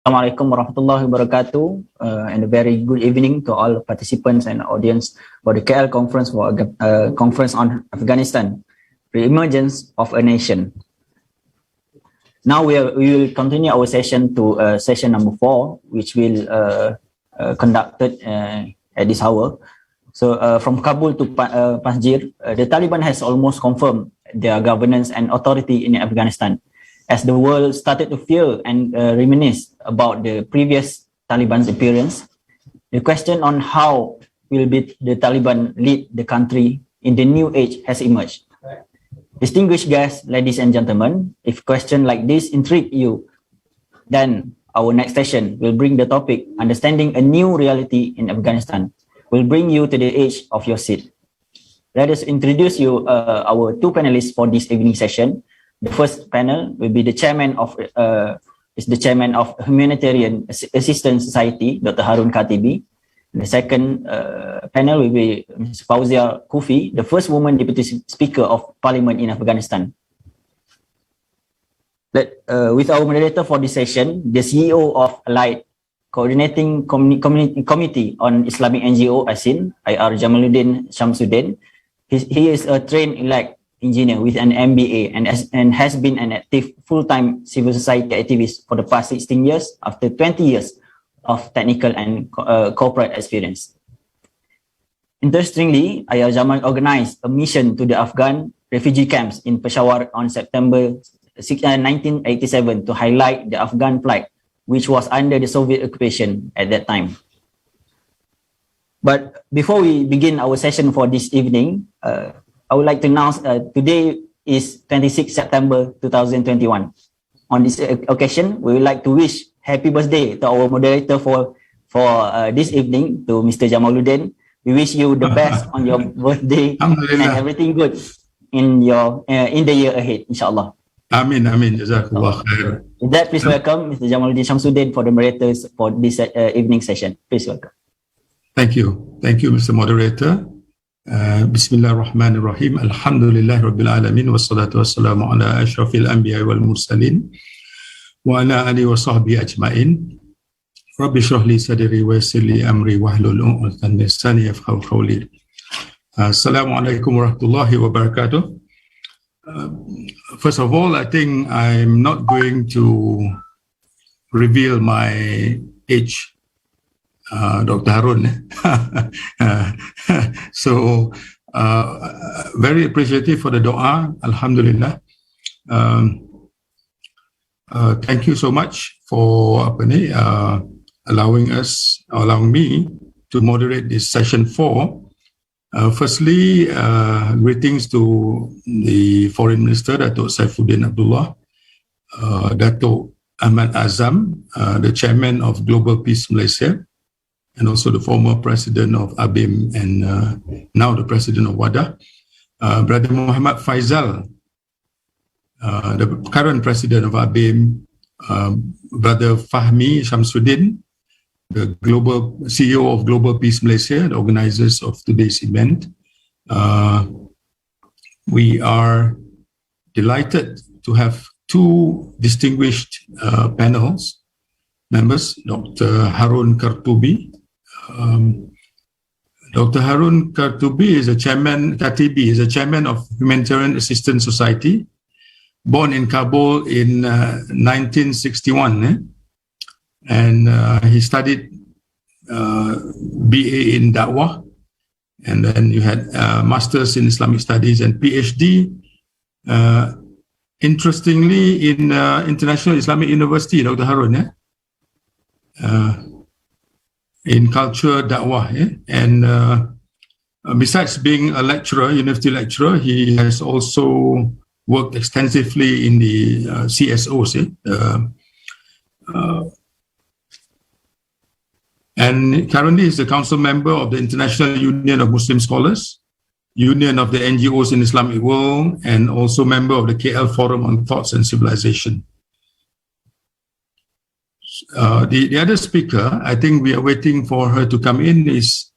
Assalamualaikum warahmatullahi wabarakatuh, and a very good evening to all participants and audience for the KL conference conference on Afghanistan, Re-Emergence of a Nation. Now we will continue our session to session number 4, which will conducted at this hour. So from Kabul to Panjshir, the Taliban has almost confirmed their governance and authority in Afghanistan, as the world started to fear and reminisce about the previous Taliban's appearance. The question on how will the Taliban lead the country in the new age has emerged. Distinguished guests, ladies and gentlemen, if questions like this intrigue you, then our next session will bring the topic, Understanding a New Reality in Afghanistan, will bring you to the edge of your seat. Let us introduce you our two panelists for this evening session. The first panel will be the chairman of Humanitarian Assistance Society, Dr. Haroon Kartubi. The second panel will be Ms. Fauzia Kufi, the first woman deputy speaker of Parliament in Afghanistan. With our moderator for this session, the CEO of Allied Coordinating Committee on Islamic NGO, ASIN, IR Jamaluddin Shamsuddin. He is a trained elect engineer with an MBA and has been an active full-time civil society activist for the past 16 years after 20 years of technical and corporate experience. Interestingly, Azam organized a mission to the Afghan refugee camps in Peshawar on September 1987 to highlight the Afghan plight, which was under the Soviet occupation at that time. But before we begin our session for this evening, I would like to announce today is 26 September 2021. On this occasion, we would like to wish happy birthday to our moderator for this evening, to Mr. Jamaluddin. We wish you the best on your birthday and everything good in the year ahead, inshallah. Amin, amin. Jazakallah khair. With that, please welcome Mr. Jamaluddin Shamsuddin for the moderators for this evening session. Please welcome. Thank you. Thank you, Mr. Moderator. Bismillahirrahmanirrahim. Alhamdulillahi Rabbil Alamin. Wassalatu wassalamu ala ashrafil anbiya wal mursalin. Wa ala alihi wa sahbihi ajma'in. Rabbi shrah li sadri wa yassir li amri wahlul 'uqdatam min lisani yafqahu qawli. Assalamualaikum warahmatullahi wabarakatuh. First of all, I think I'm not going to reveal my age, Dr. Haroon. So, very appreciative for the dua. Alhamdulillah. Thank you so much for allowing me to moderate this session 4. Firstly, greetings to the Foreign Minister, Dato Saifuddin Abdullah, Dato Ahmad Azam, the Chairman of Global Peace Malaysia, and also the former President of ABIM and now the President of WADA, Brother Mohammad Faisal, the current President of ABIM, Brother Fahmi Shamsuddin, the global CEO of Global Peace Malaysia, the organizers of today's event. We are delighted to have two distinguished panels members, Dr. Haroon Kartubi. Dr. Haroon Kartubi is a chairman of Humanitarian Assistance Society, born in Kabul in 1961, and he studied BA in Da'wah, and then you had Masters in Islamic Studies and PhD, interestingly, in International Islamic University, Dr. Haroon, in culture da'wah, and besides being a lecturer, university lecturer, he has also worked extensively in the CSOs, and currently is a council member of the International Union of Muslim Scholars, Union of the NGOs in Islamic World, and also member of the KL Forum on Thoughts and Civilization. The other speaker, I think we are waiting for her to come in, is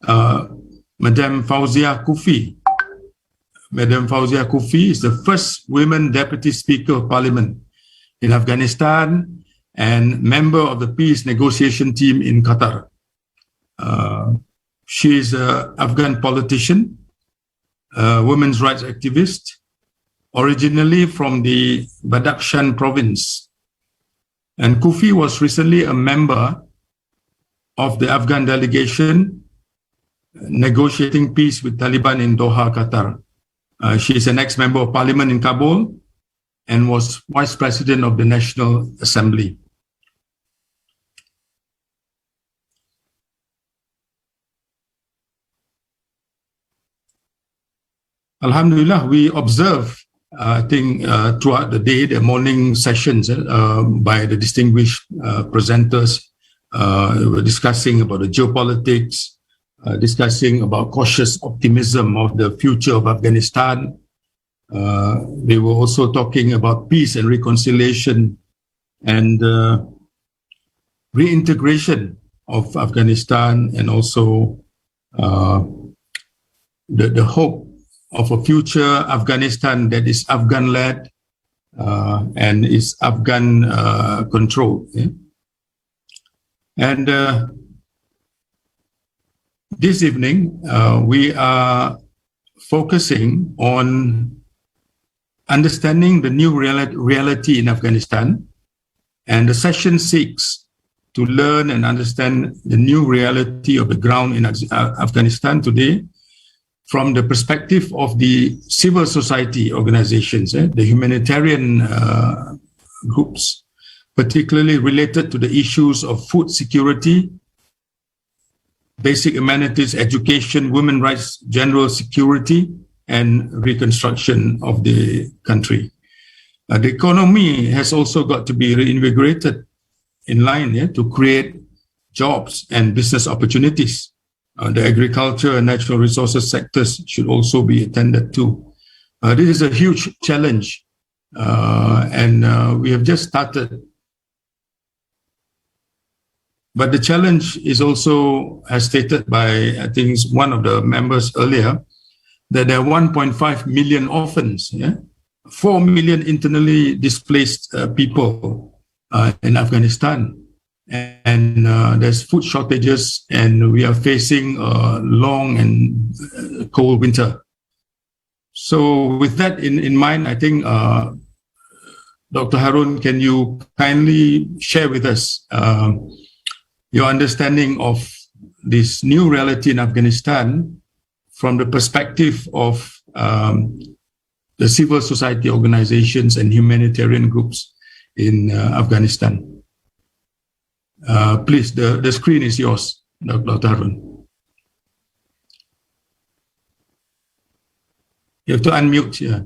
Madam Fauzia Kufi. Madam Fauzia Kufi is the first women deputy speaker of parliament in Afghanistan, and member of the peace negotiation team in Qatar. She is an Afghan politician, a women's rights activist, originally from the Badakhshan province. And Kufi was recently a member of the Afghan delegation negotiating peace with Taliban in Doha, Qatar. She is an ex-member of parliament in Kabul and was vice president of the National Assembly. Alhamdulillah, we observe, I think, throughout the day, the morning sessions by the distinguished presenters. We're discussing about the geopolitics, discussing about cautious optimism of the future of Afghanistan. They were also talking about peace and reconciliation and reintegration of Afghanistan, and also the hope of a future Afghanistan that is Afghan-led and is Afghan-controlled. Yeah? And this evening, we are focusing on understanding the new reality in Afghanistan, and the session seeks to learn and understand the new reality of the ground in Afghanistan today from the perspective of the civil society organizations, the humanitarian groups, particularly related to the issues of food security, basic amenities, education, women's rights, general security, and reconstruction of the country. The economy has also got to be reinvigorated in line to create jobs and business opportunities. The agriculture and natural resources sectors should also be attended to. This is a huge challenge, and we have just started. But the challenge is also, as stated by, I think, one of the members earlier, that there are 1.5 million orphans, 4 million internally displaced people in Afghanistan. And there's food shortages, and we are facing a long and cold winter. So with that in mind, I think, Dr. Haroon, can you kindly share with us your understanding of this new reality in Afghanistan from the perspective of the civil society organizations and humanitarian groups in Afghanistan? Please, the screen is yours, Dr. Haroon. You have to unmute. Yeah.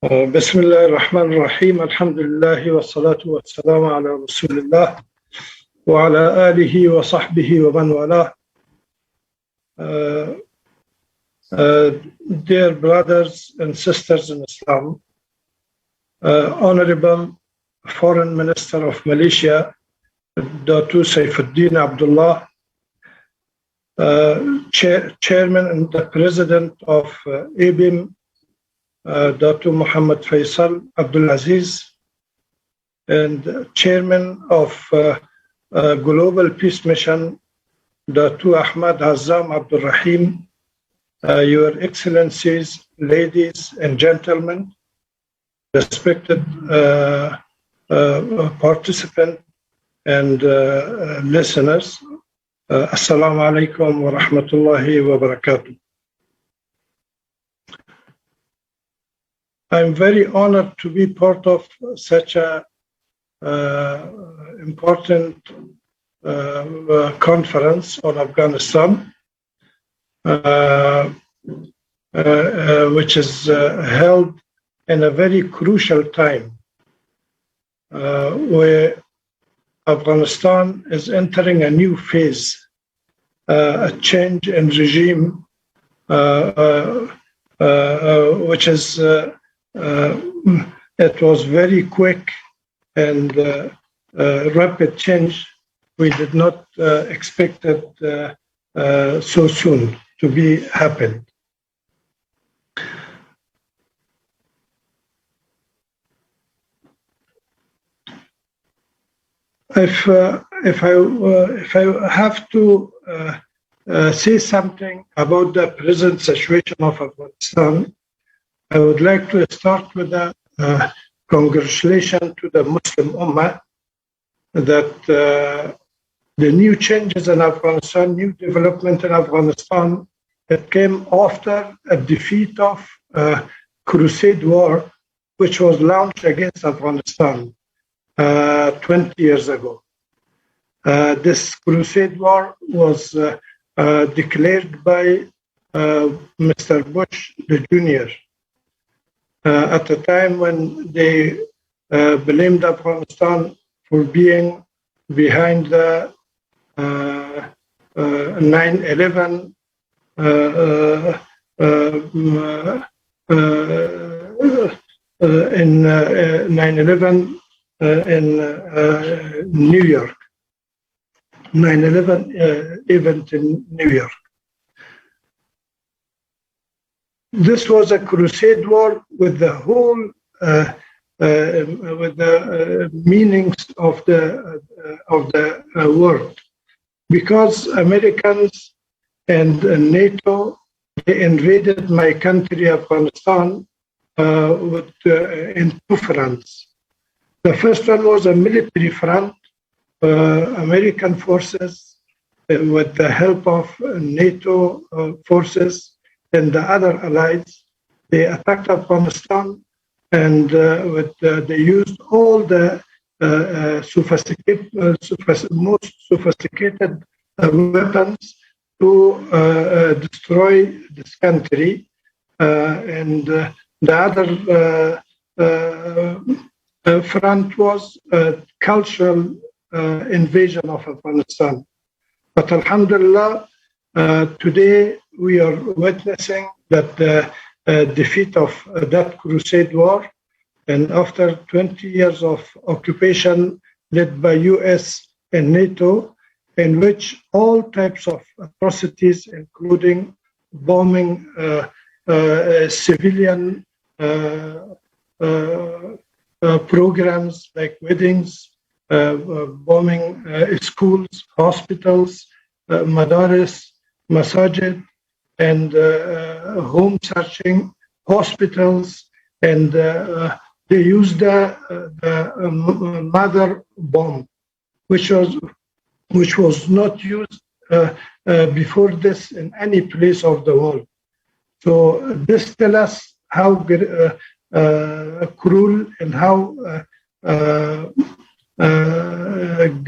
بسم الله الرحمن الرحيم الحمد لله والصلاة والسلام على رسول الله وعلى آله وصحبه ومن والاه. Dear brothers and sisters in Islam, Honorable Foreign Minister of Malaysia, Dato Saifuddin Abdullah, Chairman and the President of ABIM, Dato Mohammad Faisal Abdulaziz, and Chairman of Global Peace Mission, Dato Ahmad Azam Abdul Rahim, Your Excellencies, ladies and gentlemen, respected participants and listeners, Assalamu alaikum wa rahmatullahi wa barakatuh. I'm very honored to be part of such a important conference on Afghanistan, which is held in a very crucial time where Afghanistan is entering a new phase, a change in regime, which is it was very quick and rapid change. We did not expect it so soon to be happened. If I have to say something about the present situation of Afghanistan, I would like to start with a congratulation to the Muslim Ummah that the new changes in Afghanistan, new development in Afghanistan, it came after a defeat of Crusade War, which was launched against Afghanistan 20 years ago. This Crusade War was declared by Mr. Bush the Jr. At the time when they blamed Afghanistan for being behind the 9/11 in 9/11 in New York. 9/11 event in New York. This was a crusade war with the whole with the meanings of the word, because Americans and NATO, they invaded my country, Afghanistan, in two fronts. The first one was a military front. American forces, with the help of NATO forces and the other allies, they attacked Afghanistan, and they used all the most sophisticated weapons to destroy this country. And the other front was cultural invasion of Afghanistan. But alhamdulillah, today we are witnessing that the defeat of that crusade war, and after 20 years of occupation led by US and NATO, in which all types of atrocities, including bombing civilian programs like weddings, bombing schools, hospitals, madaris, masajid, and home searching, hospitals, and they used the mother bomb, which was not used before this in any place of the world. So this tells us how cruel and how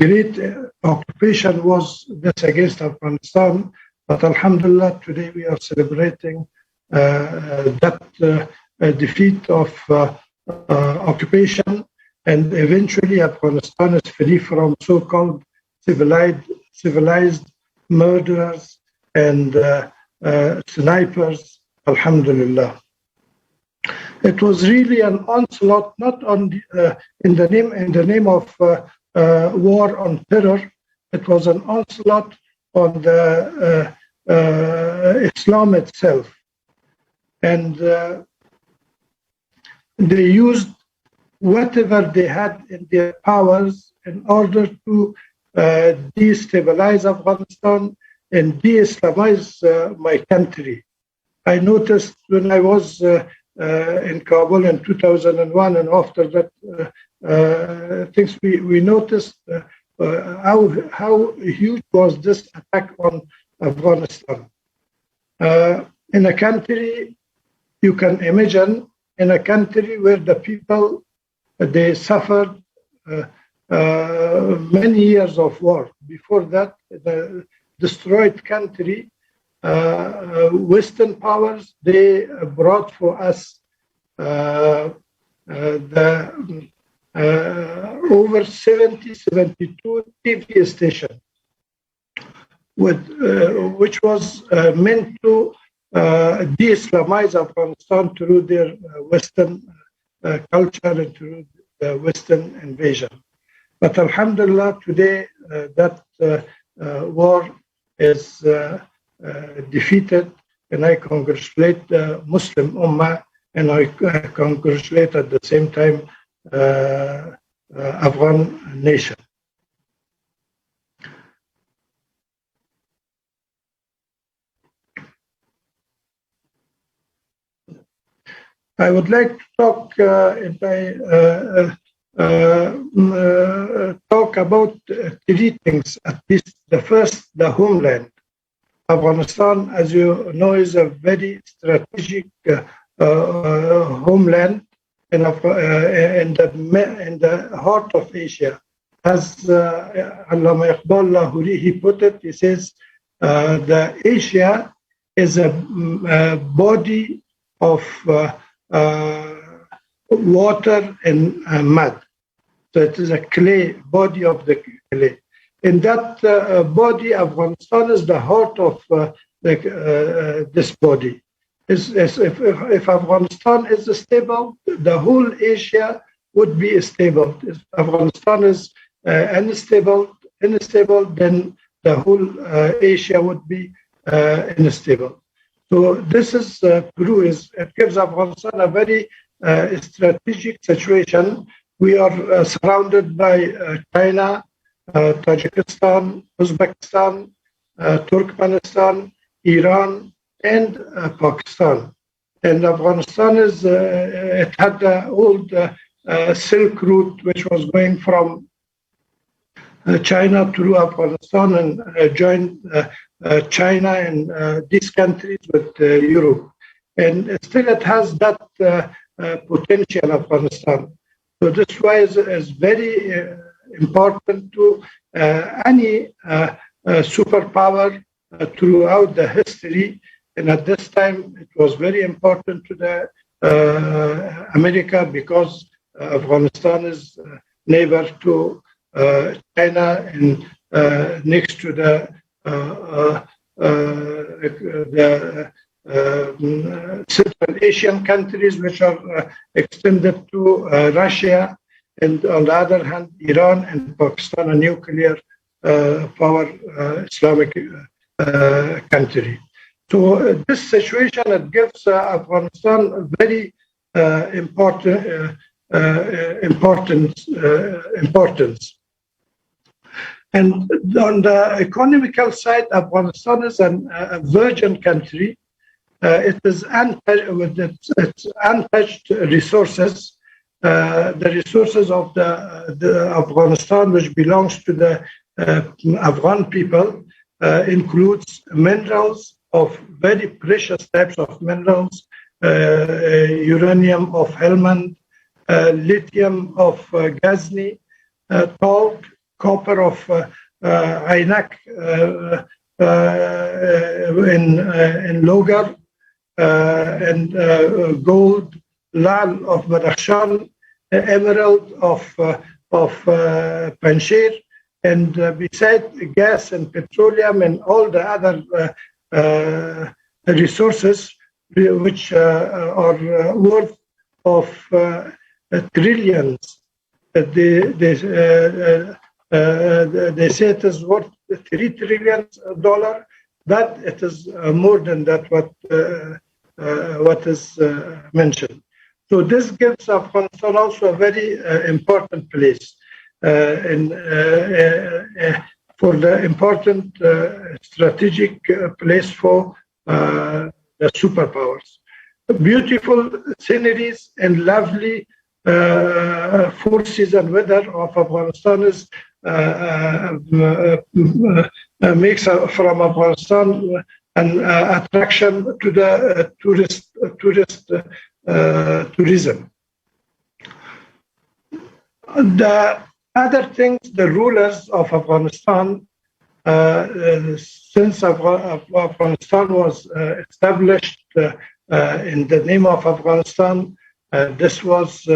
great occupation was this against Afghanistan. But alhamdulillah, today we are celebrating that defeat of occupation, and eventually Afghanistan is free from so-called civilized murderers and snipers, alhamdulillah. It was really an onslaught, not on in the name of war on terror. It was an onslaught on the Islam itself, and they used whatever they had in their powers in order to destabilize Afghanistan and de-Islamize my country. I noticed when I was in Kabul in 2001, and after that things we noticed how huge was this attack on Afghanistan. In a country, you can imagine, in a country where the people, they suffered many years of war. Before that, the destroyed country, Western powers, they brought for us over 72 TV stations, which was meant to de-Islamize Afghanistan through their Western culture and through the Western invasion. But alhamdulillah, today that war is defeated, and I congratulate the Muslim Ummah, and I congratulate at the same time Afghan nation. I would like to talk about three things. At least the first, the homeland. Afghanistan, as you know, is a very strategic homeland in the heart of Asia. As Allama Iqbal Lahori, he put it, he says, the Asia is a body of water and mud. So it is a clay, body of the clay. In that body, Afghanistan is the heart of this body. If Afghanistan is stable, the whole Asia would be stable. If Afghanistan is unstable, then the whole Asia would be unstable. So this is true. It gives Afghanistan a very strategic situation. We are surrounded by China, Tajikistan, Uzbekistan, Turkmenistan, Iran, and Pakistan. And Afghanistan it had the old Silk Route, which was going from China through Afghanistan and joined China and these countries with Europe. And still it has that potential, Afghanistan. So this why is very important to any superpower throughout the history. And at this time, it was very important to the America because Afghanistan is neighbor to China and next to the Central Asian countries, which are extended to Russia, and on the other hand, Iran and Pakistan, a nuclear power Islamic country. So this situation, it gives Afghanistan a very importance. And on the economical side, Afghanistan is a virgin country. It is with its untouched resources. The resources of the Afghanistan, which belongs to the Afghan people, includes minerals of very precious types of minerals, uranium of Helmand, lithium of Ghazni, talc, copper of Ainak in Logar, and gold, lal of Badakhshan, emerald of Panjshir, and besides gas and petroleum and all the other resources which are worth of trillions. They say it is worth $3 trillion, but it is more than that what is mentioned. So this gives Afghanistan also a very important place for the important strategic place for the superpowers. Beautiful sceneries and lovely forces and weather of Afghanistan is makes from Afghanistan an attraction to the tourism. The other things, the rulers of Afghanistan, since Afghanistan was established in the name of Afghanistan, this was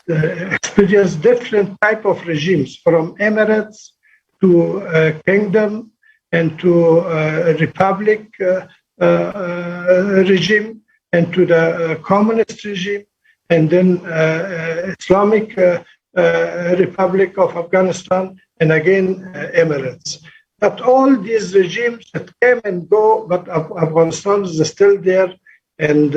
experienced different type of regimes, from emirates to kingdom and to republic regime and to the communist regime, and then Islamic Republic of Afghanistan, and again emirates. But all these regimes that came and go, but Afghanistan is still there, and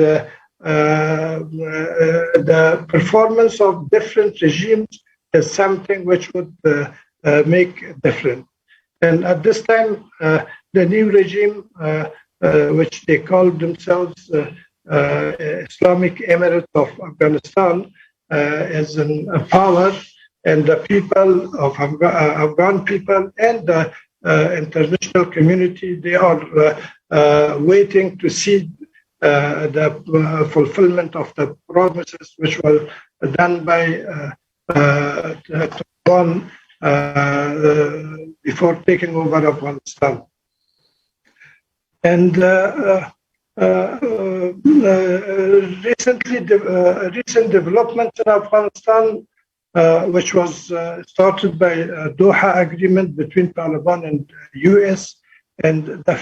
the performance of different regimes is something which would make different. And at this time, the new regime, which they call themselves Islamic Emirate of Afghanistan is in power, and the people of Afghan people and the international community, they are waiting to see the fulfillment of the promises which were done by Taliban before taking over Afghanistan. And recent developments in Afghanistan, which was started by Doha Agreement between Taliban and US, and the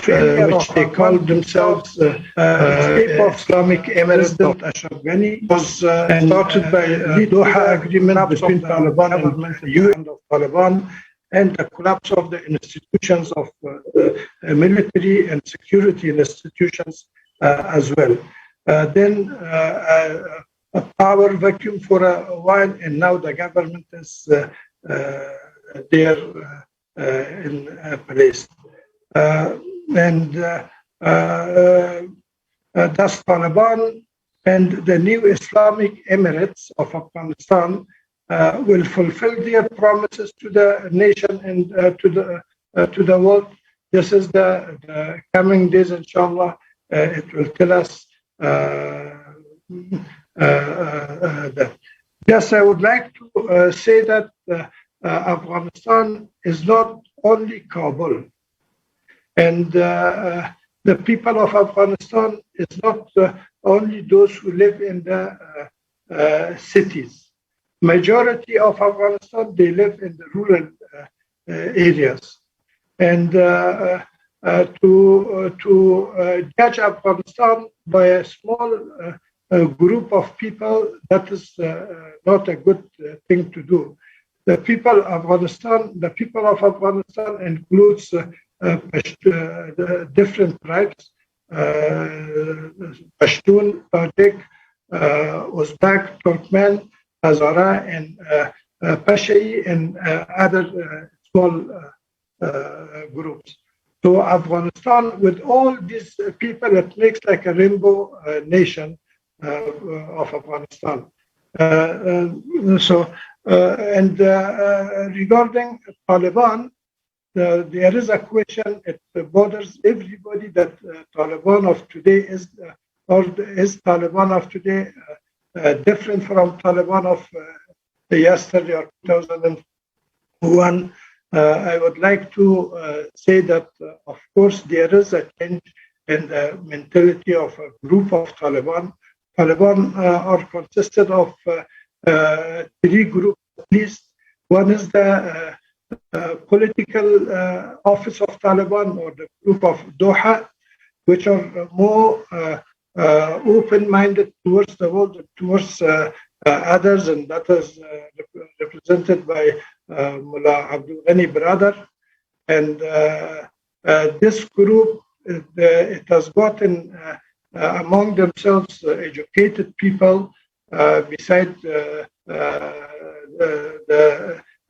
which they called themselves Islamic Emirate of Ashraf Ghani, was started by Doha Agreement between Taliban and the US and of Taliban, and the collapse of the institutions of military and security institutions as well. Then a power vacuum for a while, and now the government is there in place. And thus Taliban and the new Islamic Emirates of Afghanistan will fulfill their promises to the nation and to the world. This is the coming days, inshallah. It will tell us that. Yes, I would like to say that Afghanistan is not only Kabul, and the people of Afghanistan is not only those who live in the cities. Majority of Afghanistan, they live in the rural areas, and to judge Afghanistan by a small group of people, that is not a good thing to do. The people of Afghanistan includes different tribes: Pashtun, Tajik, Uzbek, Turkmen, Hazara, and Pashai, and other small groups. So Afghanistan, with all these people, it makes like a rainbow nation of Afghanistan. Regarding Taliban, there is a question. It bothers everybody that Taliban of today is Taliban of today different from Taliban of yesterday or 2001. I would like to say that, of course, there is a change in the mentality of a group of Taliban. Taliban are consisted of three groups at least. One is the political office of Taliban, or the group of Doha, which are more open-minded towards the world, towards others, and that is represented by Mullah Abdul Ghani brother. And this group, it has gotten among themselves educated people, besides the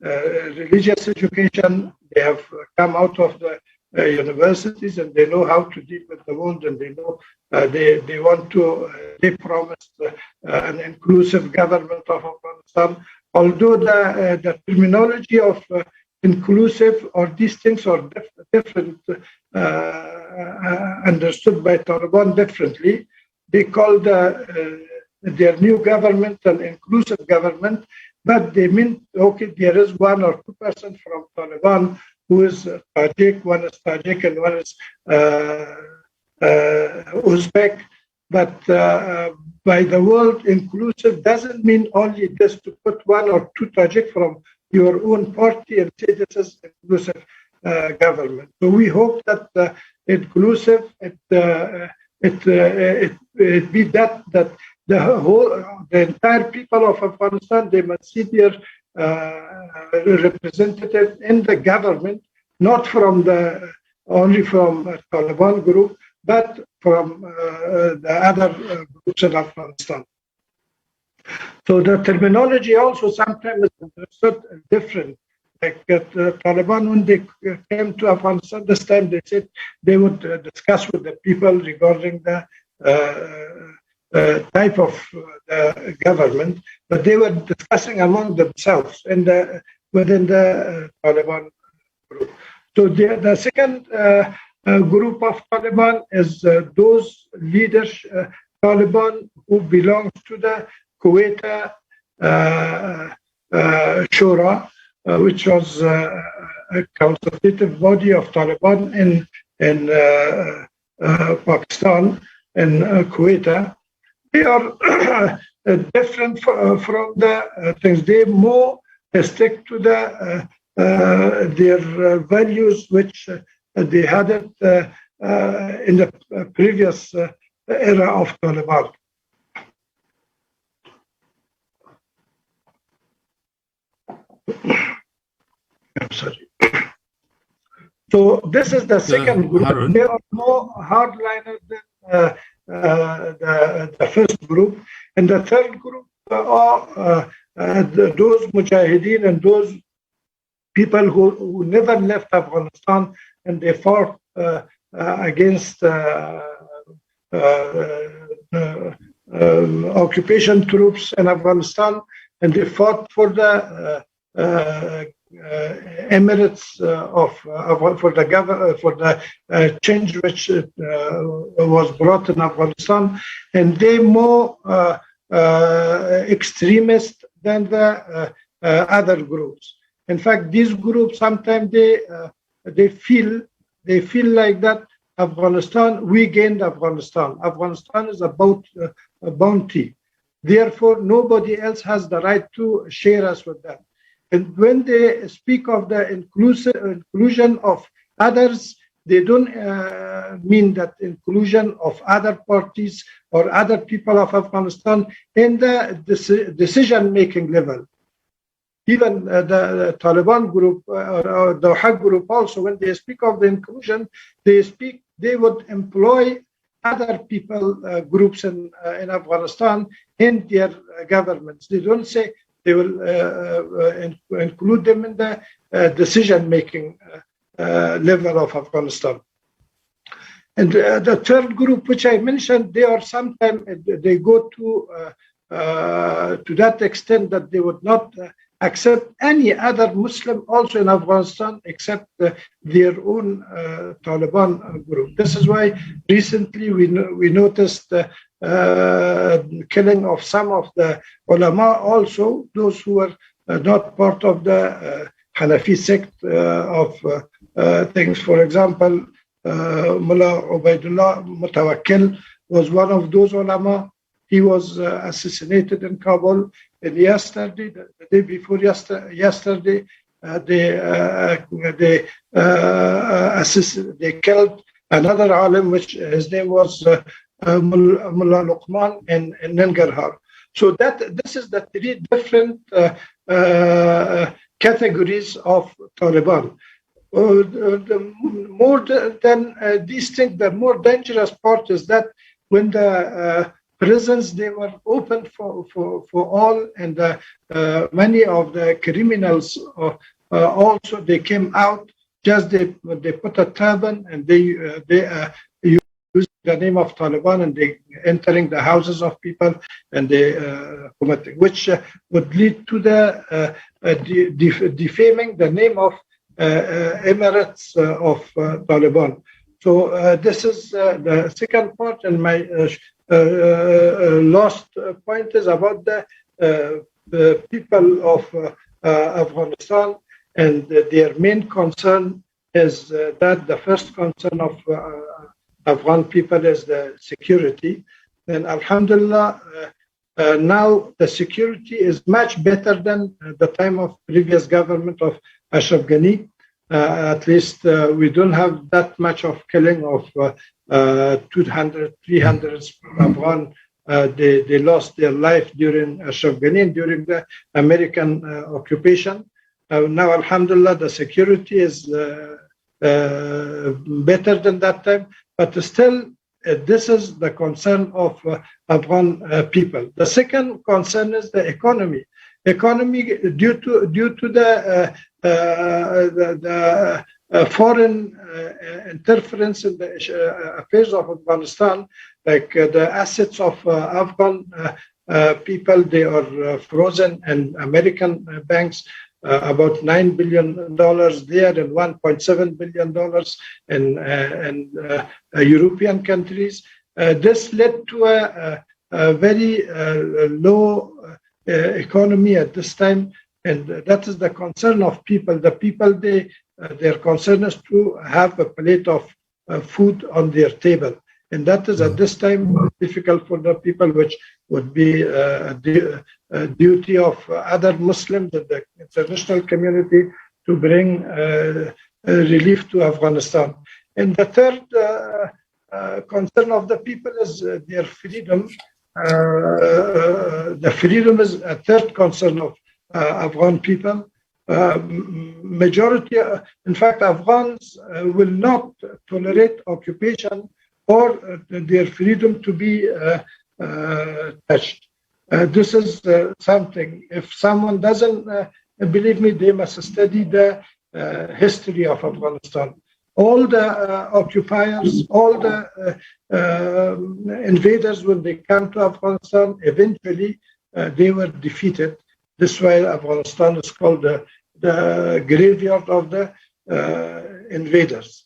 religious education. They have come out of the universities, and they know how to deal with the world, and they know they want to, they promised an inclusive government of Afghanistan. Although the terminology of inclusive or these things are different, understood by Taliban differently, they call their new government an inclusive government, but they mean, okay, there is 1 or 2% from Taliban who is Tajik, one is Tajik and one is Uzbek. But by the word inclusive doesn't mean only this, to put 1 or 2 Tajik from your own party and say this is inclusive government. So we hope that inclusive, it be that the entire people of Afghanistan, they must see their representative in the government, not from only from Taliban group, but from the other groups in Afghanistan. So the terminology also sometimes is understood different. Like the Taliban, when they came to Afghanistan this time, they said they would discuss with the people regarding the type of government, but they were discussing among themselves and within the Taliban group. So the second group of Taliban is those leaders, Taliban, who belong to the Kuwaiti Shura, which was a consultative body of Taliban in Pakistan and Kuwait. They are different from the things. They more stick to their values, which they had it in the previous era of Taliban. I'm sorry. So this is the second group. Haroon. They are more hardliner than the first group. And the third group are those mujahideen and those people who never left Afghanistan, and they fought against occupation troops in Afghanistan, and they fought for the Emirates for the change which was brought in Afghanistan, and they more extremist than the other groups. In fact, these groups sometimes they feel like that Afghanistan, we gained Afghanistan. Afghanistan is about a bounty. Therefore, nobody else has the right to share us with them. And when they speak of the inclusion of others, they don't mean that inclusion of other parties or other people of Afghanistan in the decision-making level. Even the Taliban group or the Haq group also, when they speak of the inclusion, they would employ other people, groups in Afghanistan in their governments. They don't say they will include them in the decision-making level of Afghanistan. And the third group, which I mentioned, they are sometimes they go to that extent that they would not accept any other Muslim also in Afghanistan except their own Taliban group. This is why recently we noticed killing of some of the ulama, also those who were not part of the Hanafi sect of things. For example, Mullah Ubaidullah Mutawakkil was one of those ulama. He was assassinated in Kabul. And yesterday, the day before yesterday, they killed another alim, which his name was Mullah Luqman in Nangarhar. So this is the three different categories of Taliban. More than these things, the more dangerous part is that when the prisons, they were open for all, and many of the criminals also, they came out. Just they put a turban and they use the name of Taliban, and they entering the houses of people and they committing, which would lead to the defaming the name of Emirates of Taliban. So this is the second part, and my last point is about the people of Afghanistan, and their main concern is that the first concern of Afghan people is the security. And Alhamdulillah, now the security is much better than the time of previous government of Ashraf Ghani. At least we don't have that much of killing of 200, 300 Afghan. They lost their life during Ashraf Ghani and during the American occupation. Now, Alhamdulillah, the security is better than that time, but still, this is the concern of Afghan people. The second concern is the economy. Economy, due to the foreign interference in the affairs of Afghanistan, like the assets of Afghan people, they are frozen, and American banks, about $9 billion there and $1.7 billion in European countries. This led to a very low economy at this time, and that is the concern of people. The people, their concern is to have a plate of food on their table. And that is at this time difficult for the people, which would be a duty of other Muslims and the international community to bring relief to Afghanistan. And the third concern of the people is their freedom. The freedom is a third concern of Afghan people. Majority, in fact, Afghans will not tolerate occupation or their freedom to be touched. This is something. If someone doesn't believe me, they must study the history of Afghanistan. All the occupiers, all the invaders, when they come to Afghanistan, eventually they were defeated. This is why Afghanistan is called the graveyard of the invaders.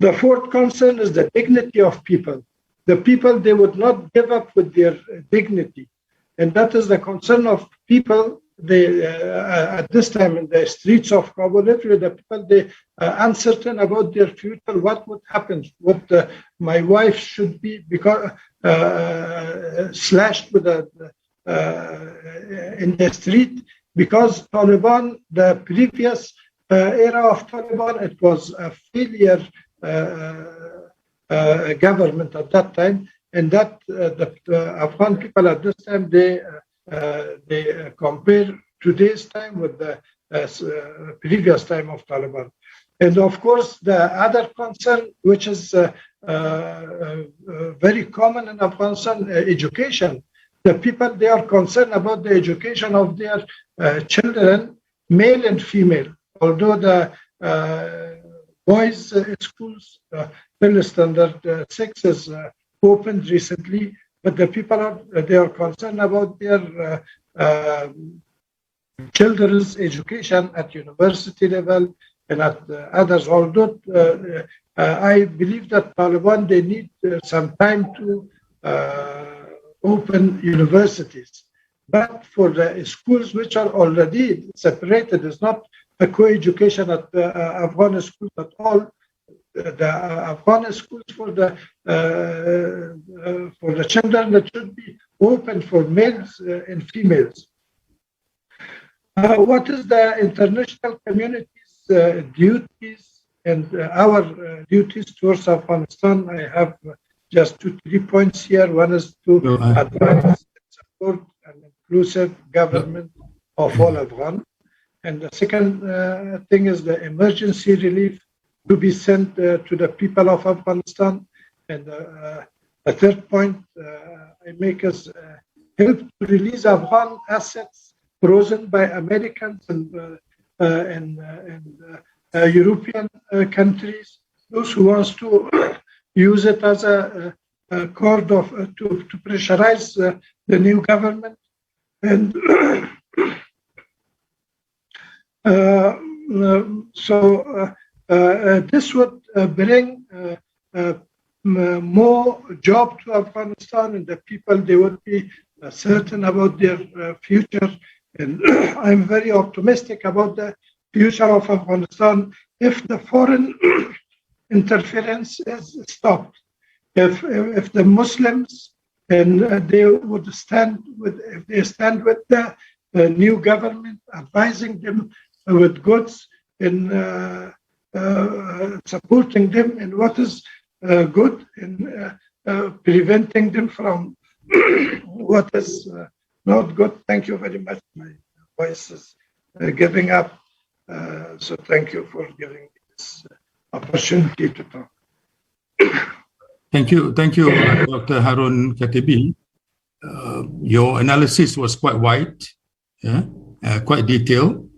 The fourth concern is the dignity of people. The people, they would not give up with their dignity. And that is the concern of people. They, at this time in the streets of Kabul, the people, they uncertain about their future, what would happen, what my wife should be because slashed with in the street because Taliban, the previous era of Taliban, it was a failure government at that time, and that the Afghan people at this time, they compare today's time with the previous time of Taliban. And of course, the other concern, which is very common in Afghanistan, education. The people, they are concerned about the education of their children, male and female. Although the boys' schools, till standard 6 is opened recently, but the people they are concerned about their children's education at university level and at others. Although I believe that Taliban, they need some time to open universities. But for the schools which are already separated, it's not a co-education at the Afghan schools at all. The Afghan schools for the children that should be open for males and females. What is the international community's duties and our duties towards Afghanistan? I have just 2-3 points here. One is to advance and support an inclusive government of all Afghan. And the second thing is the emergency relief to be sent to the people of Afghanistan. And the third point I make is help to release Afghan assets frozen by Americans and European countries. Those who wants to use it as a cord of to pressurize the new government. And this would bring more job to Afghanistan, and the people, they would be certain about their future. And I'm very optimistic about the future of Afghanistan if the foreign interference is stopped. If the Muslims and they would stand with, if they stand with the new government, advising them with goods and supporting them in what is good and preventing them from what is not good. Thank you very much. My voice is giving up. So thank you for giving me this opportunity to talk. Thank you, Dr. Haroon Kartubi. Your analysis was quite wide, quite detailed.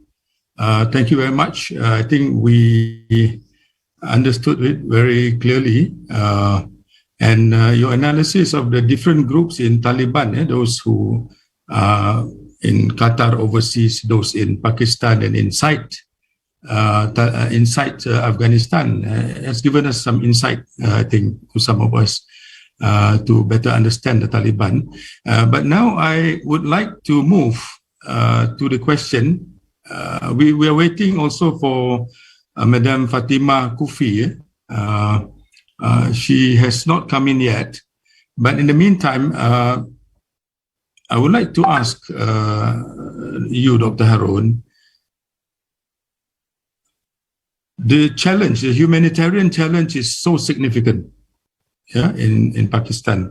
Thank you very much. I think we understood it very clearly. And your analysis of the different groups in Taliban, those who are in Qatar overseas, those in Pakistan and inside Afghanistan, has given us some insight, I think, to some of us to better understand the Taliban. But now I would like to move to the question. We are waiting also for Madam Fatima Kufi. She has not come in yet. But in the meantime, I would like to ask you, Dr. Haroon, the challenge, the humanitarian challenge is so significant in Pakistan.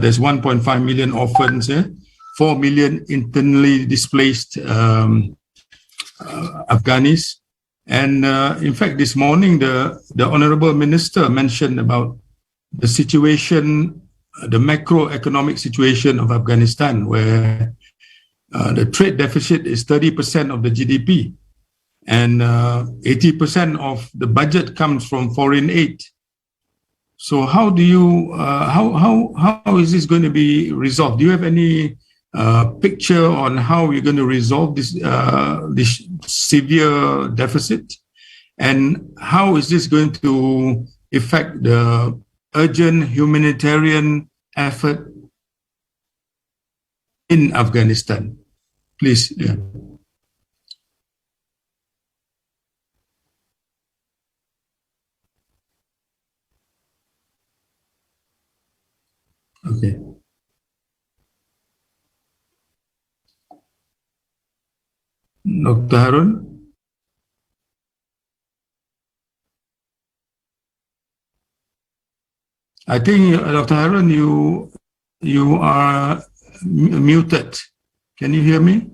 There's 1.5 million orphans, 4 million internally displaced Afghanis. And in fact, this morning, the Honorable Minister mentioned about the situation, the macroeconomic situation of Afghanistan, where the trade deficit is 30% of the GDP, and 80% of the budget comes from foreign aid. So how do you, how is this going to be resolved? Do you have any picture on how we're going to resolve this severe deficit, and how is this going to affect the urgent humanitarian effort in Afghanistan? Please. Yeah. Okay. Dr. Haroon? I think, Dr. Haroon, you are muted. Can you hear me?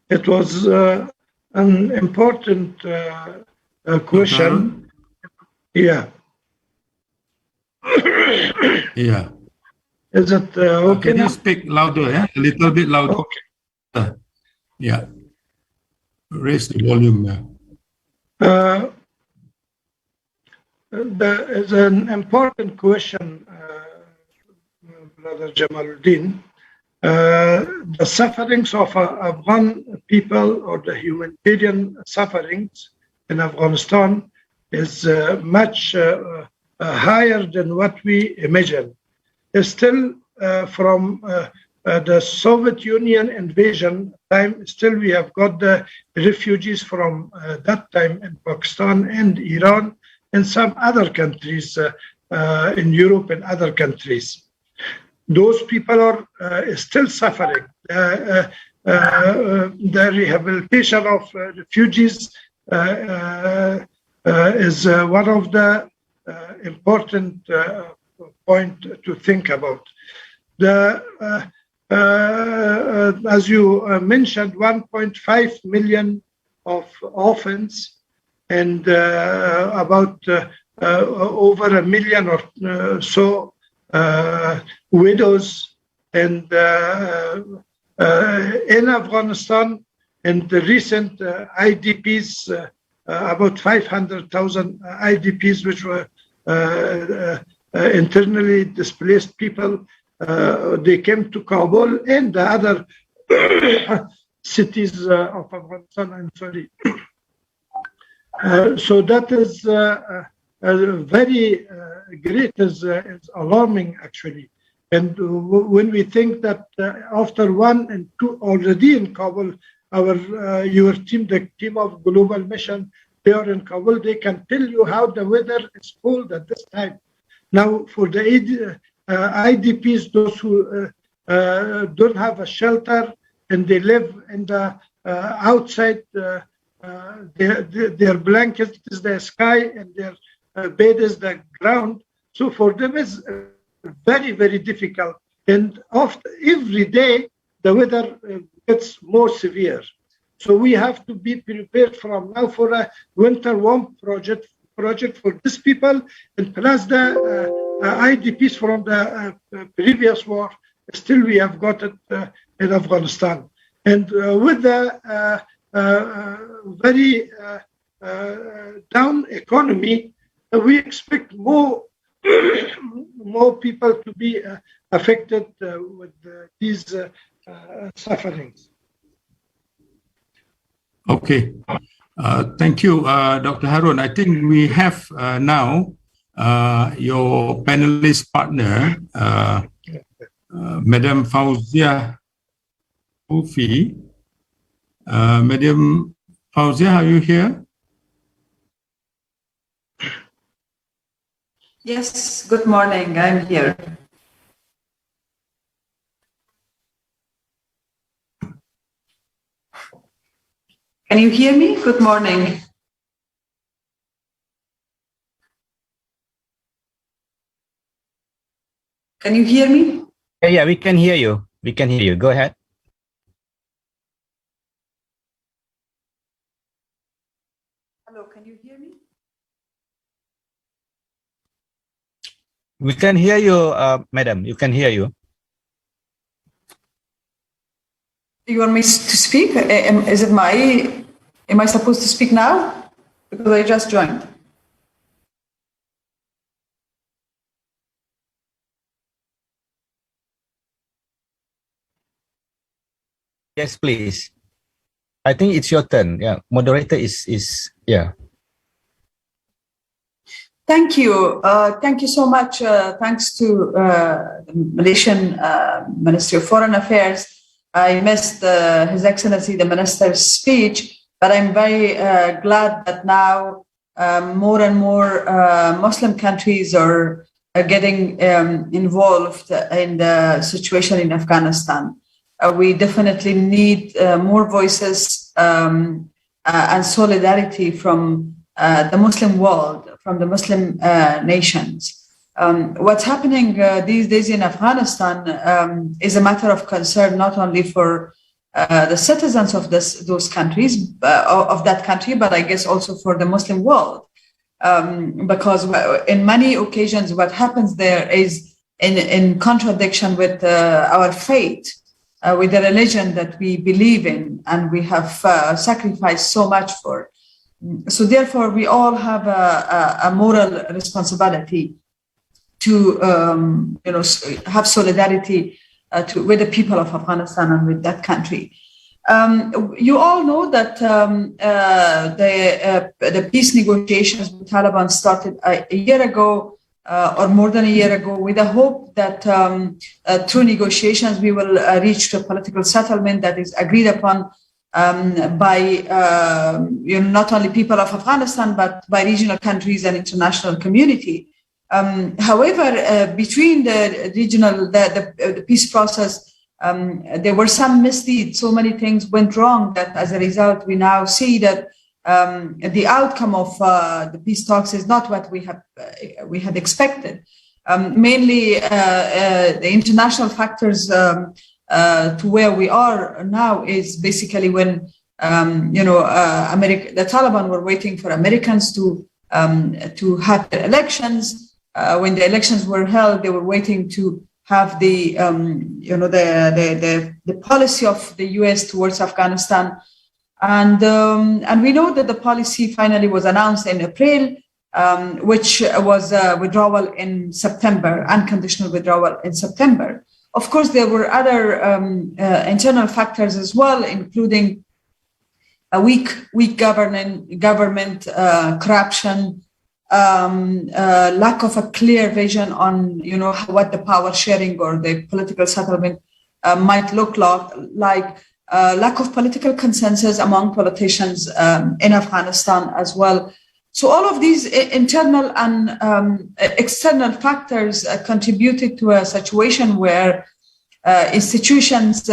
It was an important question. Yeah. Yeah. Is it okay? Can you speak louder? Yeah? A little bit louder. Okay. Yeah. Raise the volume. There is an important question, Brother Jamaluddin. The sufferings of Afghan people, or the humanitarian sufferings in Afghanistan, is much higher than what we imagine. Still, from the Soviet Union invasion time, still we have got the refugees from that time in Pakistan and Iran and some other countries in Europe and other countries. Those people are still suffering. The rehabilitation of refugees is one of the important point to think about. As you mentioned, 1.5 million of orphans and about over a million or so widows, and in Afghanistan, in the recent IDPs, about 500,000 IDPs, which were internally displaced people. They came to Kabul and the other cities of Afghanistan. I'm sorry. So that is very great, is alarming actually. And when we think that after 1 and 2 already in Kabul, your team, the team of Global Mission, they are in Kabul, they can tell you how the weather is cold at this time. Now, for the IDPs, those who don't have a shelter and they live in the outside, their blanket is the sky and their bed is the ground. So for them it's very, very difficult. And every day the weather gets more severe. So we have to be prepared from now for a winter warm project for these people, and plus the IDPs from the previous war. Still we have got it in Afghanistan. And with the very down economy, we expect more more people to be affected with these sufferings. Okay. Thank you, Dr. Haroon. I think we have now your panelist partner, Madam Fauzia Ufi. Madam Fauzia, are you here? Yes, good morning. I'm here. Can you hear me? Good morning. Can you hear me? Yeah, we can hear you. We can hear you. Go ahead. Hello, can you hear me? We can hear you, madam. You can hear you. Do you want me to speak? Am I supposed to speak now? Because I just joined. Yes, please. I think it's your turn. Yeah, moderator is yeah. Thank you. Thank you so much. Thanks to the Malaysian Ministry of Foreign Affairs. I missed His Excellency the Minister's speech, but I'm very glad that now more and more Muslim countries are getting involved in the situation in Afghanistan. We definitely need more voices and solidarity from the Muslim world, from the Muslim nations. What's happening these days in Afghanistan is a matter of concern not only for the citizens of those countries, of that country, but I guess also for the Muslim world. Because in many occasions, what happens there is in contradiction with our faith, with the religion that we believe in and we have sacrificed so much for. So therefore, we all have a moral responsibility to have solidarity with the people of Afghanistan and with that country. You all know that the peace negotiations with Taliban started a year ago or more than a year ago, with the hope that through negotiations we will reach a political settlement that is agreed upon by not only people of Afghanistan but by regional countries and international community. However, between the regional the peace process, there were some misdeeds. So many things went wrong that, as a result, we now see that the outcome of the peace talks is not what we had expected. Mainly, the international factors to where we are now is basically when the Taliban were waiting for Americans to have the elections. When the elections were held, they were waiting to have the policy of the U.S. towards Afghanistan. And we know that the policy finally was announced in April, which was withdrawal in September, unconditional withdrawal in September. Of course, there were other internal factors as well, including a weak government, corruption, lack of a clear vision on what the power sharing or the political settlement might look like. Lack of political consensus among politicians in Afghanistan as well. So all of these internal and external factors contributed to a situation where institutions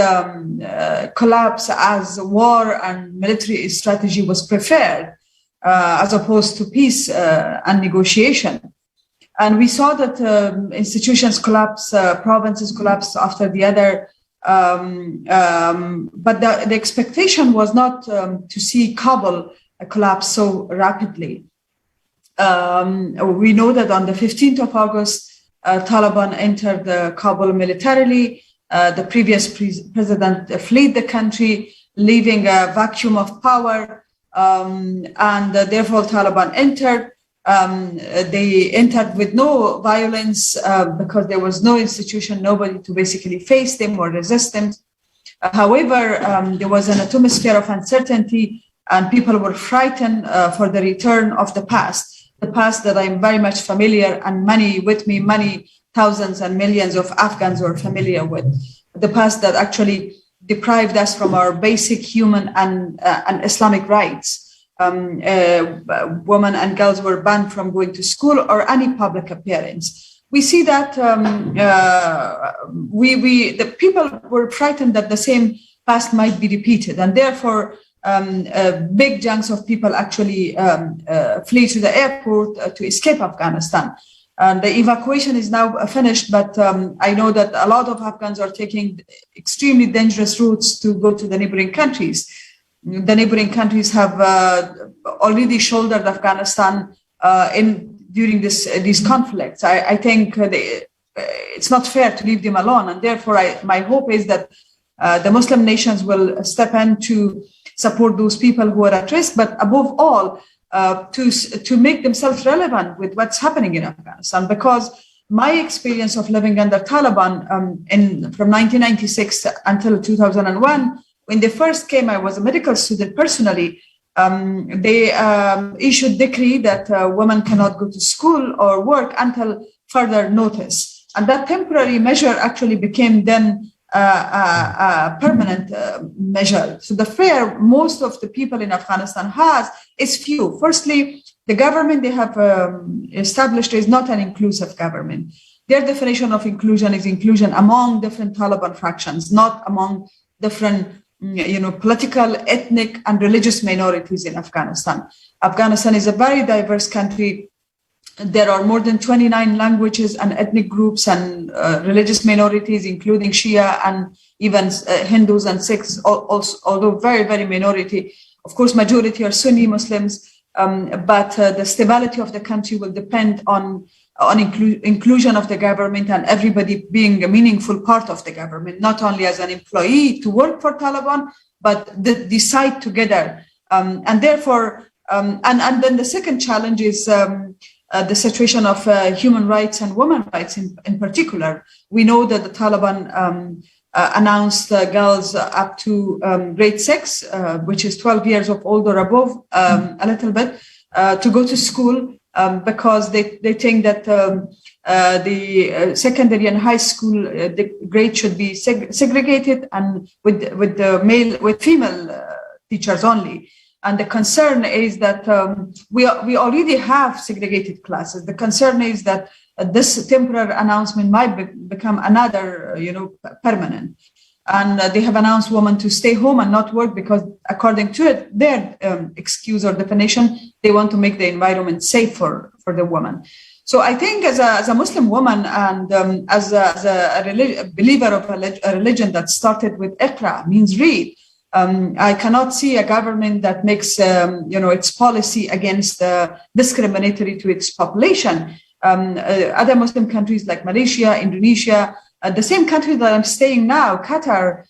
collapse as war and military strategy was preferred as opposed to peace and negotiation. And we saw that institutions collapse, provinces collapse after the other. But the expectation was not to see Kabul collapse so rapidly. We know that on the 15th of August, Taliban entered Kabul militarily. the previous president fled the country, leaving a vacuum of power, and therefore Taliban entered. They entered with no violence because there was no institution, nobody to basically face them or resist them. However, there was an atmosphere of uncertainty, and people were frightened for the return of the past that I'm very much familiar, and many thousands and millions of Afghans are familiar with. The past that actually deprived us from our basic human and Islamic rights. Women and girls were banned from going to school or any public appearance. We see that the people were frightened that the same past might be repeated, and therefore big chunks of people actually flee to the airport to escape Afghanistan. And the evacuation is now finished, but I know that a lot of Afghans are taking extremely dangerous routes to go to the neighboring countries. The neighboring countries have already shouldered Afghanistan during these conflicts. I think it's not fair to leave them alone, and therefore my hope is that the Muslim nations will step in to support those people who are at risk, but above all, to make themselves relevant with what's happening in Afghanistan. Because my experience of living under Taliban from 1996 until 2001, when they first came, I was a medical student personally. They issued decree that women cannot go to school or work until further notice. And that temporary measure actually became then a permanent measure. So the fear most of the people in Afghanistan has is few. Firstly, the government they have established is not an inclusive government. Their definition of inclusion is inclusion among different Taliban fractions, not among different political, ethnic, and religious minorities in Afghanistan. Afghanistan is a very diverse country. There are more than 29 languages and ethnic groups and religious minorities, including Shia and even Hindus and Sikhs, also, although very, very minority. Of course, majority are Sunni Muslims, but the stability of the country will depend on inclusion of the government and everybody being a meaningful part of the government, not only as an employee to work for Taliban, but decide together. And therefore, and then the second challenge is the situation of human rights and women's rights in particular. We know that the Taliban announced girls up to grade 6, which is 12 years of old or above, a little bit, to go to school. Because they think that the secondary and high school the grade should be segregated and with female teachers only. And the concern is that we already have segregated classes. The concern is that this temporary announcement might become another, permanent. And they have announced women to stay home and not work because, according to their excuse or definition, they want to make the environment safe for the woman. So I think as a Muslim woman and as a believer of a religion that started with Iqra, means read, I cannot see a government that makes its policy against discriminatory to its population. Other Muslim countries like Malaysia, Indonesia, the same country that I'm staying now, Qatar,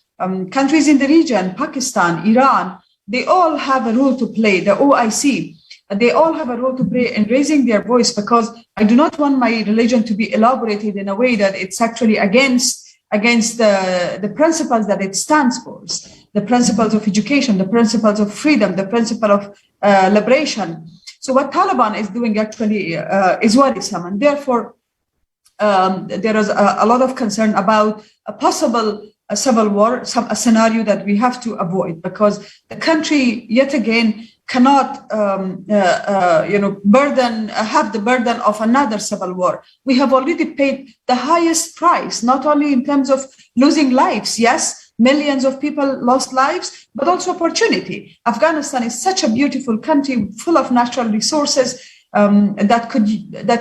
countries in the region, Pakistan, Iran, they all have a role to play. The OIC, they all have a role to play in raising their voice, because I do not want my religion to be elaborated in a way that it's actually against the principles that it stands for, the principles of education, the principles of freedom, the principle of liberation. So what Taliban is doing actually is worrisome, and therefore there is a lot of concern about a possible civil war, a scenario that we have to avoid, because the country yet again cannot have the burden of another civil war. We have already paid the highest price, not only in terms of losing lives. Yes, millions of people lost lives, but also opportunity. Afghanistan is such a beautiful country full of natural resources that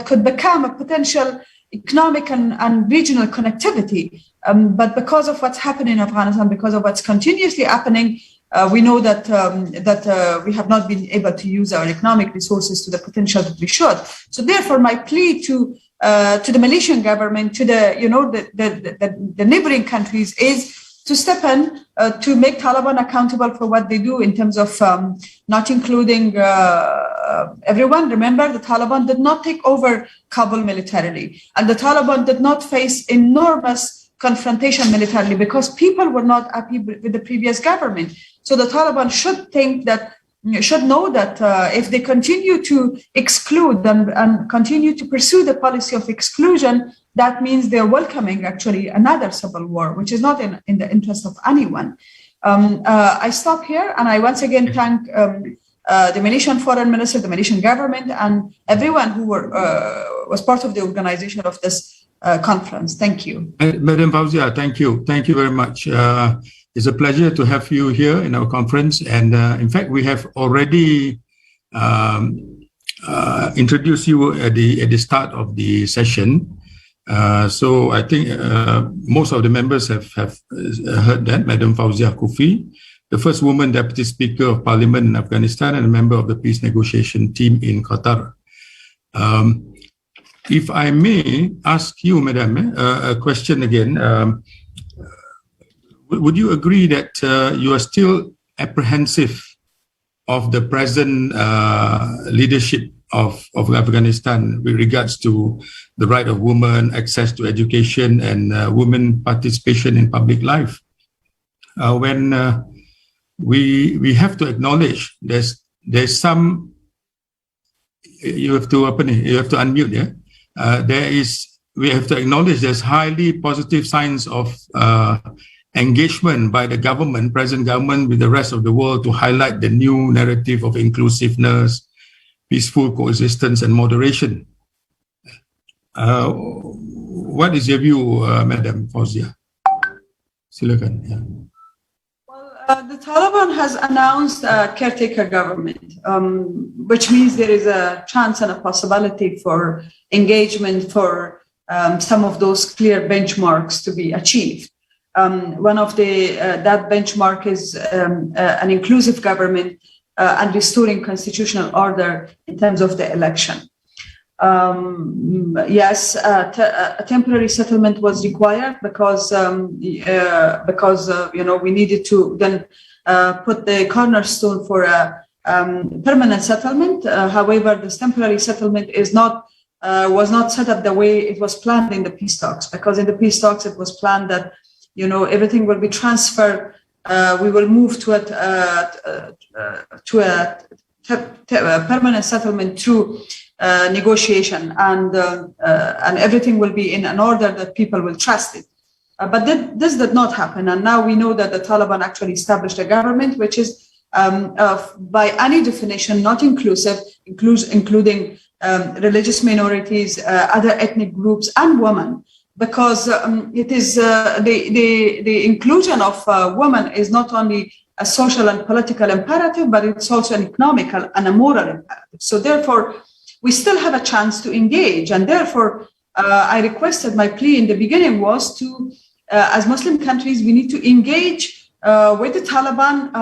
could become a potential economic and regional connectivity. But because of what's happening in Afghanistan, because of what's continuously happening, we know that we have not been able to use our economic resources to the potential that we should. So therefore, my plea to to the Malaysian government, to the neighboring countries, is to step in to make Taliban accountable for what they do in terms of not including everyone. Remember, the Taliban did not take over Kabul militarily, and the Taliban did not face enormous confrontation militarily because people were not happy with the previous government. So the Taliban should know that if they continue to exclude and continue to pursue the policy of exclusion, that means they're welcoming actually another civil war, which is not in the interest of anyone. I stop here, and I once again thank the Malaysian foreign minister, the Malaysian government, and everyone who was part of the organization of this conference. Thank you. Madam Fauzia, thank you. Thank you very much. It's a pleasure to have you here in our conference. And in fact, we have already introduced you at the start of the session. So I think most of the members have heard that. Madam Fauzia Kufi, the first woman Deputy Speaker of Parliament in Afghanistan and a member of the peace negotiation team in Qatar. If I may ask you, Madam, a question again. Would you agree that you are still apprehensive of the present leadership of Afghanistan with regards to the right of women, access to education, and women participation in public life? When we have to acknowledge there's some, you have to unmute, yeah. We have to acknowledge there's highly positive signs of engagement by the government, present government, with the rest of the world to highlight the new narrative of inclusiveness, peaceful coexistence, and moderation. What is your view, Madam Fauzia? Silakan. Yeah. Well, the Taliban has announced a caretaker government, which means there is a chance and a possibility for engagement for some of those clear benchmarks to be achieved. One of that benchmark is an inclusive government and restoring constitutional order in terms of the election. Yes, a temporary settlement was required because we needed to then put the cornerstone for a permanent settlement. However, this temporary settlement was not set up the way it was planned in the peace talks, because in the peace talks it was planned that everything will be transferred. We will move to a permanent settlement through negotiation, and everything will be in an order that people will trust it. But this did not happen, and now we know that the Taliban actually established a government which is, by any definition, not inclusive, including religious minorities, other ethnic groups, and women. Because it is the inclusion of women is not only a social and political imperative, but it's also an economical and a moral imperative. So therefore, we still have a chance to engage. And therefore, I requested, my plea in the beginning was to, as Muslim countries, we need to engage with the Taliban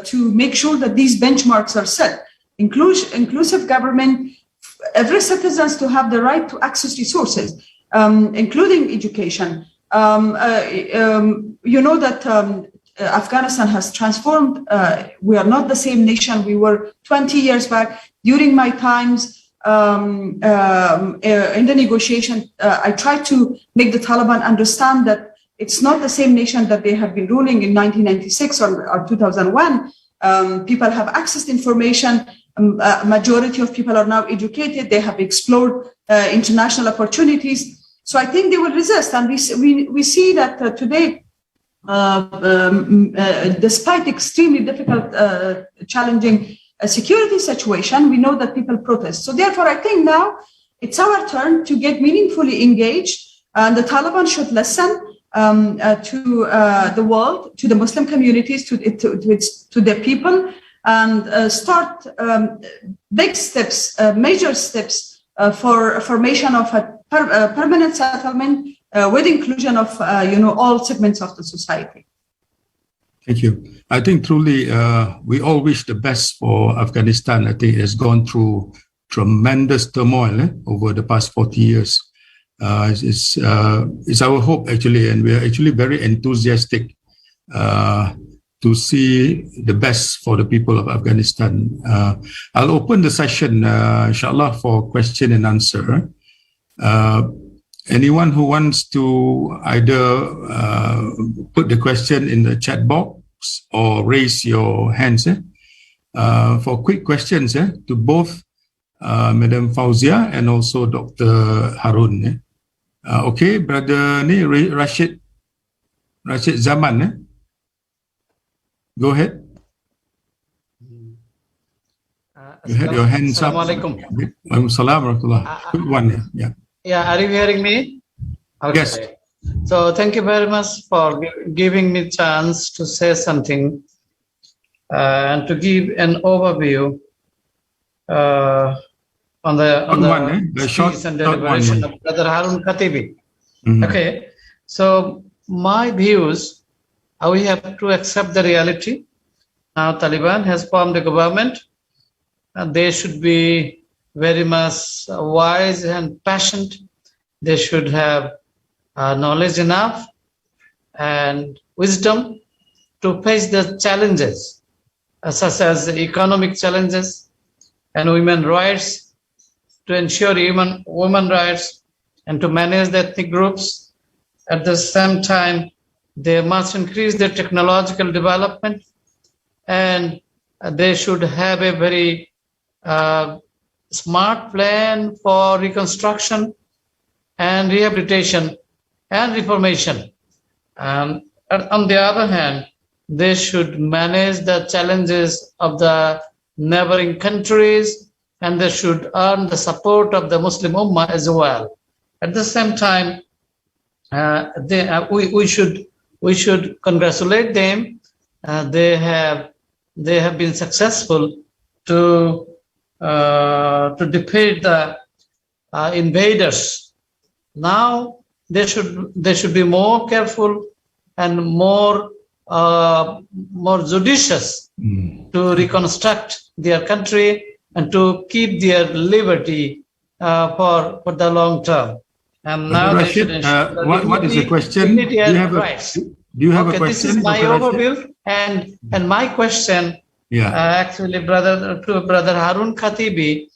to make sure that these benchmarks are set. Inclusive government, every citizen to have the right to access resources, including education. That Afghanistan has transformed. We are not the same nation we were 20 years back. During my times in the negotiation, I tried to make the Taliban understand that it's not the same nation that they have been ruling in 1996 or 2001. People have access to information. A majority of people are now educated. They have explored international opportunities. So I think they will resist. And we see that today, despite extremely difficult, challenging security situation, we know that people protest. So therefore, I think now it's our turn to get meaningfully engaged. And the Taliban should listen to the world, to the Muslim communities, to their people, and start big steps, major steps for formation of a permanent settlement with inclusion of all segments of the society. Thank you. I think truly we all wish the best for Afghanistan. I think it has gone through tremendous turmoil over the past 40 years. It's our hope, actually, and we are actually very enthusiastic to see the best for the people of Afghanistan. I'll open the session, inshallah, for question and answer. Anyone who wants to either put the question in the chat box or raise your hands for quick questions to both Madam Fauzia and also Dr. Haroon. Okay, brother Rashid Zaman. Go ahead. You had your hands up. Assalamualaikum. Waalaikumsalam warahmatullah. Good one. Yeah. Yeah, are you hearing me? Okay. Yes. So thank you very much for giving me chance to say something and to give an overview on the short and deliberation of Brother Haroon Kartubi. Okay, so my views, we have to accept the reality. Now Taliban has formed a government, and they should be very much wise and passionate. They should have knowledge enough and wisdom to face the challenges, such as economic challenges and women's rights, to ensure women rights and to manage the ethnic groups. At the same time, they must increase their technological development, and they should have a very smart plan for reconstruction and rehabilitation and reformation. On the other hand, they should manage the challenges of the neighboring countries, and they should earn the support of the Muslim Ummah as well. At the same time, we should congratulate them. They have been successful to defeat the invaders. Now they should be more careful and more judicious to reconstruct their country and to keep their liberty for the long term. And now Rashid, they should ensure what is the question? Do you have a question? This is my overview, and my question. Yeah. Actually, Brother Haroon Kartubi,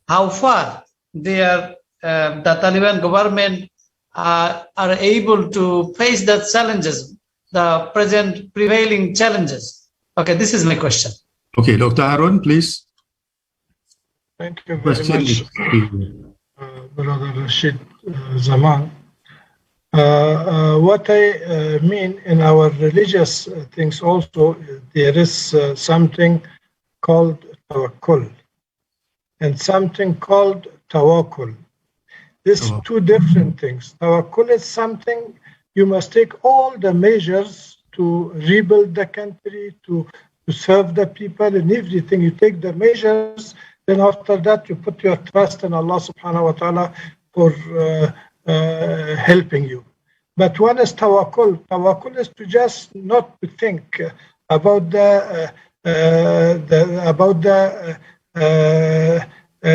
how far the Taliban government are able to face the challenges, the present prevailing challenges? Okay, this is my question. Okay, Dr. Haroon, please. Thank you very much, Brother Rashid Zaman. What I mean in our religious things also, there is something called tawakkul and something called tawakkul. These two different things. Tawakkul is something you must take all the measures to rebuild the country, to serve the people and everything. You take the measures, then after that you put your trust in Allah subhanahu wa ta'ala for helping you. But one is tawakkul. Tawakkul is to just not to think about the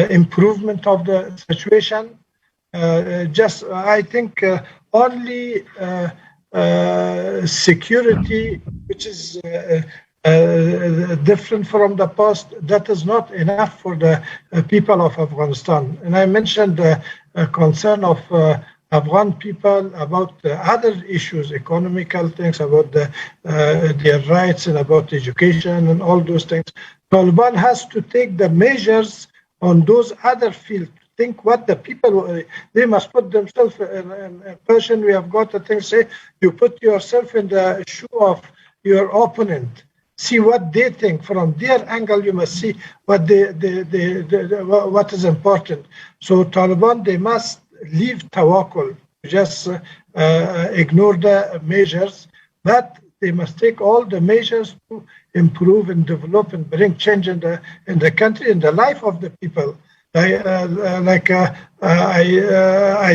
improvement of the situation. Just I think only security, which is different from the past, that is not enough for the people of Afghanistan. And I mentioned the concern of Afghan people about other issues, economical things, about their rights and about education and all those things. Taliban has to take the measures on those other fields. Think what the people, they must put themselves in a position. We have got a thing say, you put yourself in the shoe of your opponent. See what they think from their angle. You must see what what is important. So Taliban, they must leave tawakkul, just ignore the measures, but they must take all the measures to improve and develop and bring change in the country, in the life of the people. I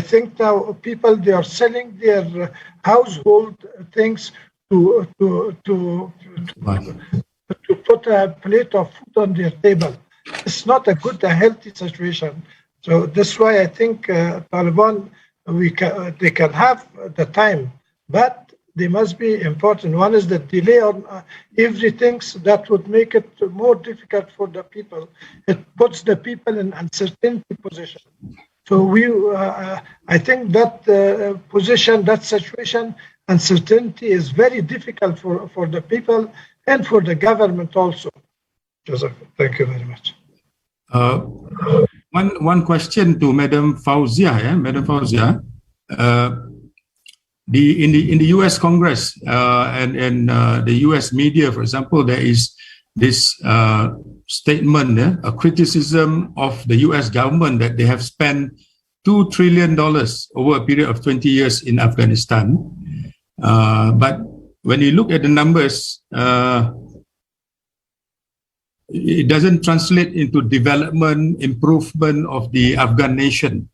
think now people, they are selling their household things to put a plate of food on their table. it's not a good, a healthy situation. So that's why I think Taliban, they can have the time, but they must be important. One is the delay on everything, so that would make it more difficult for the people. It puts the people in uncertainty position. So I think that position, that situation, uncertainty is very difficult for the people and for the government also. Joseph, thank you very much. One question to Madam Fauzia, Madam Fauzia. In the U.S. Congress and the U.S. media, for example, there is this statement, a criticism of the U.S. government that they have spent $2 trillion over a period of 20 years in Afghanistan. But when you look at the numbers, it doesn't translate into development, improvement of the Afghan nation.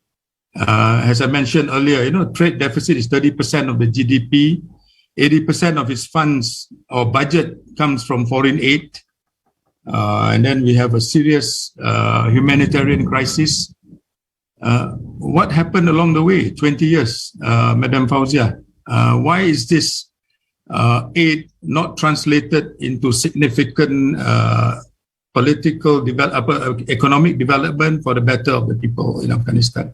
As I mentioned earlier, trade deficit is 30% of the GDP. 80% of its funds or budget comes from foreign aid. And then we have a serious humanitarian crisis. What happened along the way, 20 years, Madam Fauzia? Why is this aid not translated into significant political economic development for the better of the people in Afghanistan?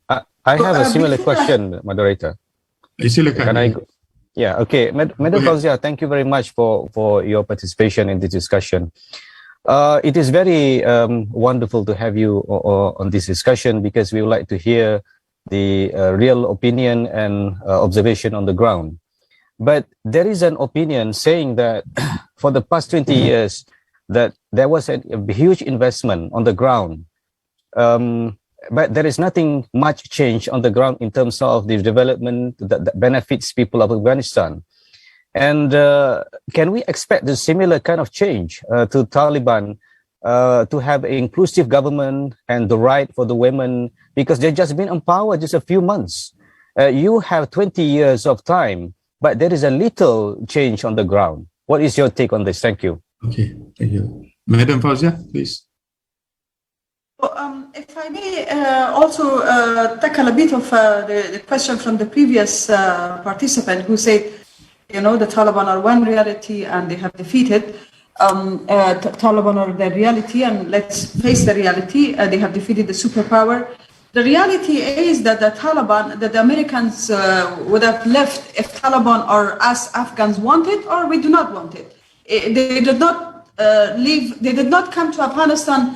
I have a similar question, moderator. Can I go? Yeah, okay. Madam Fauzia, thank you very much for your participation in this discussion. It is very wonderful to have you on this discussion, because we would like to hear the real opinion and observation on the ground. But there is an opinion saying that for the past 20 years that there was a huge investment on the ground, but there is nothing much change on the ground in terms of the development that benefits people of Afghanistan. And can we expect the similar kind of change to Taliban to have an inclusive government and the right for the women, because they've just been in power just a few months. You have 20 years of time, but there is a little change on the ground. What is your take on this? Thank you. Okay, thank you. Madam Fauzia, please. If I may also tackle a bit of the question from the previous participant who said, the Taliban are one reality and they have defeated. Taliban are the reality, and let's face the reality, they have defeated the superpower. The reality is that the Taliban, that the Americans would have left if Taliban or us Afghans want it, or we do not want it. They did not leave, they did not come to Afghanistan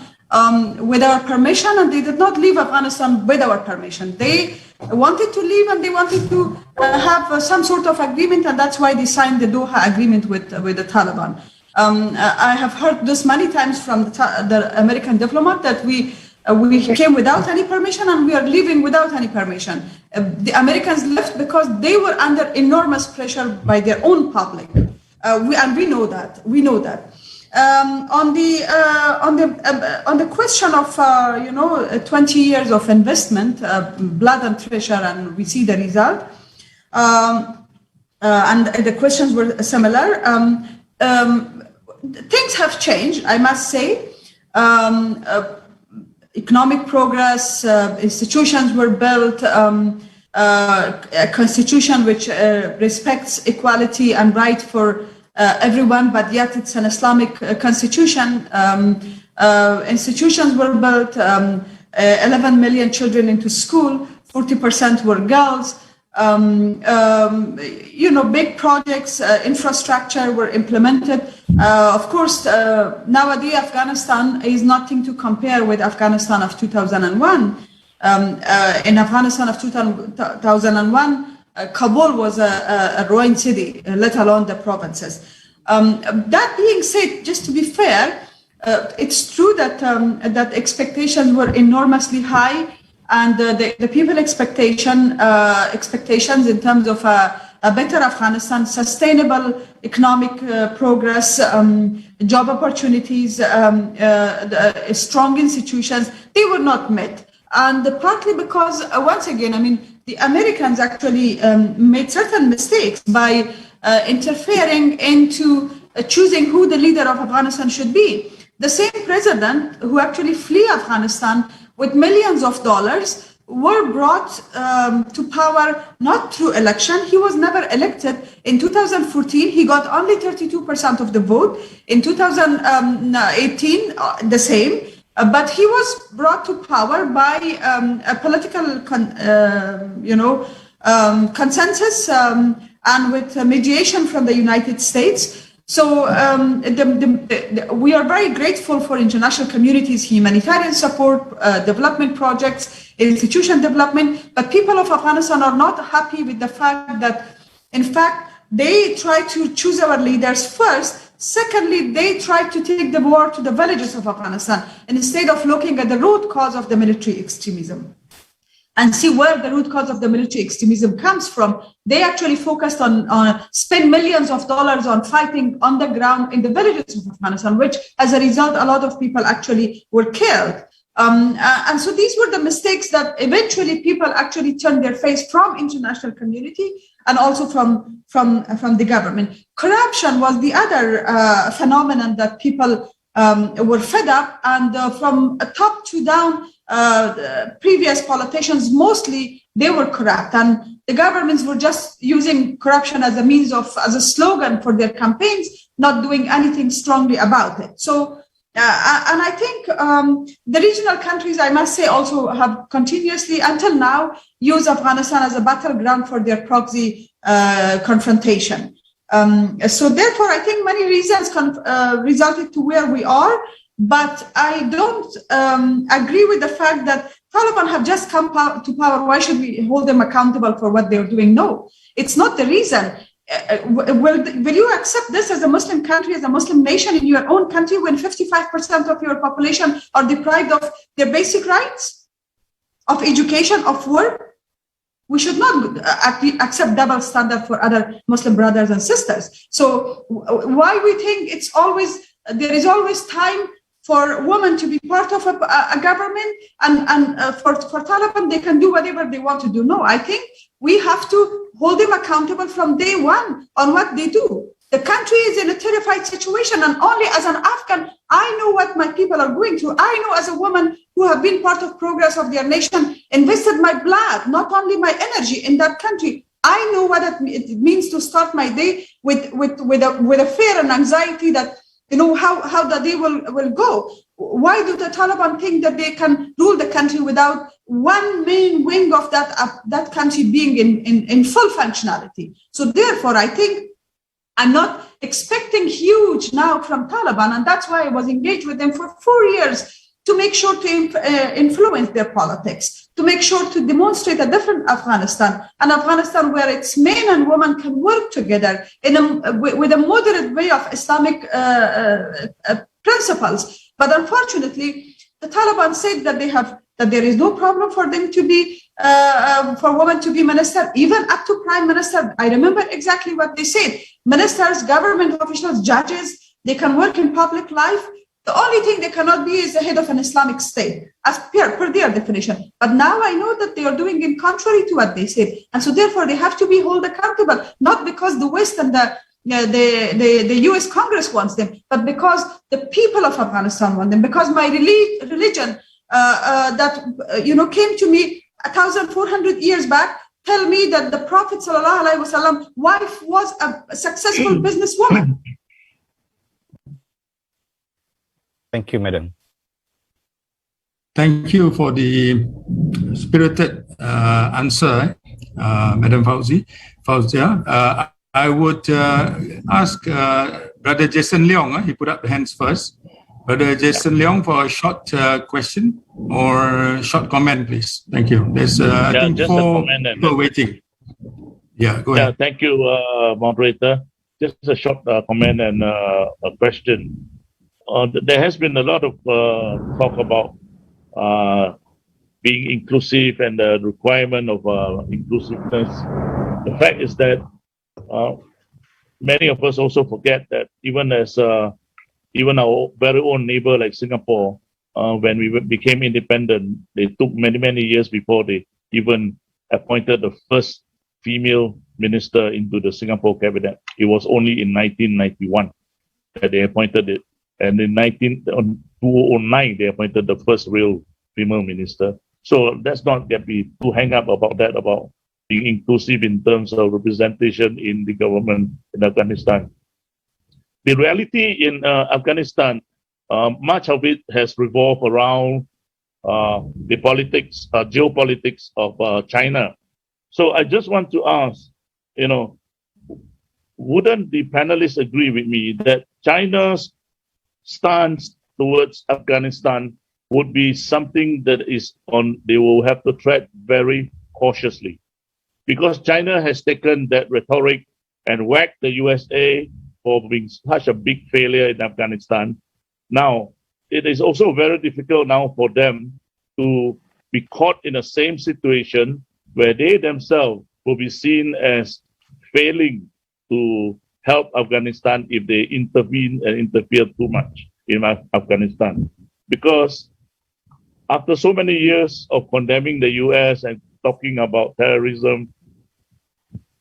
with our permission, and they did not leave Afghanistan with our permission. They wanted to leave, and they wanted to have some sort of agreement, and that's why they signed the Doha agreement with the Taliban. I have heard this many times from the American diplomat that we came without any permission and we are leaving without any permission. The Americans left because they were under enormous pressure by their own public, and we know that. We know that. On the question of 20 years of investment, blood and treasure, and we see the result, and the questions were similar. Things have changed, I must say. Economic progress, institutions were built, a constitution which respects equality and right for everyone, but yet it's an Islamic constitution. Institutions were built, 11 million children into school, 40% were girls. Big projects, infrastructure were implemented. Of course, nowadays Afghanistan is nothing to compare with Afghanistan of 2001. In Afghanistan of 2001, Kabul was a ruined city, let alone the provinces. That being said, just to be fair, it's true that that expectations were enormously high, and the people expectations in terms of a better Afghanistan, sustainable economic progress, job opportunities, strong institutions, they were not met. And partly because, once again, the Americans actually made certain mistakes by interfering into choosing who the leader of Afghanistan should be. the same president who actually flee Afghanistan with millions of dollars were brought to power not through election. He was never elected. In 2014, he got only 32% of the vote. In 2018, the same. But he was brought to power by a political, consensus and with mediation from the United States. So we are very grateful for international community's humanitarian support, development projects, institution development, but people of Afghanistan are not happy with the fact that, in fact, they try to choose our leaders first. Secondly, they try to take the war to the villages of Afghanistan instead of looking at the root cause of the military extremism and see where the root cause of the military extremism comes from. They actually focused on spend millions of dollars on fighting on the ground in the villages of Afghanistan, which as a result, a lot of people actually were killed. And so these were the mistakes that eventually people actually turned their face from international community and also from the government. Corruption was the other phenomenon that people were fed up, and from top to down, previous politicians, mostly they were corrupt, and the governments were just using corruption as a slogan for their campaigns, not doing anything strongly about it. So, and I think the regional countries, I must say, also have continuously, until now, used Afghanistan as a battleground for their proxy confrontation. So therefore, I think many reasons resulted to where we are, but I don't agree with the fact that Taliban have just come to power. Why should we hold them accountable for what they're doing? No, it's not the reason. Will you accept this as a Muslim country, as a Muslim nation in your own country, when 55% of your population are deprived of their basic rights, of education, of work? We should not accept double standard for other Muslim brothers and sisters. So why we think there is always time for women to be part of a government, and for Taliban, they can do whatever they want to do. No, I think we have to hold them accountable from day one on what they do. The country is in a terrified situation, and only as an Afghan, I know what my people are going through. I know, as a woman who have been part of progress of their nation, invested my blood, not only my energy, in that country. I know what it means to start my day with a fear and anxiety that, how the day will go. Why do the Taliban think that they can rule the country without one main wing of that country being in full functionality? So therefore, I think I'm not expecting huge now from Taliban, and that's why I was engaged with them for 4 years, to make sure to influence their politics, to make sure to demonstrate a different Afghanistan, an Afghanistan where its men and women can work together with a moderate way of Islamic principles. But unfortunately, the Taliban said that there is no problem for them to be for women to be minister, even up to prime minister. I remember exactly what they said. Ministers, government officials, judges, they can work in public life. The only thing they cannot be is the head of an Islamic state, as per their definition. But now I know that they are doing in contrary to what they said. And so therefore they have to be held accountable, not because the West and the US Congress wants them, but because the people of Afghanistan want them, because my religion came to me 1,400 years back, tell me that the Prophet ﷺ wife was a successful businesswoman. Thank you, Madam. Thank you for the spirited answer, Madam Fauzia. I would ask Brother Jason Leong, he put up the hands first. Brother Jason Leong, for a short question or short comment, please. Thank you. There's, I think, 4 people waiting. Yeah, go ahead. Thank you, moderator. Just a short comment and a question. There has been a lot of talk about being inclusive and the requirement of inclusiveness. The fact is that many of us also forget that even our very own neighbor like Singapore, when we became independent, they took many years before they even appointed the first female minister into the Singapore cabinet. It was only in 1991 that they appointed it. And in 2009, they appointed the first real female minister. So let's not be too hung up about that, about being inclusive in terms of representation in the government in Afghanistan. The reality in Afghanistan, much of it has revolved around the politics, geopolitics of China. So I just want to ask, wouldn't the panelists agree with me that China's stance towards Afghanistan would be something that they will have to tread very cautiously? Because China has taken that rhetoric and whacked the USA for being such a big failure in Afghanistan. Now, it is also very difficult now for them to be caught in the same situation where they themselves will be seen as failing to help Afghanistan if they intervene and interfere too much in Afghanistan. Because after so many years of condemning the US and talking about terrorism,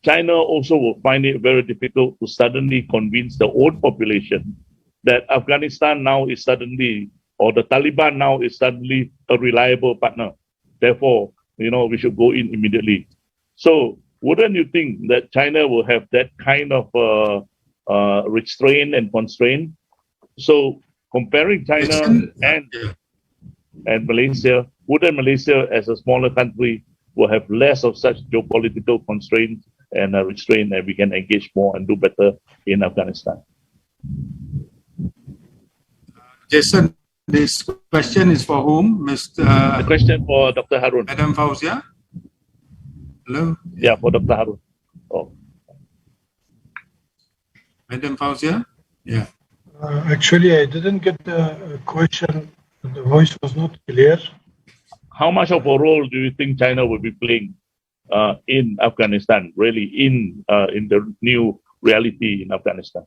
China also will find it very difficult to suddenly convince the own population that Afghanistan now is suddenly, or the Taliban now is suddenly a reliable partner. Therefore, we should go in immediately. So wouldn't you think that China will have that kind of restraint and constraint? So comparing China and Malaysia, wouldn't Malaysia as a smaller country will have less of such geopolitical constraints and restraint, and we can engage more and do better in Afghanistan? Jason, this question is for whom? The question for Dr. Haroon. Madam Fauzia? Hello? Yeah, for Dr. Haroon. Oh. Madam Fauzia? Yeah. Actually, I didn't get the question. The voice was not clear. How much of a role do you think China will be playing in Afghanistan, really in the new reality in Afghanistan?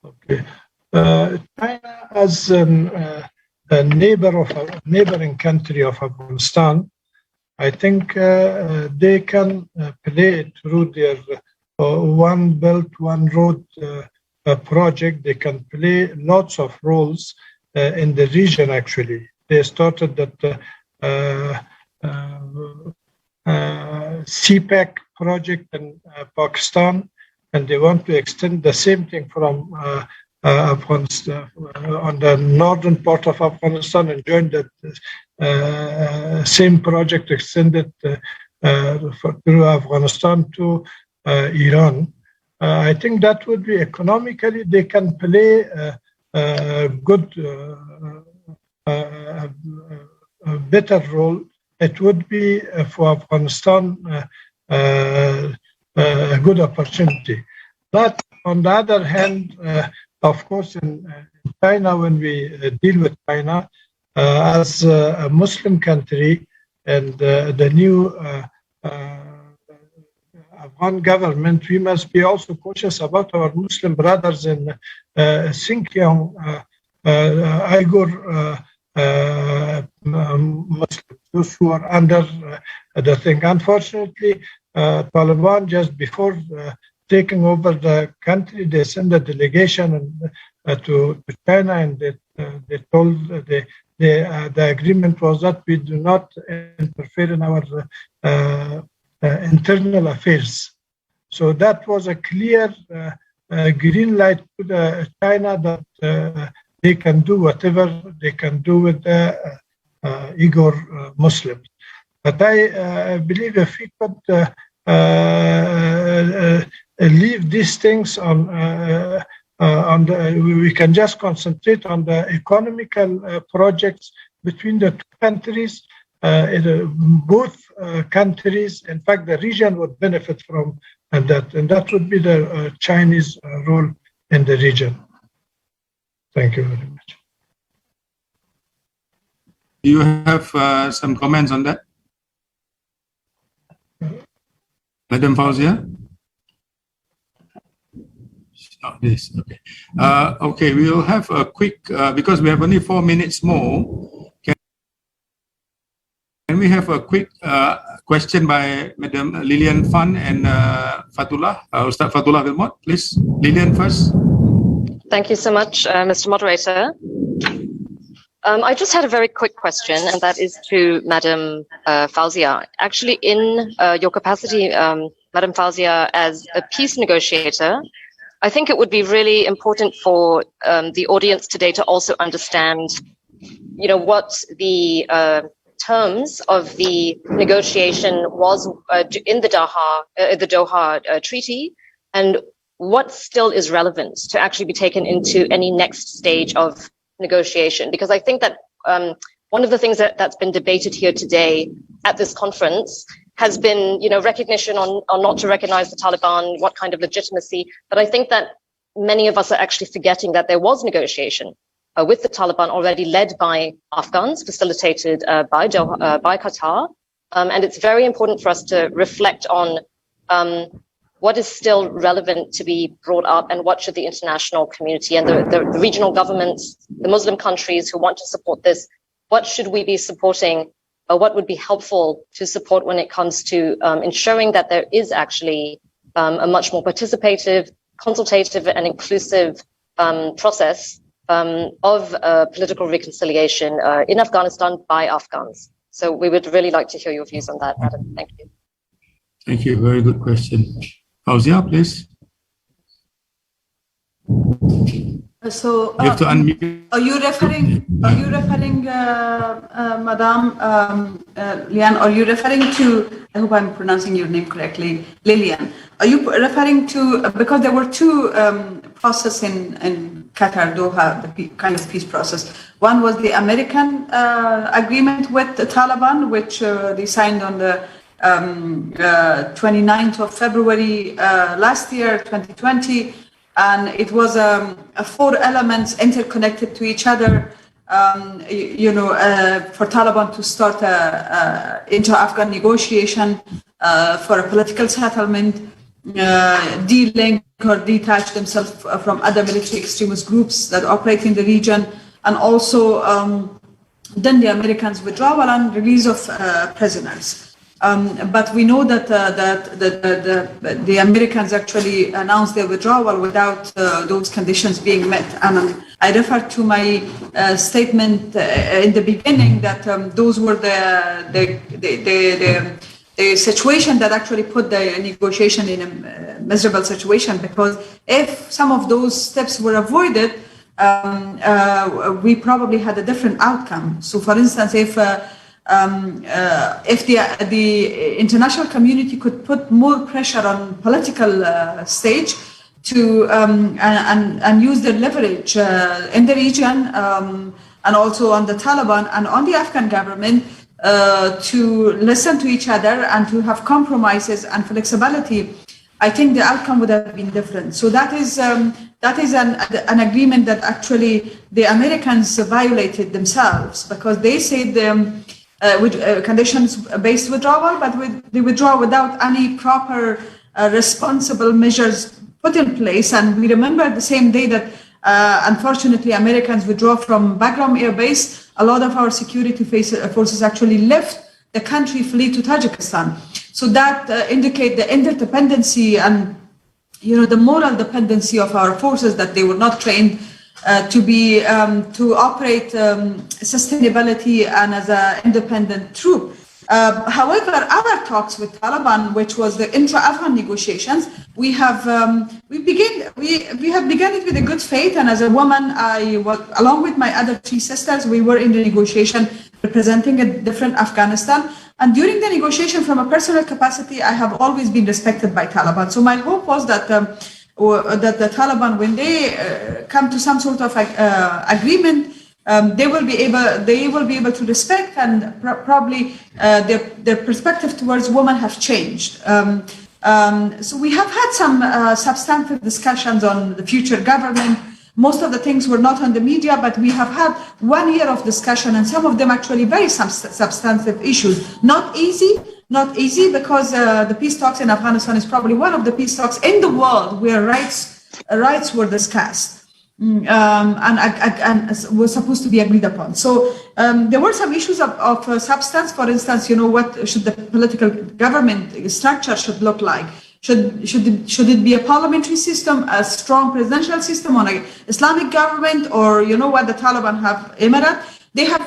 Okay. China as a neighboring country of Afghanistan, I think they can play through their One Belt, One Road project. They can play lots of roles in the region, actually. They started that CPEC project in Pakistan, and they want to extend the same thing from Afghanistan, on the northern part of Afghanistan, and join that same project extended through Afghanistan to Iran. I think that would be economically, they can play a good, a better role. It would be for Afghanistan a good opportunity. But on the other hand, of course, in China, when we deal with China as a Muslim country, and the new Afghan government, we must be also cautious about our Muslim brothers in Xinjiang, Uyghur Muslims, those who are under the thing. Unfortunately, Taliban, just before taking over the country, they sent a delegation to China, and they told the agreement was that we do not interfere in our internal affairs. So that was a clear green light to China that they can do whatever they can do with the Uyghur Muslims. But I believe if we could leave these things on we can just concentrate on the economical projects between the two countries. Both countries, in fact, the region would benefit from that, and that would be the Chinese role in the region. Thank you very much. Do you have some comments on that? Madam Fauzia? Oh, this, okay. Okay, we will have a quick, because we have only 4 minutes more. Can we have a quick question by Madam Lilian Fan and Fatullah, Ustaz Fatullah Wilmot, please? Lilian first. Thank you so much, Mr. Moderator. I just had a very quick question, and that is to Madam Fauzia. Actually, in your capacity, Madam Fauzia, as a peace negotiator, I think it would be really important for the audience today to also understand, what the terms of the negotiation was in the Doha Treaty, and what still is relevant to actually be taken into any next stage of negotiation. Because I think that one of the things that's been debated here today at this conference has been, recognition on not to recognize the Taliban, what kind of legitimacy. But I think that many of us are actually forgetting that there was negotiation with the Taliban already, led by Afghans, facilitated by Qatar. And it's very important for us to reflect on what is still relevant to be brought up, and what should the international community and the regional governments, the Muslim countries who want to support this, what should we be supporting, or what would be helpful to support when it comes to ensuring that there is actually a much more participative, consultative and inclusive process of political reconciliation in Afghanistan by Afghans. So we would really like to hear your views on that, Madam. Thank you. Thank you. Very good question. Fauzia, please. So you have to unmute. Are you referring, Madam Lian? Are you referring to? I hope I'm pronouncing your name correctly, Lilian. Are you referring to, because there were two processes in Qatar, Doha, the kind of peace process. One was the American agreement with the Taliban, which they signed on the 29th of February last year, 2020. And it was 4 elements interconnected to each other, for Taliban to start inter-Afghan negotiation for a political settlement, de-link or detach themselves from other military extremist groups that operate in the region, and also then the Americans' withdrawal and release of prisoners. But we know that the Americans actually announced their withdrawal without those conditions being met. And I refer to my statement in the beginning that those were the situation that actually put the negotiation in a miserable situation, because if some of those steps were avoided, we probably had a different outcome. So, for instance, if the international community could put more pressure on political stage to and use their leverage in the region and also on the Taliban and on the Afghan government to listen to each other and to have compromises and flexibility, I think the outcome would have been different. So that is an agreement that actually the Americans violated themselves, because they said with conditions-based withdrawal, but they withdraw without any proper responsible measures put in place. And we remember the same day that unfortunately Americans withdraw from Bagram Air Base, a lot of our security forces actually left the country, flee to Tajikistan. So that indicate the interdependency and the moral dependency of our forces, that they were not trained to operate sustainability and as an independent troop. However, our talks with Taliban, which was the intra-Afghan negotiations, we have begun it with a good faith. And as a woman, I was, along with my other 3 sisters, we were in the negotiation representing a different Afghanistan. And during the negotiation, from a personal capacity, I have always been respected by Taliban. So my hope was that the Taliban, when they come to some sort of agreement, they will be able to respect, and probably their perspective towards women have changed. So we have had some substantive discussions on the future government. Most of the things were not on the media, but we have had 1 year of discussion, and some of them actually very substantive issues. Not easy, because the peace talks in Afghanistan is probably one of the peace talks in the world where rights were discussed. And was supposed to be agreed upon. So there were some issues of substance. For instance, what should the political government structure should look like? Should it be a parliamentary system, a strong presidential system, or an Islamic government, or what the Taliban have emirate? They have,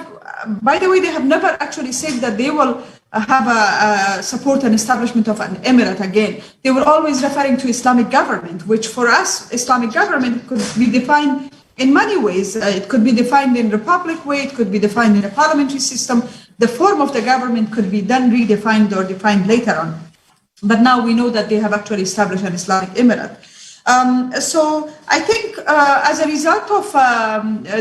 by the way, they have never actually said that they will have a support and establishment of an emirate again. They were always referring to Islamic government, which for us, Islamic government could be defined in many ways. It could be defined in republic way, it could be defined in a parliamentary system. The form of the government could be then redefined or defined later on. But now we know that they have actually established an Islamic emirate. So I think as a result of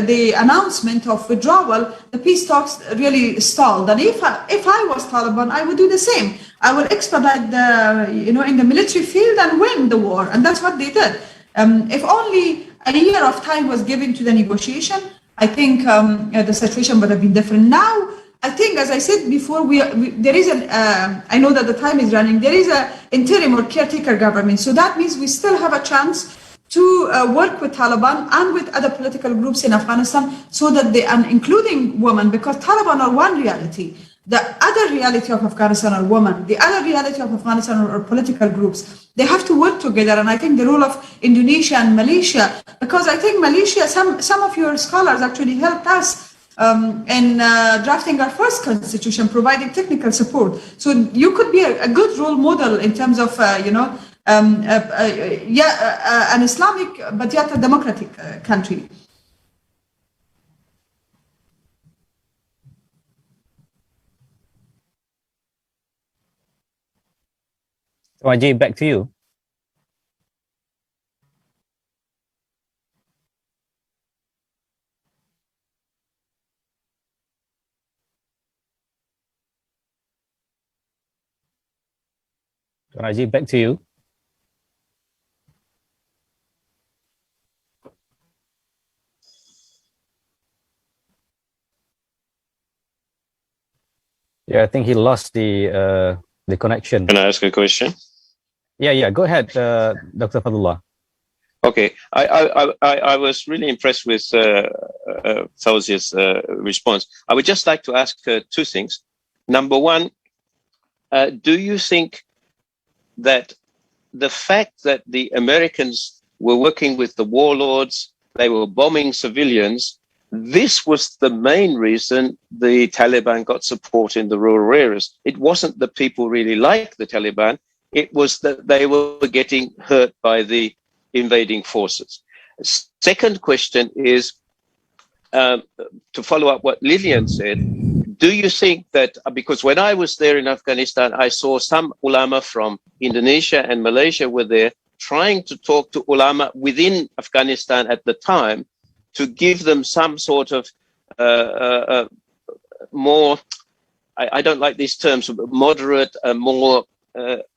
the announcement of withdrawal, the peace talks really stalled. And if I was Taliban, I would do the same. I would expedite the, in the military field and win the war. And that's what they did. If only a year of time was given to the negotiation, I think the situation would have been different. Now, I think, as I said before, there is I know that the time is running, there is an interim or caretaker government. So that means we still have a chance to work with Taliban and with other political groups in Afghanistan so that they, and including women, because Taliban are one reality. The other reality of Afghanistan are women. The other reality of Afghanistan are political groups. They have to work together. And I think the role of Indonesia and Malaysia, because I think Malaysia, some of your scholars actually helped us in drafting our first constitution, providing technical support. So you could be a good role model in terms of, an Islamic, but yet a democratic country. So Ajay, back to you. Rajiv, back to you. Yeah, I think he lost the connection. Can I ask a question? Yeah. Go ahead, Dr. Fadullah. Okay, I was really impressed with Fauzia's response. I would just like to ask two things. Number one, do you think that the fact that the Americans were working with the warlords, they were bombing civilians, this was the main reason the Taliban got support in the rural areas? It wasn't that people really liked the Taliban, it was that they were getting hurt by the invading forces. Second question is, to follow up what Lillian said, do you think that, because when I was there in Afghanistan, I saw some ulama from Indonesia and Malaysia were there trying to talk to ulama within Afghanistan at the time to give them some sort of more, I don't like these terms, moderate, more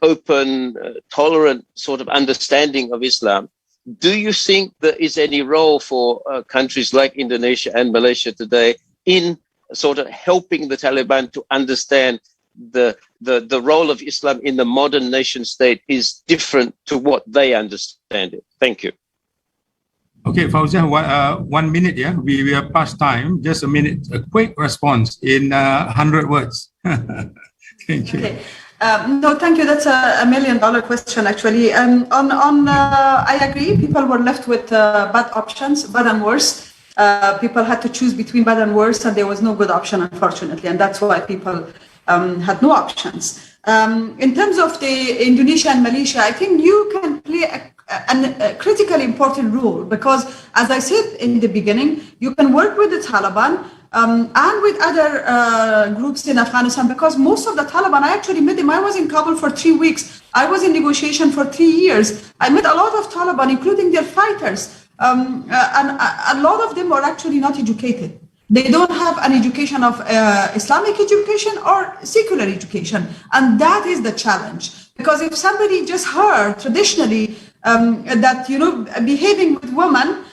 open, tolerant sort of understanding of Islam. Do you think there is any role for countries like Indonesia and Malaysia today in sort of helping the Taliban to understand the role of Islam in the modern nation state is different to what they understand it? Thank you. Okay, Fauzia, 1 minute, yeah? We are past time. Just a minute, a quick response in 100 words. Thank you. Okay. No, thank you. That's a $1 million question, actually. I agree. People were left with bad options, bad and worse. People had to choose between bad and worse, and there was no good option, unfortunately. And that's why people had no options. In terms of the Indonesia and Malaysia, I think you can play a critically important role because, as I said in the beginning, you can work with the Taliban and with other groups in Afghanistan, because most of the Taliban, I actually met them. I was in Kabul for 3 weeks. I was in negotiation for 3 years. I met a lot of Taliban, including their fighters. And a lot of them are actually not educated. They don't have an education of Islamic education or secular education. And that is the challenge. Because if somebody just heard traditionally that, behaving with women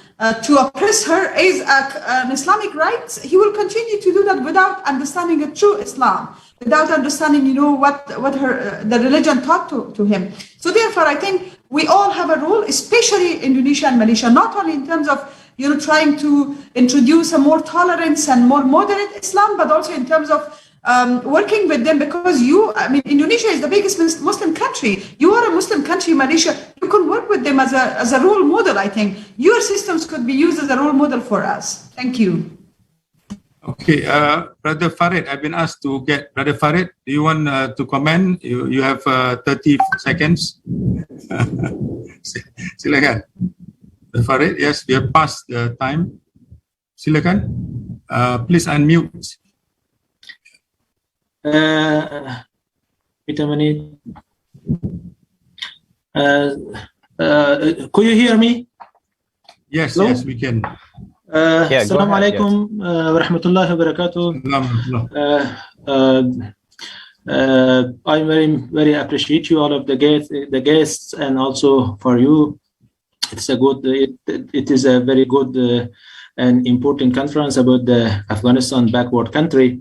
to oppress her is an Islamic right, he will continue to do that without understanding a true Islam, without understanding, what the religion taught to him. So therefore, I think we all have a role, especially Indonesia and Malaysia, not only in terms of trying to introduce a more tolerance and more moderate Islam, but also in terms of working with them, because Indonesia is the biggest Muslim country. You are a Muslim country, Malaysia. You can work with them as a role model. I think your systems could be used as a role model for us. Thank you. Okay, Brother Farid, I've been asked to get Brother Farid. Do you want to comment? You have 30 seconds. Silakan. Brother Farid, yes, we have passed the time. Silakan. Please unmute. Wait a minute. Could you hear me? Yes, Hello? yes, we can. Assalamu alaikum wa rahmatullahi wa barakatuh. I very appreciate you, all of the guests, and also for you. It is a very good and important conference about the Afghanistan backward country.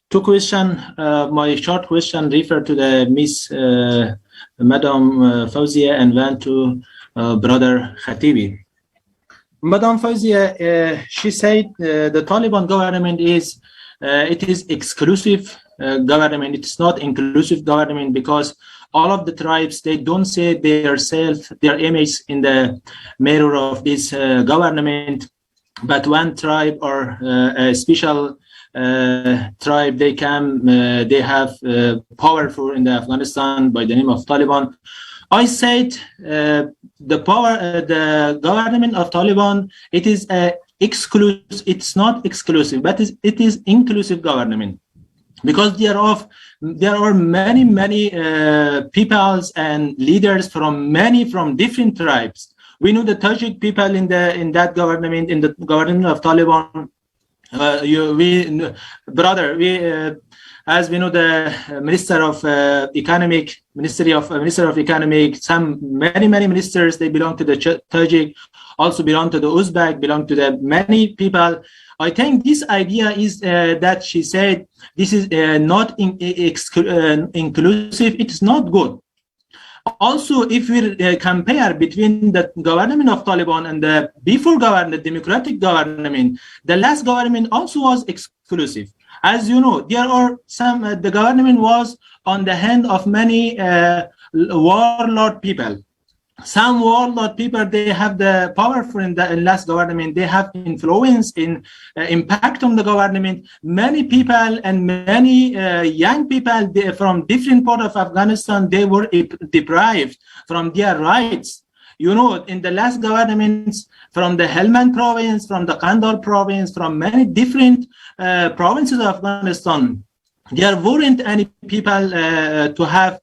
Two questions. My short question refer to the Miss Madam Fawzia, and one to Brother Kartubi. Madam Fawzia, she said the Taliban government is exclusive government. It's not inclusive government, because all of the tribes, they don't say their image in the mirror of this government, but one tribe or a special tribe, they have powerful in the Afghanistan by the name of Taliban. I said the government of Taliban, it is exclusive. It's not exclusive, but it is inclusive government, because there are many peoples and leaders from different tribes. We know the Tajik people in that government, in the government of Taliban. As we know, the Minister of Economic, many ministers, they belong to the Tajik, also belong to the Uzbek, belong to the many people. I think this idea is that she said this is not inclusive. It is not good. Also, if we compare between the government of Taliban and the before government, the democratic government, the last government also was exclusive. As you know, there are the government was on the hand of many warlord people. Some warlord people, they have the powerful in the last government. They have influence in impact on the government. Many people and many young people from different parts of Afghanistan, they were deprived from their rights. You know, in the last governments, from the Helmand province, from the Kandahar province, from many different provinces of Afghanistan, there weren't any people to have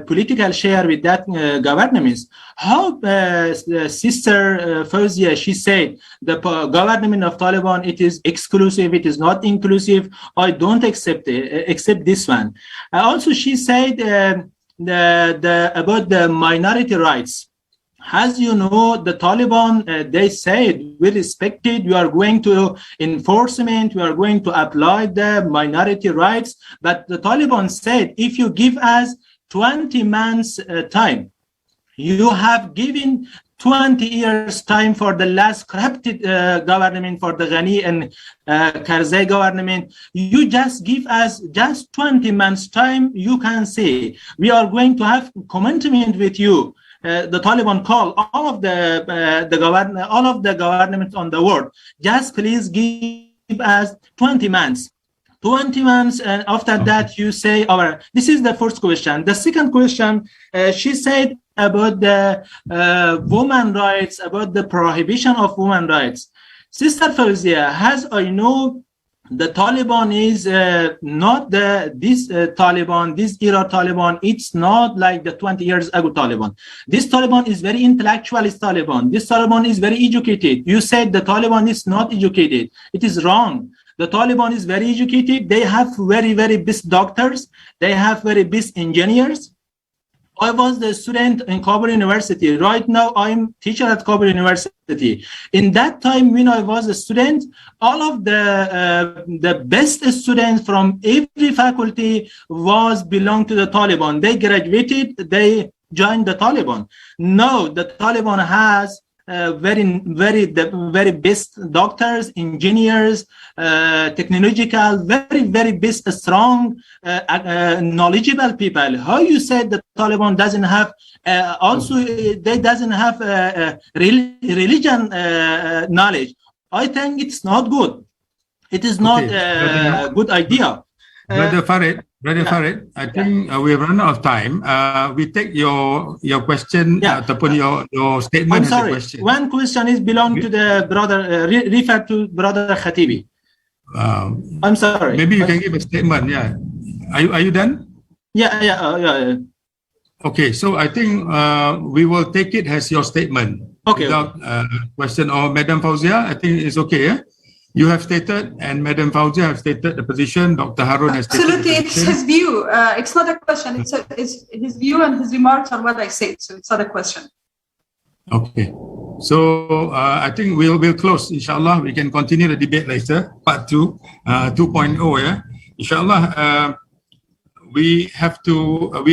political share with that governments. How Sister Fawzia, she said the government of Taliban, it is exclusive, it is not inclusive. I don't accept this one. Also, she said about the minority rights. As you know, the Taliban, they said, we respected, we are going to enforcement, we are going to apply the minority rights. But the Taliban said, if you give us 20 months time, you have given 20 years time for the last corrupted government, for the Ghani and Karzai government. You just give us just 20 months time, you can say, we are going to have commitment with you. The Taliban call all of the governments on the world, just please give us 20 months. 20 months, and after that you say this is the first question. The second question, she said about the women rights, about the prohibition of women rights. Sister Fawzia, as I know, the Taliban is not this Taliban, this era Taliban. It's not like the 20 years ago Taliban. This Taliban is very intellectualist Taliban. This Taliban is very educated. You said the Taliban is not educated. It is wrong. The Taliban is very educated. They have very best doctors. They have very best engineers. I was the student in Kabul University. Right now, I'm teacher at Kabul University. In that time, when I was a student, all of the best students from every faculty belong to the Taliban. They graduated, they joined the Taliban. Now, the Taliban has very best doctors, engineers, technological, very best, strong, knowledgeable people. How you said that Taliban doesn't have they doesn't have religion knowledge. I think it's not good. It is not a good idea. Brother Farid, I think we have run out of time. We take your question ataupun your statement. I'm sorry. One question is belong to the brother, refer to Brother Khatibi. I'm sorry. Maybe you can give a statement. Yeah. Are you done? Yeah. Okay, so I think we will take it as your statement. Okay. Without question. Or Madam Fauzia, I think it's okay. Yeah? You have stated, and Madam Fauzia have stated the position. Dr. Haroon has stated. Absolutely, it's his view. It's not a question. It's his view and his remarks on what I said. So it's not a question. Okay. So I think we'll close. Inshallah, we can continue the debate later. Part 2, 2.0. Yeah. Inshallah, we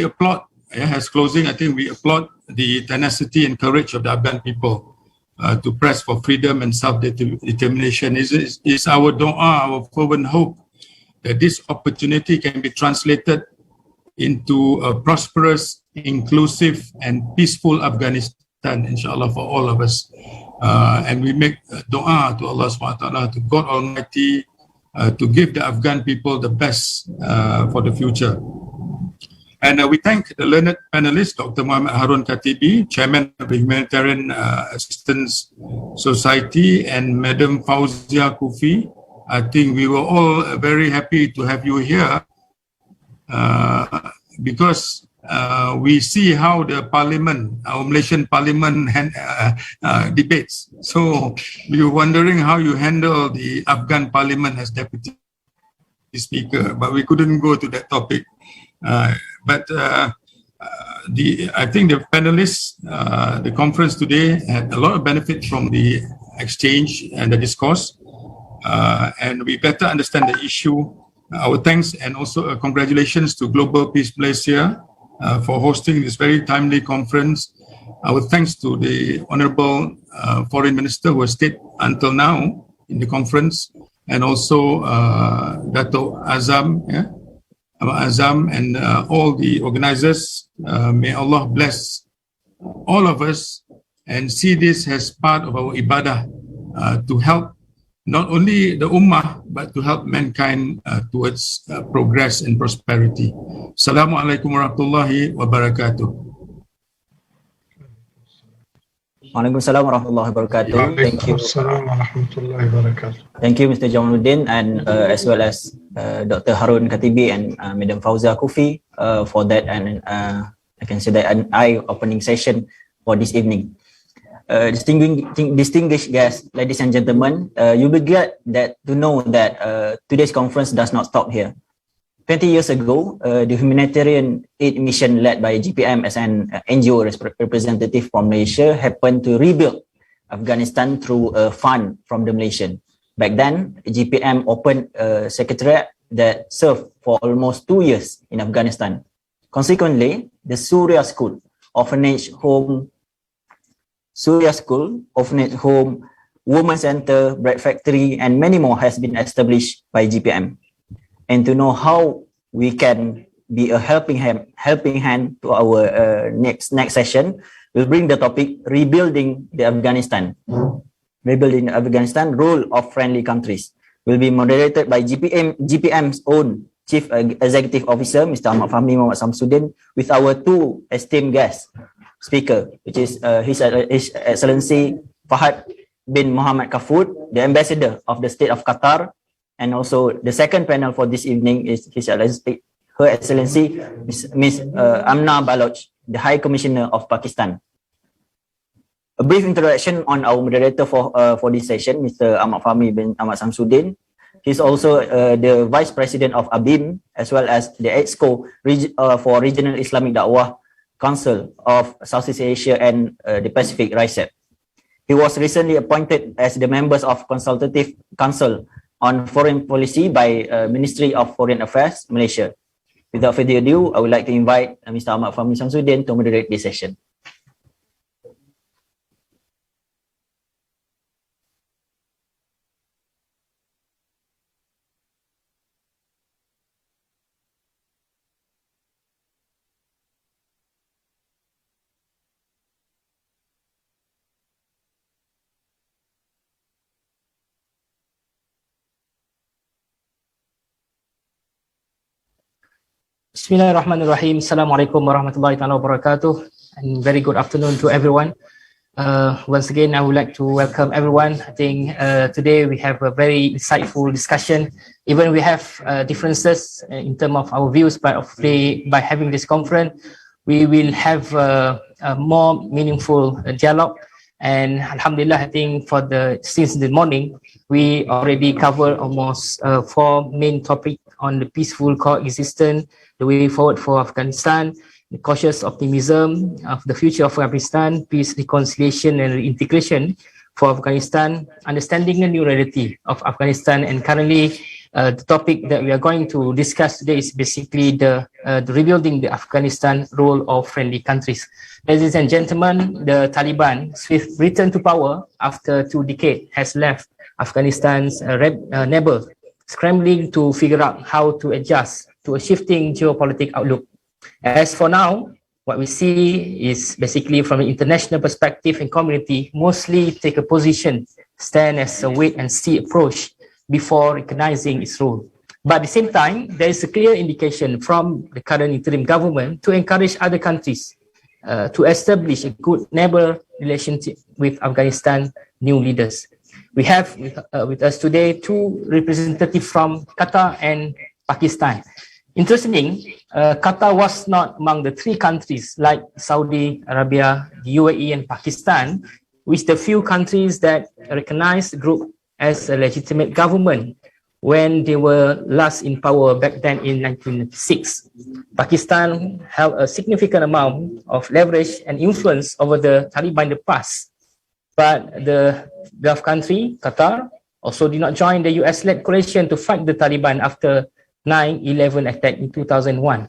applaud. As closing, I think we applaud the tenacity and courage of the Afghan people to press for freedom and self-determination. Is our dua, our fervent hope that this opportunity can be translated into a prosperous, inclusive, and peaceful Afghanistan, inshallah, for all of us. And we make dua to Allah subhanahu wa ta'ala, to God Almighty, to give the Afghan people the best for the future. And we thank the learned panelists, Dr. Mohammad Haroon Kartubi, Chairman of the Humanitarian Assistance Society, and Madam Fauzia Kufi. I think we were all very happy to have you here because we see how the Parliament, our Malaysian Parliament debates. So we were wondering how you handle the Afghan Parliament as Deputy Speaker, but we couldn't go to that topic. But I think the panelists, the conference today had a lot of benefit from the exchange and the discourse, and we better understand the issue. Our thanks and also congratulations to Global Peace Malaysia for hosting this very timely conference. Our thanks to the Honourable Foreign Minister who has stayed until now in the conference, and also Dato Azam. Azam and all the organizers. May Allah bless all of us and see this as part of our ibadah to help not only the ummah but to help mankind towards progress and prosperity. Assalamualaikum warahmatullahi wabarakatuh. Waalaikumsalam warahmatullahi wabarakatuh. Thank you. Thank you, Mr. Jamaluddin, and as well as Dr. Haroon Kartubi and Madam Fauzia Kufi for that, and I can say that an eye-opening session for this evening. Distinguished guests, ladies and gentlemen, you'll be glad to know that today's conference does not stop here. 20 years ago, the humanitarian aid mission led by GPM as an NGO representative from Malaysia happened to rebuild Afghanistan through a fund from the Malaysian. Back then, GPM opened a secretariat that served for almost 2 years in Afghanistan. Consequently, the Surya School, Orphanage Home, Women's Center, Bread Factory, and many more has been established by GPM. And to know how we can be a helping hand to our next session, we'll bring the topic Rebuilding Afghanistan, Role of Friendly Countries. Will be moderated by GPM's own Chief Executive Officer, Mr. Ahmad Mohammad Samsuddin, with our 2 esteemed guest speaker, which is His Excellency Fahad bin Mohammad Kafur, the Ambassador of the State of Qatar. And also the second panel for this evening is Her Excellency Ms. Amna Baloch, the High Commissioner of Pakistan. A brief introduction on our moderator for this session, Mr. Ahmad Fahmi bin Ahmad Samsuddin. He's also the Vice President of ABIM, as well as the EXCO for Regional Islamic Da'wah Council of Southeast Asia and the Pacific, RICEP. He was recently appointed as the members of Consultative Council on Foreign Policy by Ministry of Foreign Affairs, Malaysia. Without further ado, I would like to invite Mr. Ahmad Fahmi Samsuddin to moderate this session. Bismillahirrahmanirrahim. Assalamualaikum warahmatullahi wabarakatuh. And very good afternoon to everyone. Once again, I would like to welcome everyone. I think today we have a very insightful discussion. Even we have differences in terms of our views, but hopefully by having this conference, we will have a more meaningful dialogue. And Alhamdulillah, I think since the morning, we already covered almost 4 main topics on the peaceful coexistence, the way forward for Afghanistan, the cautious optimism of the future of Afghanistan, peace, reconciliation, and reintegration for Afghanistan, understanding the new reality of Afghanistan. And currently, the topic that we are going to discuss today is basically the rebuilding the Afghanistan role of friendly countries. Ladies and gentlemen, the Taliban, swift return to power after 2 decades, has left Afghanistan's neighbor scrambling to figure out how to adjust to a shifting geopolitical outlook. As for now, what we see is basically from an international perspective and community mostly take a position, stand as a wait and see approach before recognizing its role. But at the same time, there is a clear indication from the current interim government to encourage other countries to establish a good neighbor relationship with Afghanistan new leaders. We have with us today 2 representatives from Qatar and Pakistan. Interestingly, Qatar was not among the 3 countries like Saudi Arabia, the UAE, and Pakistan, which the few countries that recognized the group as a legitimate government when they were last in power back then in 1996. Pakistan held a significant amount of leverage and influence over the Taliban in the past. But the Gulf country, Qatar, also did not join the US-led coalition to fight the Taliban after 9/11 attack in 2001.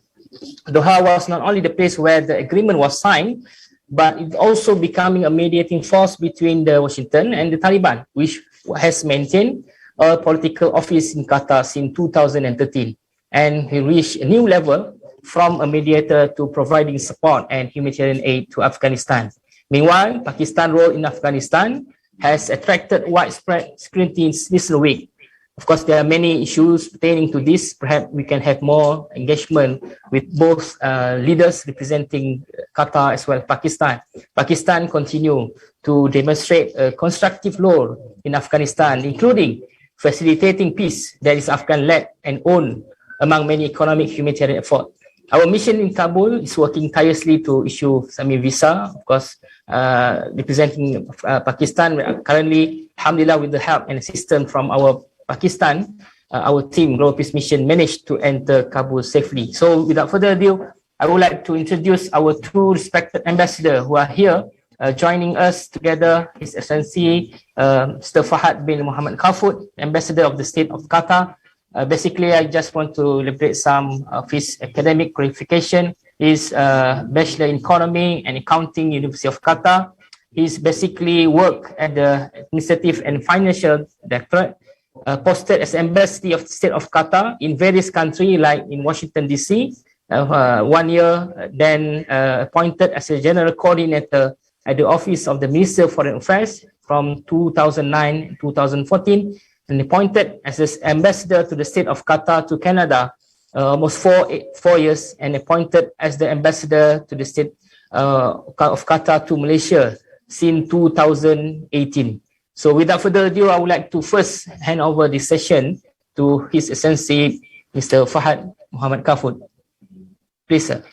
Doha was not only the place where the agreement was signed, but it also becoming a mediating force between the Washington and the Taliban, which has maintained a political office in Qatar since 2013. And he reached a new level from a mediator to providing support and humanitarian aid to Afghanistan. Meanwhile, Pakistan's role in Afghanistan has attracted widespread scrutiny this week. Of course, there are many issues pertaining to this. Perhaps we can have more engagement with both leaders representing Qatar as well as Pakistan. Pakistan continue to demonstrate a constructive role in Afghanistan, including facilitating peace that is Afghan-led and owned among many economic humanitarian efforts. Our mission in Kabul is working tirelessly to issue some visa, of course, representing Pakistan. Currently, alhamdulillah, with the help and assistance from our Pakistan, our team, Global Peace Mission, managed to enter Kabul safely. So without further ado, I would like to introduce our 2 respected ambassadors who are here joining us together. His Excellency Mr. Fahad bin Mohammad Kafut, Ambassador of the State of Qatar. Basically, I just want to elaborate some of his academic qualification. He's Bachelor in Economy and Accounting, University of Qatar. He's basically worked at the Administrative and Financial Directorate, posted as Embassy of the State of Qatar in various countries like in Washington, D.C., 1 year, then appointed as a General Coordinator at the Office of the Minister of Foreign Affairs from 2009 to 2014, and appointed as an Ambassador to the State of Qatar to Canada almost 4 years, and appointed as the Ambassador to the State of Qatar to Malaysia since 2018. So without further ado, I would like to first hand over this session to His Excellency Mr. Fahad Mohammad Kafut. Please, sir.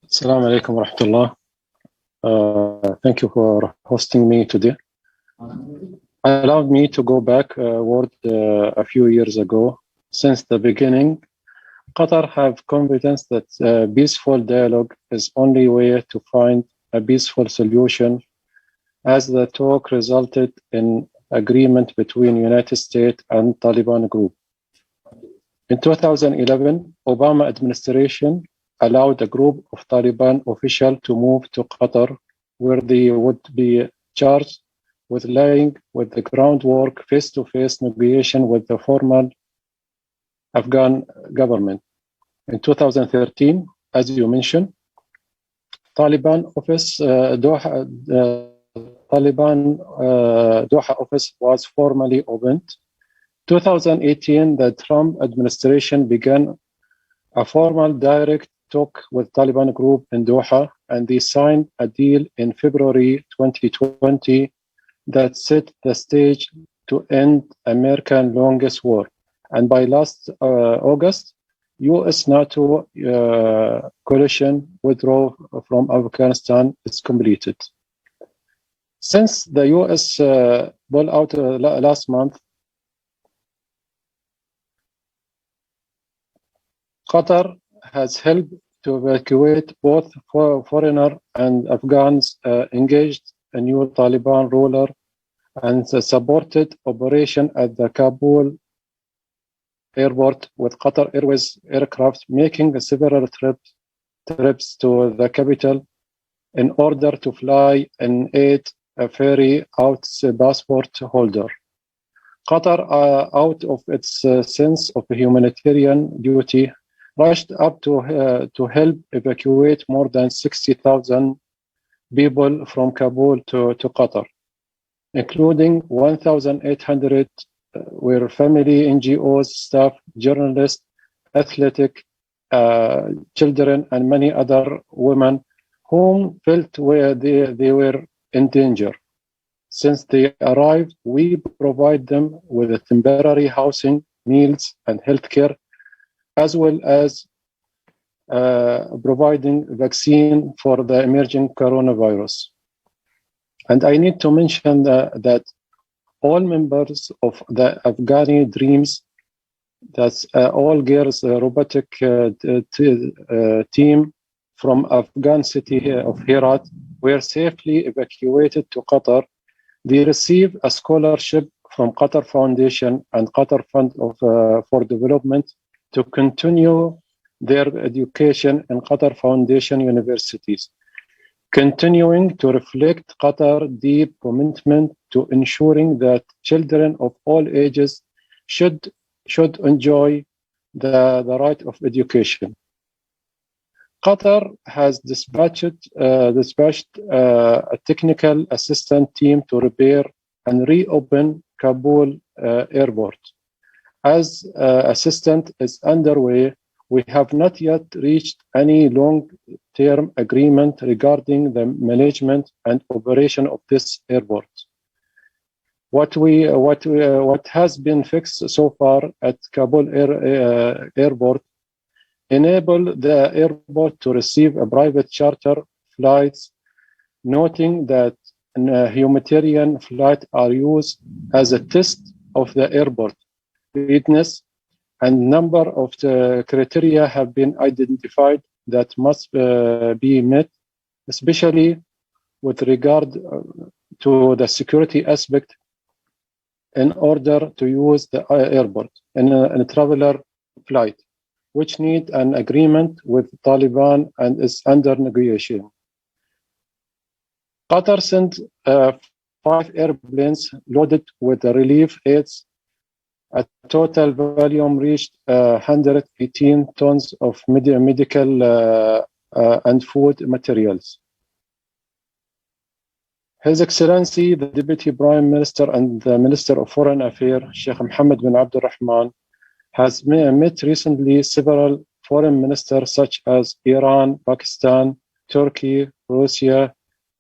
Assalamu alaikum wa rahmatullah. Thank you for hosting me today. Allow me to go back a few years ago. Since the beginning, Qatar have confidence that peaceful dialogue is only way to find a peaceful solution, as the talk resulted in agreement between United States and Taliban group. In 2011, Obama administration allowed a group of Taliban officials to move to Qatar, where they would be charged with laying with the groundwork face-to-face negotiation with the former Afghan government. In 2013, as you mentioned, Taliban office Doha office was formally opened. 2018, the Trump administration began a formal direct talk with Taliban group in Doha, and they signed a deal in February 2020 that set the stage to end American longest war. And by last August, U.S. NATO coalition withdrawal from Afghanistan is completed. Since the U.S. pulled out last month, Qatar has helped to evacuate both foreigner and Afghans engaged in new Taliban ruler and supported operation at the Kabul airport with Qatar Airways aircraft making several trips to the capital in order to fly and aid a ferry out passport holder. Qatar, out of its sense of humanitarian duty, rushed up to help evacuate more than 60,000 people from Kabul to Qatar, including 1,800 were family, NGOs, staff, journalists, athletic, children, and many other women whom felt where they were in danger. Since they arrived, we provide them with a temporary housing, meals, and healthcare, as well as providing vaccine for the emerging coronavirus. And I need to mention that all members of the Afghani Dreams, that's all girls robotic team from Afghan city of Herat, were safely evacuated to Qatar. They received a scholarship from Qatar Foundation and Qatar Fund for Development to continue their education in Qatar Foundation universities, continuing to reflect Qatar's deep commitment to ensuring that children of all ages should enjoy the right of education. Qatar has dispatched a technical assistant team to repair and reopen Kabul airport. As assistance is underway, we have not yet reached any long-term agreement regarding the management and operation of this airport. What has been fixed so far at Kabul airport enable the airport to receive a private charter flights, noting that humanitarian flights are used as a test of the airport readiness, and number of the criteria have been identified that must be met, especially with regard to the security aspect in order to use the airport in a traveler flight, which need an agreement with Taliban and is under negotiation. Qatar sent 5 airplanes loaded with the relief aids. A total volume reached 118 tons of medical and food materials. His Excellency, the Deputy Prime Minister and the Minister of Foreign Affairs, Sheikh Mohammad bin Abdul Rahman, has met recently several foreign ministers such as Iran, Pakistan, Turkey, Russia,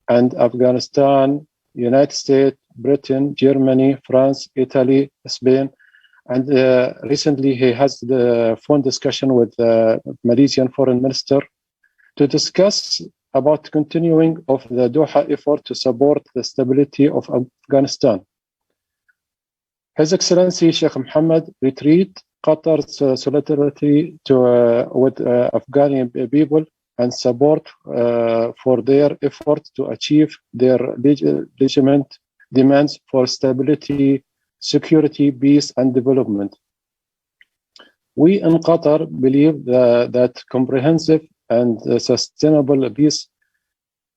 and Afghanistan, United States, Britain, Germany, France, Italy, Spain. And recently he has the phone discussion with the Malaysian foreign minister to discuss about continuing of the Doha effort to support the stability of Afghanistan. His Excellency Sheikh Mohammed retreat Qatar's solidarity with Afghani people and support for their effort to achieve their legitimate demands for stability, security, peace, and development. We in Qatar believe that comprehensive and sustainable peace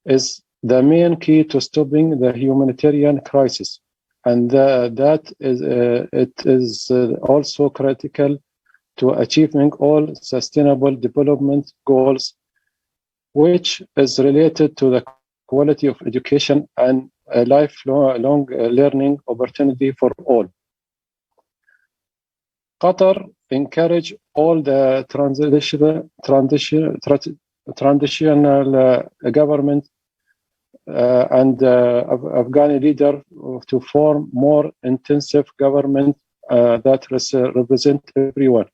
is the main key to stopping the humanitarian crisis, and that it is also critical to achieving all sustainable development goals, which is related to the quality of education and a lifelong learning opportunity for all. Qatar encourage all the transitional government and Afghani leader to form more intensive government that represent everyone.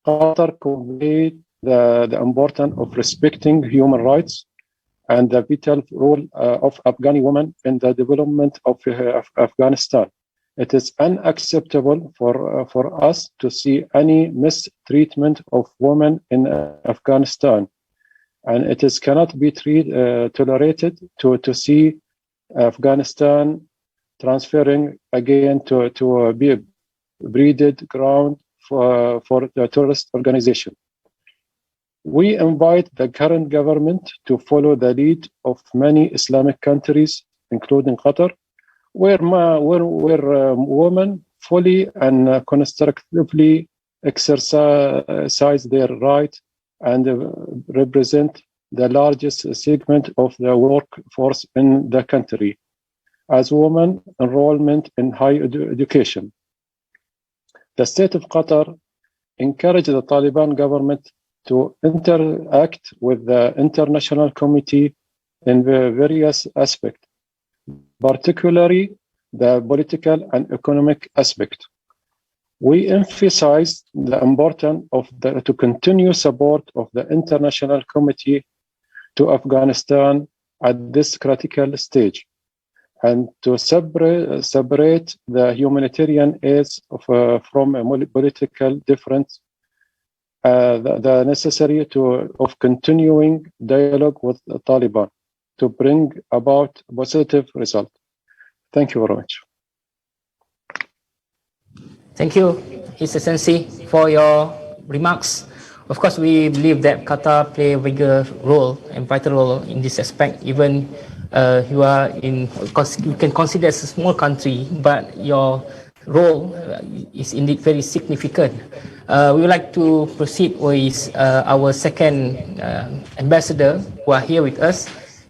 Qatar conveyed the importance of respecting human rights and the vital role of Afghani women in the development of Afghanistan. It is unacceptable for us to see any mistreatment of women in Afghanistan, and it cannot be tolerated to see Afghanistan transferring again to be a breeded ground for the terrorist organization. We invite the current government to follow the lead of many Islamic countries, including Qatar, where women fully and constructively exercise their right and represent the largest segment of the workforce in the country, as women enrollment in higher education. The state of Qatar encouraged the Taliban government to interact with the international community in various aspects, particularly the political and economic aspect. We emphasize the importance of to continue support of the international community to Afghanistan at this critical stage, and to separate the humanitarian aids from a political difference. The necessary of continuing dialogue with the Taliban to bring about positive result. Thank you very much. Thank you, His Excellency, for your remarks. Of course, we believe that Qatar play a bigger role and vital role in this aspect. Even you are in, you can consider as a small country, but your role is indeed very significant. We would like to proceed with our second ambassador who are here with us,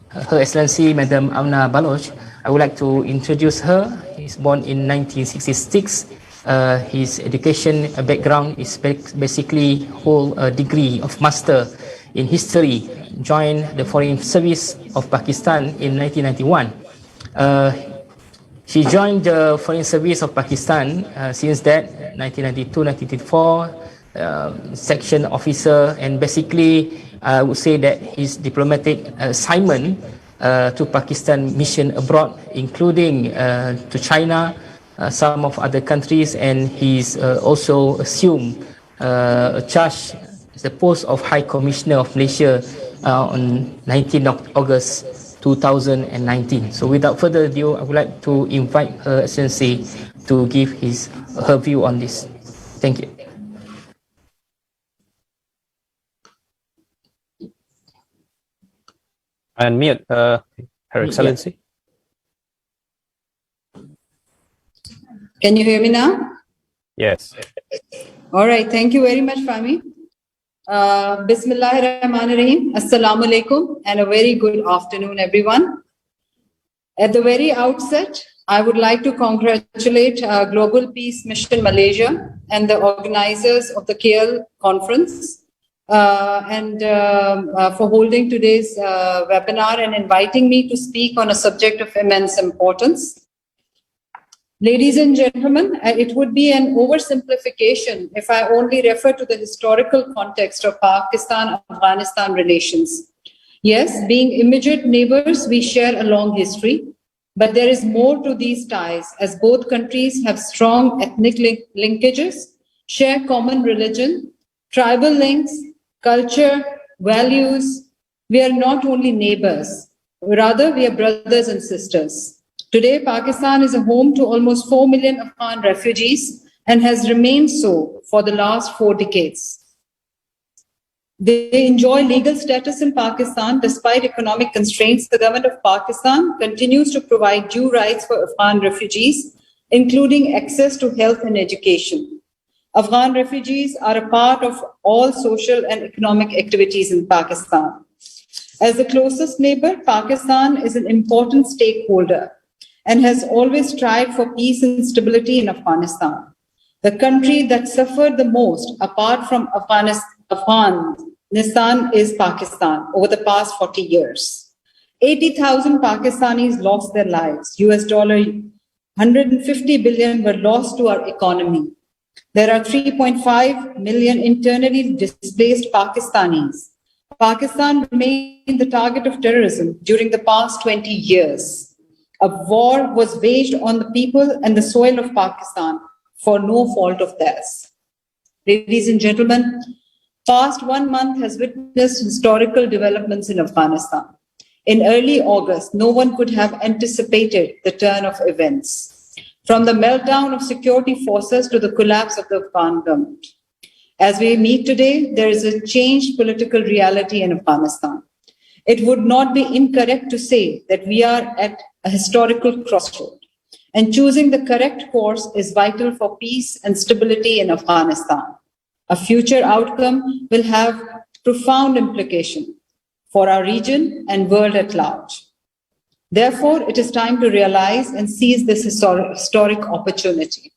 Her Excellency Madam Amna Baloch. I would like to introduce her. He's born in 1966. His education background is basically whole degree of master in history. Joined the Foreign Service of Pakistan in 1991. She joined the Foreign Service of Pakistan since that, 1992-1994, section officer, and basically I would say that his diplomatic assignment to Pakistan mission abroad, including to China, some of other countries, and he's also assumed a charge as the post of High Commissioner of Malaysia on 19th August 2019. So without further ado, I would like to invite Her Excellency to give her view on this. Thank you. Unmute, Her Excellency. Can you hear me now? Yes. All right. Thank you very much, Fahmi. Bismillahirrahmanirrahim. Assalamu alaikum and a very good afternoon, everyone. At the very outset, I would like to congratulate Global Peace Mission Malaysia and the organizers of the KL conference for holding today's webinar and inviting me to speak on a subject of immense importance. Ladies and gentlemen, it would be an oversimplification if I only refer to the historical context of Pakistan-Afghanistan relations. Yes, being immediate neighbors, we share a long history, but there is more to these ties, as both countries have strong ethnic linkages, share common religion, tribal links, culture, values. We are not only neighbors, rather we are brothers and sisters. Today, Pakistan is a home to almost 4 million Afghan refugees and has remained so for the last 4 decades. They enjoy legal status in Pakistan despite economic constraints. The government of Pakistan continues to provide due rights for Afghan refugees, including access to health and education. Afghan refugees are a part of all social and economic activities in Pakistan. As the closest neighbor, Pakistan is an important stakeholder and has always strived for peace and stability in Afghanistan. The country that suffered the most, apart from Afghanistan, is Pakistan over the past 40 years. 80,000 Pakistanis lost their lives. $150 billion were lost to our economy. There are 3.5 million internally displaced Pakistanis. Pakistan remained the target of terrorism during the past 20 years. A war was waged on the people and the soil of Pakistan for no fault of theirs. Ladies and gentlemen, past 1 month has witnessed historical developments in Afghanistan. In early August, no one could have anticipated the turn of events, from the meltdown of security forces to the collapse of the Afghan government. As we meet today, there is a changed political reality in Afghanistan. It would not be incorrect to say that we are at a historical crossroad, and choosing the correct course is vital for peace and stability in Afghanistan. A future outcome will have profound implications for our region and world at large. Therefore, it is time to realize and seize this historic opportunity.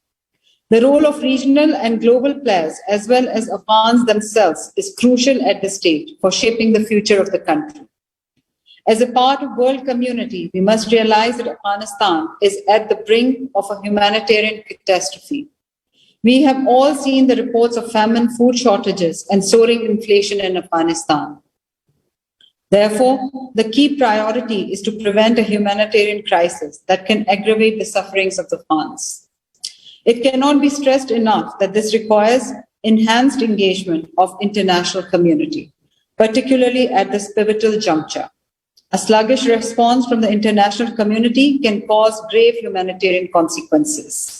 The role of regional and global players, as well as Afghans themselves, is crucial at this stage for shaping the future of the country. As a part of the world community, we must realize that Afghanistan is at the brink of a humanitarian catastrophe. We have all seen the reports of famine, food shortages, and soaring inflation in Afghanistan. Therefore, the key priority is to prevent a humanitarian crisis that can aggravate the sufferings of the Afghans. It cannot be stressed enough that this requires enhanced engagement of international community, particularly at this pivotal juncture. A sluggish response from the international community can cause grave humanitarian consequences.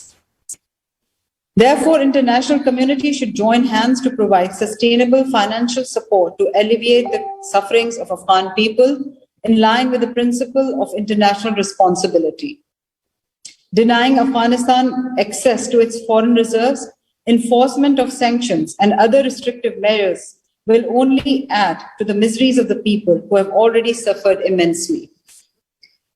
Therefore, international community should join hands to provide sustainable financial support to alleviate the sufferings of Afghan people in line with the principle of international responsibility. Denying Afghanistan access to its foreign reserves, enforcement of sanctions, and other restrictive measures will only add to the miseries of the people who have already suffered immensely.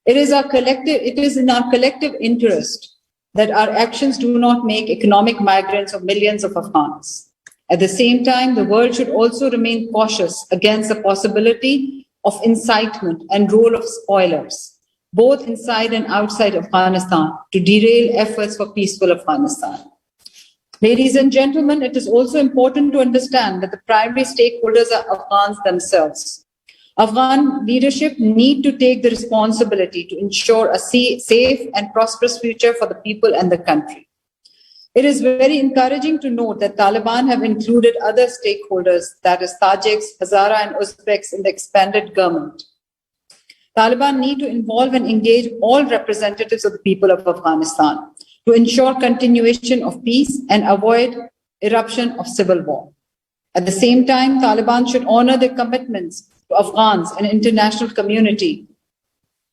It is in our collective interest that our actions do not make economic migrants of millions of Afghans. At the same time, the world should also remain cautious against the possibility of incitement and role of spoilers, both inside and outside Afghanistan, to derail efforts for peaceful Afghanistan. Ladies and gentlemen, it is also important to understand that the primary stakeholders are Afghans themselves. Afghan leadership need to take the responsibility to ensure a safe and prosperous future for the people and the country. It is very encouraging to note that Taliban have included other stakeholders, that is Tajiks, Hazara and Uzbeks, in the expanded government. Taliban need to involve and engage all representatives of the people of Afghanistan to ensure continuation of peace and avoid eruption of civil war. At the same time, Taliban should honor their commitments to Afghans and international community.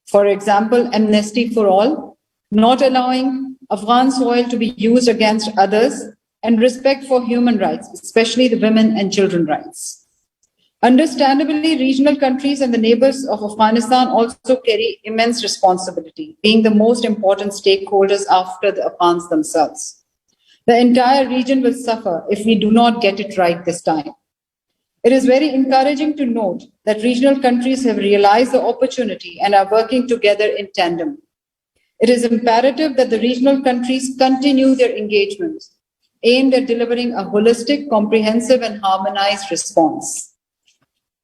For example, amnesty for all, not allowing Afghan soil to be used against others, and respect for human rights, especially the women and children rights. Understandably, regional countries and the neighbors of Afghanistan also carry immense responsibility, being the most important stakeholders after the Afghans themselves. The entire region will suffer if we do not get it right this time. It is very encouraging to note that regional countries have realized the opportunity and are working together in tandem. It is imperative that the regional countries continue their engagements aimed at delivering a holistic, comprehensive, and harmonized response.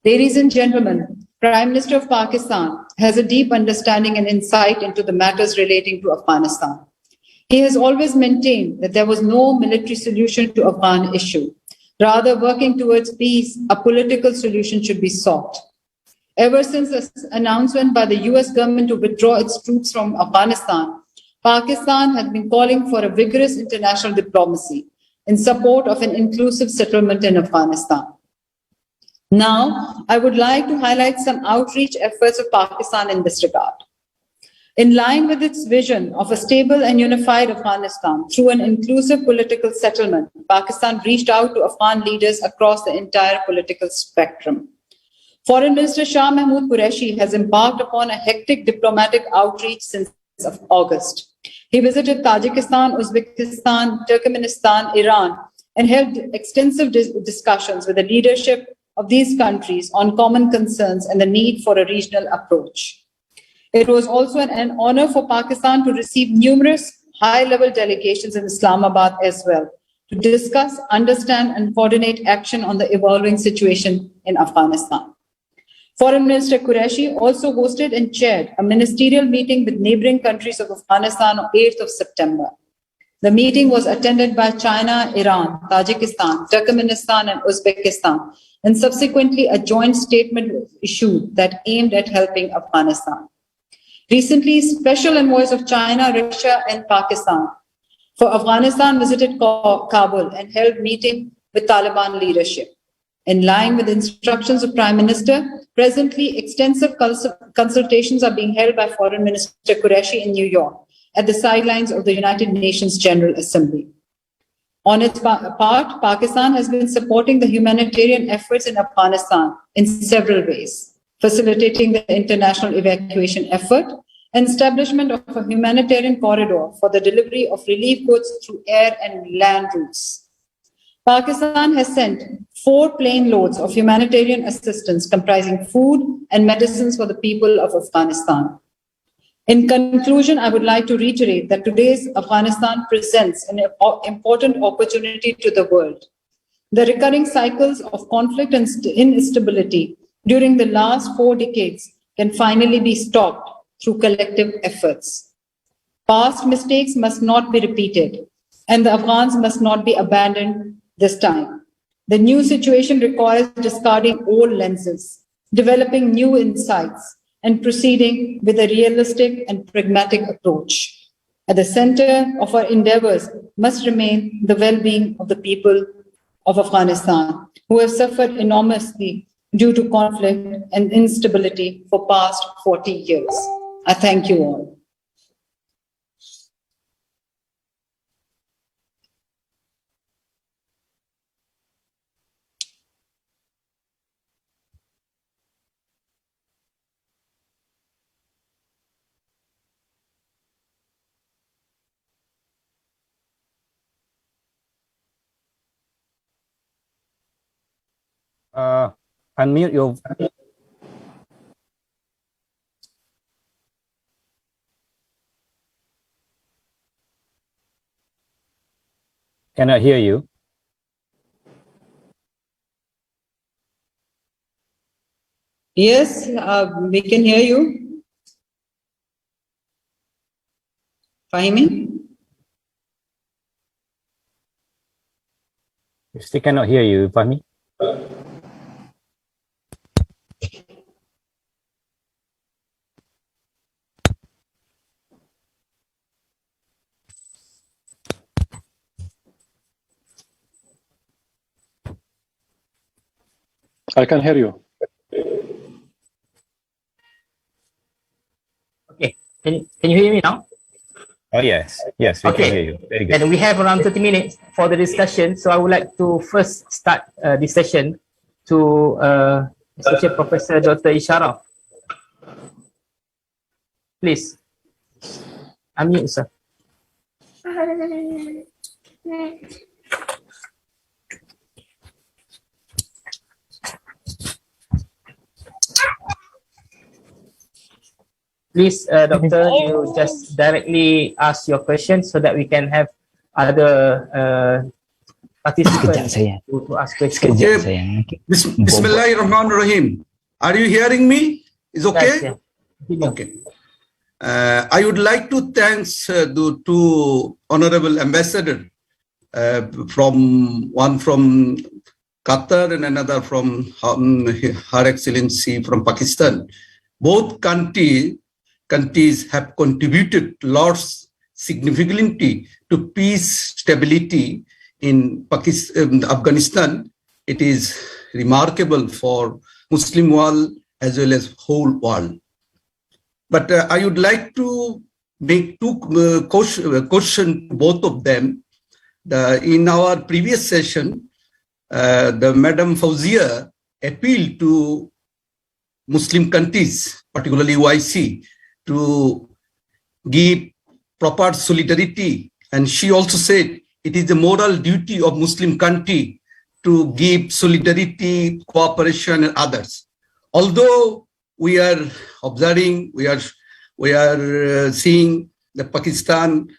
Ladies and gentlemen, Prime Minister of Pakistan has a deep understanding and insight into the matters relating to Afghanistan. He has always maintained that there was no military solution to Afghan issue. Rather, working towards peace, a political solution should be sought. Ever since the announcement by the US government to withdraw its troops from Afghanistan, Pakistan has been calling for a vigorous international diplomacy in support of an inclusive settlement in Afghanistan. Now, I would like to highlight some outreach efforts of Pakistan in this regard. In line with its vision of a stable and unified Afghanistan through an inclusive political settlement, Pakistan reached out to Afghan leaders across the entire political spectrum. Foreign Minister Shah Mahmood Qureshi has embarked upon a hectic diplomatic outreach since August. He visited Tajikistan, Uzbekistan, Turkmenistan, Iran, and held extensive discussions with the leadership of these countries on common concerns and the need for a regional approach. It was also an honor for Pakistan to receive numerous high-level delegations in Islamabad as well, to discuss, understand, and coordinate action on the evolving situation in Afghanistan. Foreign Minister Qureshi also hosted and chaired a ministerial meeting with neighboring countries of Afghanistan on 8th of September. The meeting was attended by China, Iran, Tajikistan, Turkmenistan, and Uzbekistan, and subsequently a joint statement was issued that aimed at helping Afghanistan. Recently, Special Envoys of China, Russia, and Pakistan for Afghanistan visited Kabul and held meeting with Taliban leadership. In line with instructions of Prime Minister, presently extensive consultations are being held by Foreign Minister Qureshi in New York at the sidelines of the United Nations General Assembly. On its part, Pakistan has been supporting the humanitarian efforts in Afghanistan in several ways, facilitating the international evacuation effort and establishment of a humanitarian corridor for the delivery of relief goods through air and land routes. Pakistan has sent 4 plane loads of humanitarian assistance comprising food and medicines for the people of Afghanistan. In conclusion, I would like to reiterate that today's Afghanistan presents an important opportunity to the world. The recurring cycles of conflict and instability during the last 4 decades can finally be stopped through collective efforts. Past mistakes must not be repeated, and the Afghans must not be abandoned this time. The new situation requires discarding old lenses, developing new insights, and proceeding with a realistic and pragmatic approach. At the center of our endeavors must remain the well-being of the people of Afghanistan, who have suffered enormously due to conflict and instability for past 40 years. I thank you all. Unmute your. Cannot hear you. Yes, we can hear you. Fahimi? We still cannot hear you, Fahmi. I can hear you. Okay, can you hear me now? Oh yes, yes, we can hear you. Very good. And we have around 30 minutes for the discussion. So I would like to first start this session to Associate Professor Dr. Isharaf. Please, unmute, sir. Please, Doctor, you just directly ask your question so that we can have other participants to ask questions. Bismillahirrahmanirrahim. Are you hearing me? Is okay? Yes, okay. I would like to thank the 2 honorable ambassadors, one from Qatar and another from Her Excellency from Pakistan. Both countries have contributed lots significantly to peace, stability in Pakistan, Afghanistan. It is remarkable for Muslim world as well as whole world. But I would like to make 2 questions to both of them. In our previous session, the Madam Fauzia appealed to Muslim countries, particularly OIC, to give proper solidarity. And she also said it is the moral duty of Muslim country to give solidarity, cooperation, and others. Although we are observing, we are seeing that Pakistan,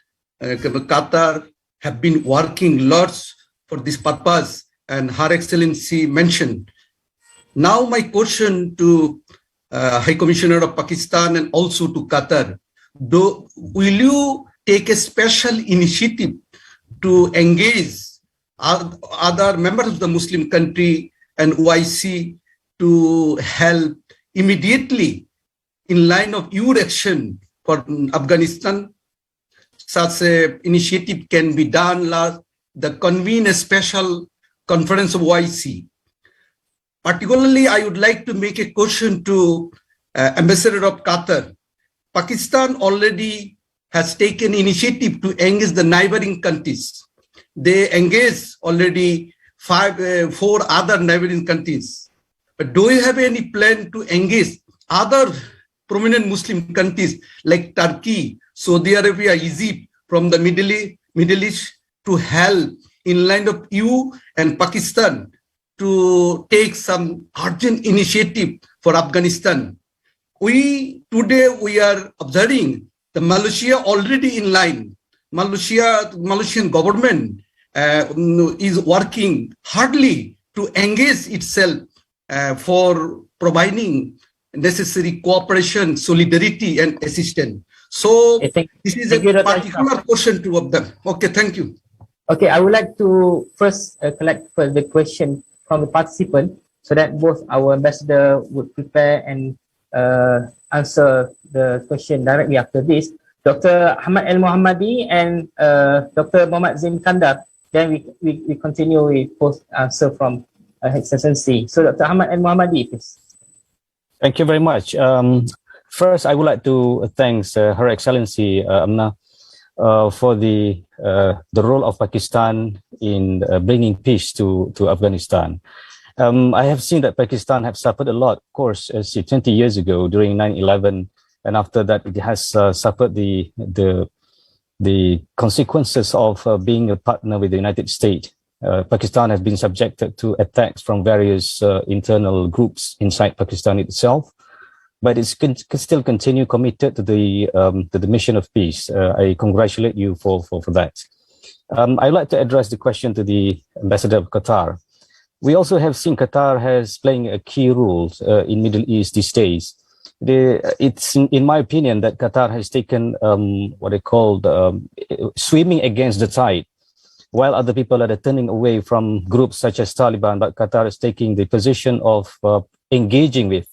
Qatar have been working lots for this purpose, and Her Excellency mentioned. Now my question to High Commissioner of Pakistan and also to Qatar, will you take a special initiative to engage other members of the Muslim country and OIC to help immediately in line of your action for Afghanistan? Such an initiative can be done. The convene a special conference of OIC. Particularly, I would like to make a question to Ambassador of Qatar. Pakistan already has taken initiative to engage the neighboring countries. They engage already 4 other neighboring countries. But do you have any plan to engage other prominent Muslim countries like Turkey, Saudi Arabia, Egypt, from the Middle East to help in line of you and Pakistan to take some urgent initiative for Afghanistan? Today we are observing the Malaysia already in line. Malaysian government is working hardly to engage itself for providing necessary cooperation, solidarity, and assistance. So this is a particular question to of them. Okay, thank you. Okay, I would like to first collect the question from the participant so that both our ambassador would prepare and answer the question directly after this. Dr. Ahmad Al-Muhammadi and Dr. Mohammad Zain Kandar. Then we continue with both answer from His Excellency. So Dr. Ahmad Al-Muhammadi, please. Thank you very much. First, I would like to thank Her Excellency Amna for the role of Pakistan in bringing peace to Afghanistan. I have seen that Pakistan have suffered a lot, of course, 20 years ago during 9/11, and after that it has suffered the consequences of being a partner with the United States. Pakistan has been subjected to attacks from various internal groups inside Pakistan itself, but it's still continue committed to the mission of peace. I congratulate you for that. I'd like to address the question to the Ambassador of Qatar. We also have seen Qatar has playing a key role in Middle East these days. It's in my opinion that Qatar has taken what they call swimming against the tide, while other people are turning away from groups such as Taliban. But Qatar is taking the position of engaging with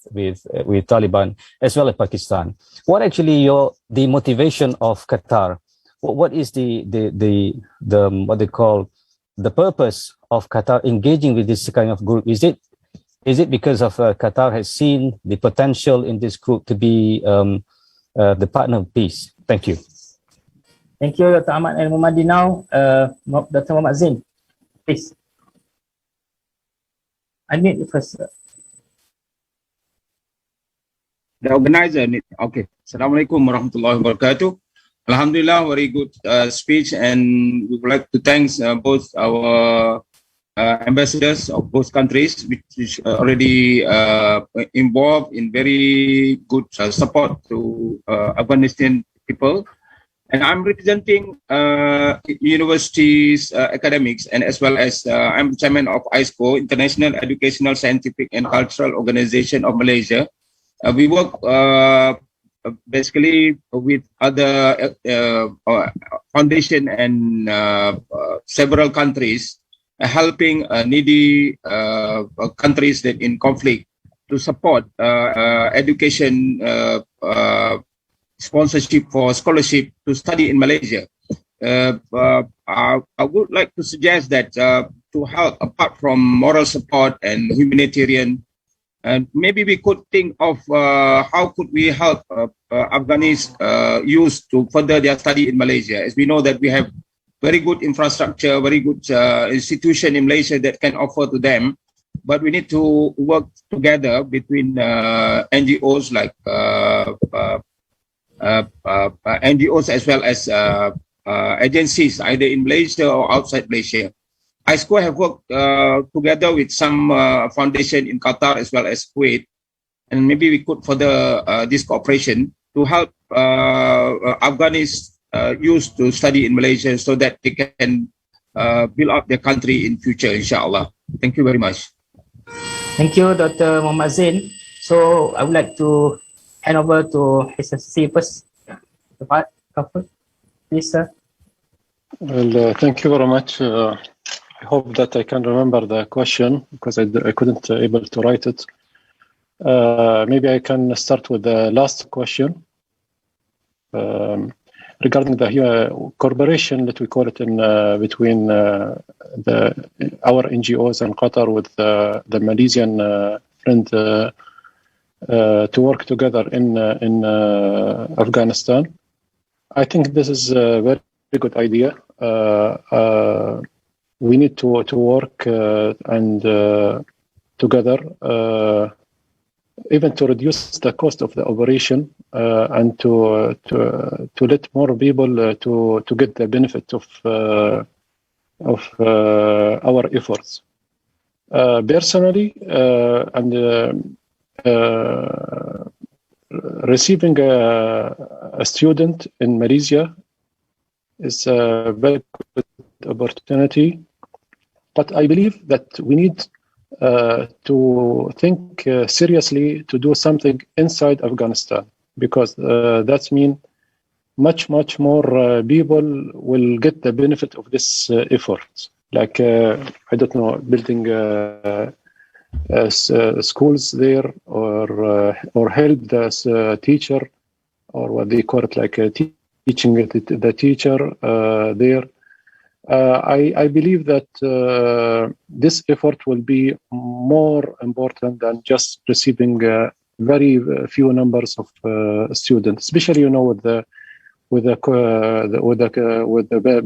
Taliban as well as Pakistan. What actually the motivation of Qatar? What is the what they call the purpose of Qatar engaging with this kind of group? Is it because of Qatar has seen the potential in this group to be the partner of peace? Thank you. Thank you, Dr. Ahmad Al-Muhammadi. Now, Dr. Mohammad Zain, please. Unmute you first. The organizer, okay. Assalamualaikum warahmatullahi wabarakatuh. Alhamdulillah, very good speech, and we would like to thank both our ambassadors of both countries, which already involved in very good support to Afghanistan people. And I'm representing universities, academics, and as well as I'm chairman of ISCO, International Educational, Scientific and Cultural Organization of Malaysia. We work basically with other foundation and several countries, helping needy countries that in conflict to support education, sponsorship for scholarship to study in Malaysia. I would like to suggest that to help, apart from moral support and humanitarian, and maybe we could think of how could we help Afghanis youth to further their study in Malaysia, as we know that we have very good infrastructure, very good institution in Malaysia that can offer to them, but we need to work together between NGOs like NGOs as well as agencies either in Malaysia or outside Malaysia. ISCO have worked together with some foundation in Qatar as well as Kuwait, and maybe we could further this cooperation to help Afghanis youth to study in Malaysia so that they can build up their country in future, inshallah. Thank you very much. Thank you, Dr. Mohammad Zain. So I would like to hand over to His Excellency first. Please, sir. Well, thank you very much. I hope that I can remember the question because I couldn't able to write it. Maybe I can start with the last question regarding the cooperation that we call it in between our NGOs and Qatar with the Malaysian friend to work together in Afghanistan. I think this is a very good idea. We need to work and together, even to reduce the cost of the operation and to let more people to get the benefit of our efforts. Personally, and receiving a student in Malaysia is a very good opportunity, but I believe that we need to think seriously to do something inside Afghanistan, because that means much more people will get the benefit of this effort. Like I don't know, building schools there, or help the teacher, or what they call it, like teaching the teacher there. I believe that this effort will be more important than just receiving very few numbers of students, especially with the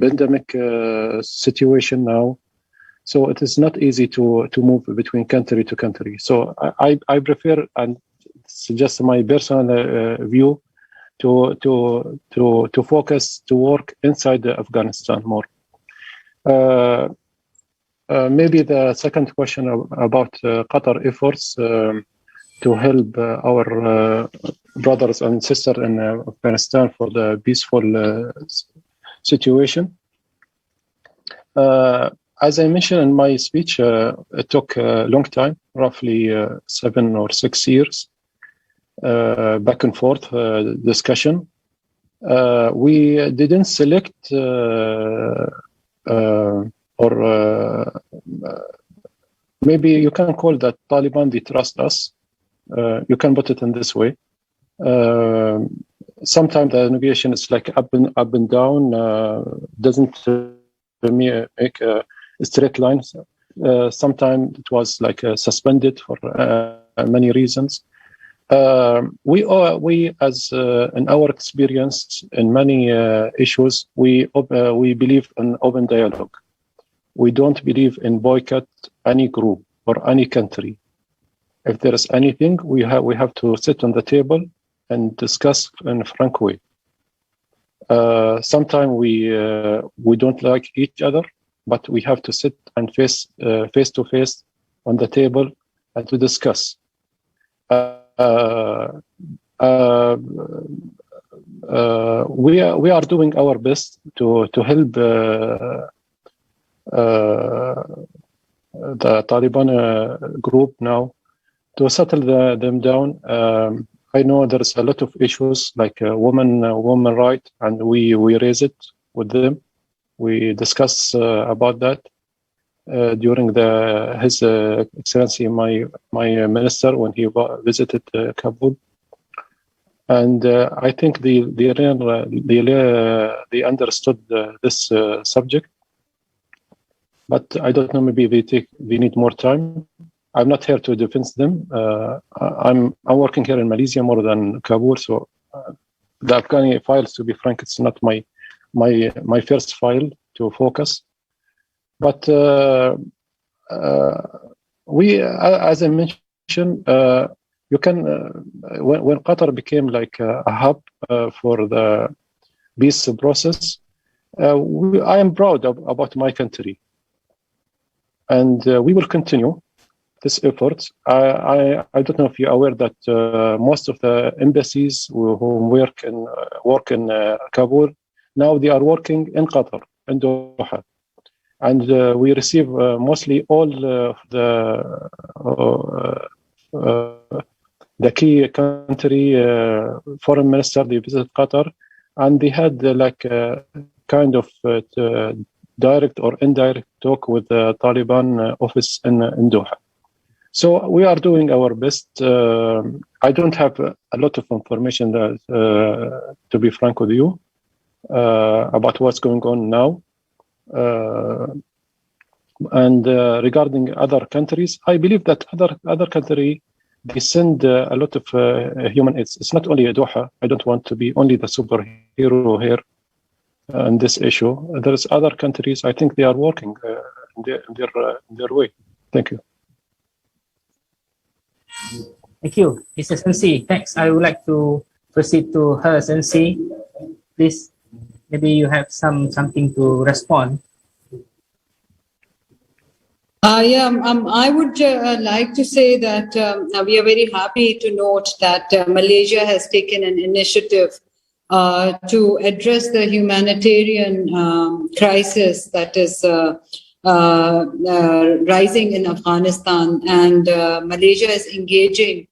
pandemic situation now. So it is not easy to move between country to country. So I prefer, and it's just my personal view, to focus to work inside Afghanistan more. Maybe the second question about Qatar efforts to help our brothers and sisters in Afghanistan for the peaceful situation. As I mentioned in my speech, it took a long time, roughly 7 or 6 years, back and forth discussion. We didn't select or maybe you can call that Taliban, they trust us. You can put it in this way. Sometimes the negotiation is like up and down, doesn't make a straight line. Sometimes it was like suspended for many reasons. We as in our experience in many issues, we believe in open dialogue. We don't believe in boycott any group or any country. If there is anything, we have to sit on the table and discuss in a frank way. Sometimes we don't like each other, but we have to sit and face to face on the table and to discuss. We are doing our best to help the Taliban group now to settle them down. I know there's a lot of issues like women right, and we raise it with them. We discuss about that during His Excellency my minister when he visited Kabul, and I think they understood this subject. But I don't know, maybe they need more time. I'm not here to defend them. I'm working here in Malaysia more than Kabul, so the Afghani files, to be frank, it's not my first file to focus. But we, as I mentioned, you can when Qatar became like a hub for the peace process, I am proud about my country, and we will continue this effort. I don't know if you're aware that most of the embassies who work in Kabul now they are working in Qatar, in Doha, and we receive mostly all the key country foreign minister. They visit Qatar, and they had like kind of direct or indirect talk with the Taliban office in Doha. So we are doing our best. I don't have a lot of information, to be frank with you, about what's going on now. And regarding other countries, I believe that other countries, they send a lot of human aids. It's not only Doha. I don't want to be only the superhero here on this issue. There's other countries. I think they are working in their way. Thank you. Thank you, Mr. Sensi. Thanks. I would like to proceed to her, Sensi. Please, maybe you have something to respond. I would like to say that we are very happy to note that Malaysia has taken an initiative to address the humanitarian crisis that is rising in Afghanistan, and Malaysia is engaging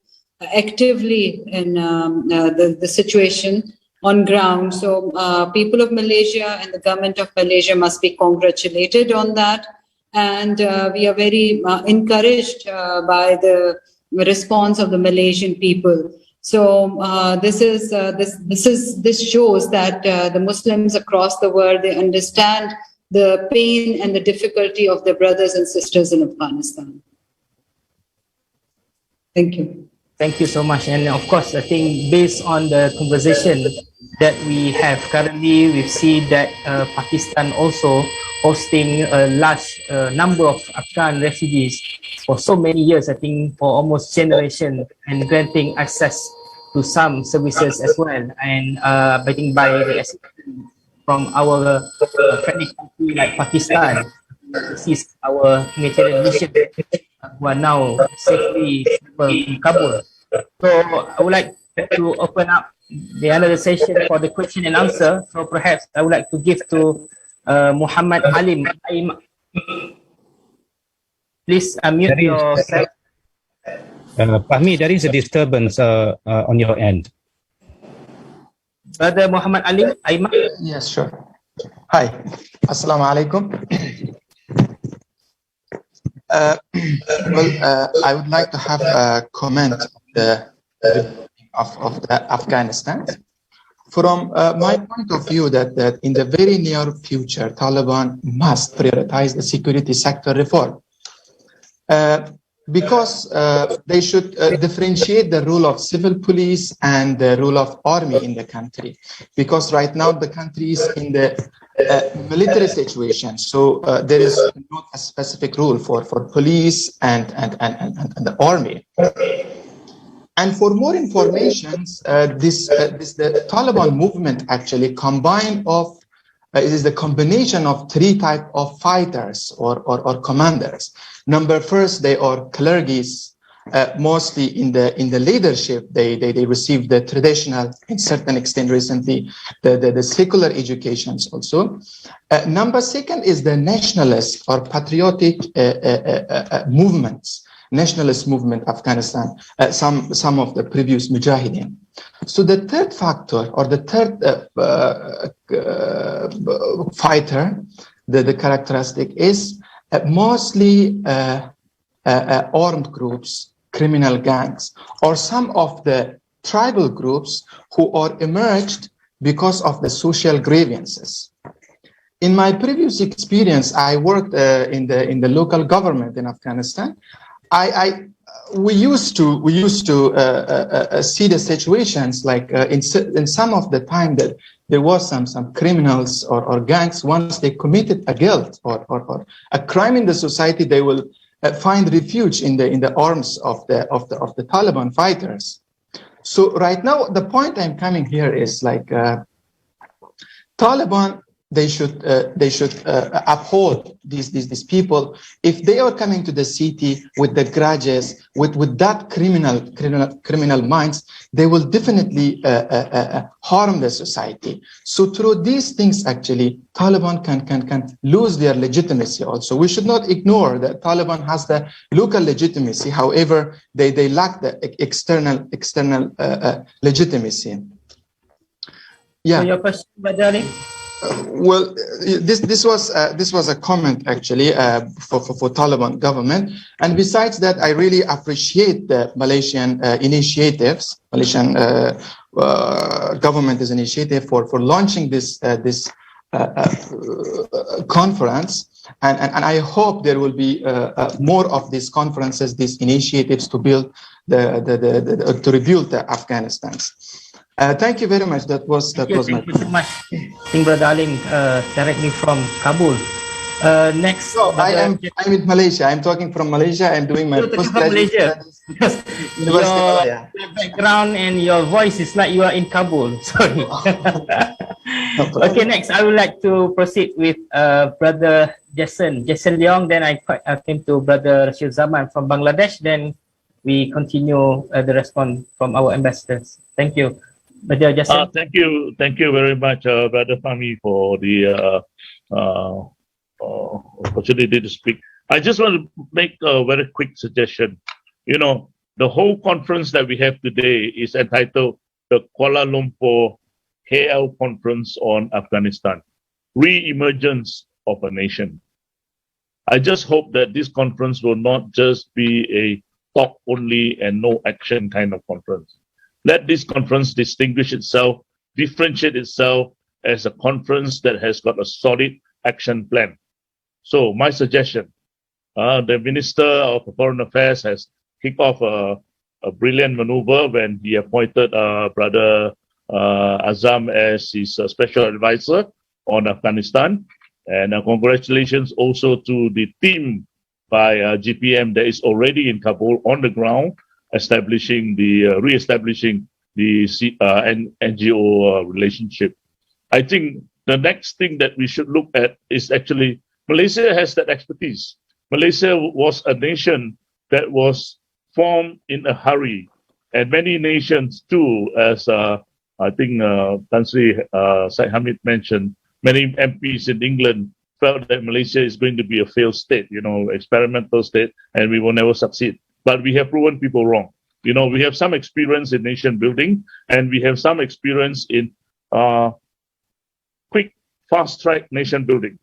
actively in the situation on ground. So people of Malaysia and the government of Malaysia must be congratulated on that. And we are very encouraged by the response of the Malaysian people. So this shows that the Muslims across the world, they understand the pain and the difficulty of their brothers and sisters in Afghanistan. Thank you. Thank you so much. And of course, I think based on the conversation that we have currently, we've seen that Pakistan also hosting a large number of Afghan refugees for so many years, I think for almost generation, and granting access to some services as well. And I think by the from our friendly country like Pakistan, this is our humanitarian mission who are now safely in Kabul. So I would like to open up the another session for the question and answer. So perhaps I would like to give to Mohammad Alim. Please unmute yourself. Fahmi, there is a disturbance on your end. Brother Mohammad Alim, Aiman? Yes, sure. Hi, Assalamu alaikum. I would like to have a comment of the Afghanistan. From my point of view, that in the very near future, Taliban must prioritize the security sector reform. Because they should differentiate the role of civil police and the role of army in the country. Because right now the country is in the military situation, so there is not a specific rule for police and the army. And for more information, the Taliban movement actually it is the combination of three types of fighters or commanders. Number first, they are clergies, mostly in the leadership. They received the traditional, in certain extent recently, the secular educations also. Number second is the nationalist or patriotic movements. Nationalist movement Afghanistan, some of the previous mujahideen. So the third factor or the third fighter, the characteristic is mostly armed groups, criminal gangs, or some of the tribal groups who are emerged because of the social grievances. In my previous experience, I worked in the local government in Afghanistan. We used to see the situations like in some of the time that there was some criminals or gangs. Once they committed a guilt or a crime in the society, they will find refuge in the arms of the Taliban fighters. So right now, the point I'm coming here is like Taliban. They should uphold these people. If they are coming to the city with the grudges, with that criminal minds, they will definitely harm the society. So through these things, actually, Taliban can lose their legitimacy. Also, we should not ignore that Taliban has the local legitimacy. However, they lack the external legitimacy. Yeah. So your question, Brother Ali? Well, this was a comment actually for Taliban government, and besides that, I really appreciate the Malaysian initiatives, Malaysian government's initiative for launching this conference, and I hope there will be more of these conferences, these initiatives to build to rebuild Afghanistan. Thank you very much. Thank you so much. Thank Brother Alim, directly from Kabul. Next, I'm in Malaysia. I'm talking from Malaysia. I'm doing my postgraduate studies. Your background and your voice is like you are in Kabul. Sorry. Okay, next I would like to proceed with Brother Jason Leong. Then I came to Brother Rashid Zaman from Bangladesh. Then we continue the response from our ambassadors. Thank you. Thank you very much, Brother Fahmi, for the opportunity to speak. I just want to make a very quick suggestion. You know, the whole conference that we have today is entitled the Kuala Lumpur KL Conference on Afghanistan, Re-Emergence of a Nation. I just hope that this conference will not just be a talk only and no action kind of conference. Let this conference distinguish itself, differentiate itself as a conference that has got a solid action plan. So my suggestion, the Minister of Foreign Affairs has kicked off a brilliant maneuver when he appointed Brother Azam as his special advisor on Afghanistan. And congratulations also to the team by GPM that is already in Kabul on the ground, re-establishing the NGO relationship. I think the next thing that we should look at is actually Malaysia has that expertise. Malaysia was a nation that was formed in a hurry, and many nations too, as I think Tan Sri Syed Hamid mentioned, many MPs in England felt that Malaysia is going to be a failed state, experimental state, and we will never succeed. But we have proven people wrong. We have some experience in nation building, and we have some experience in quick, fast-track nation building.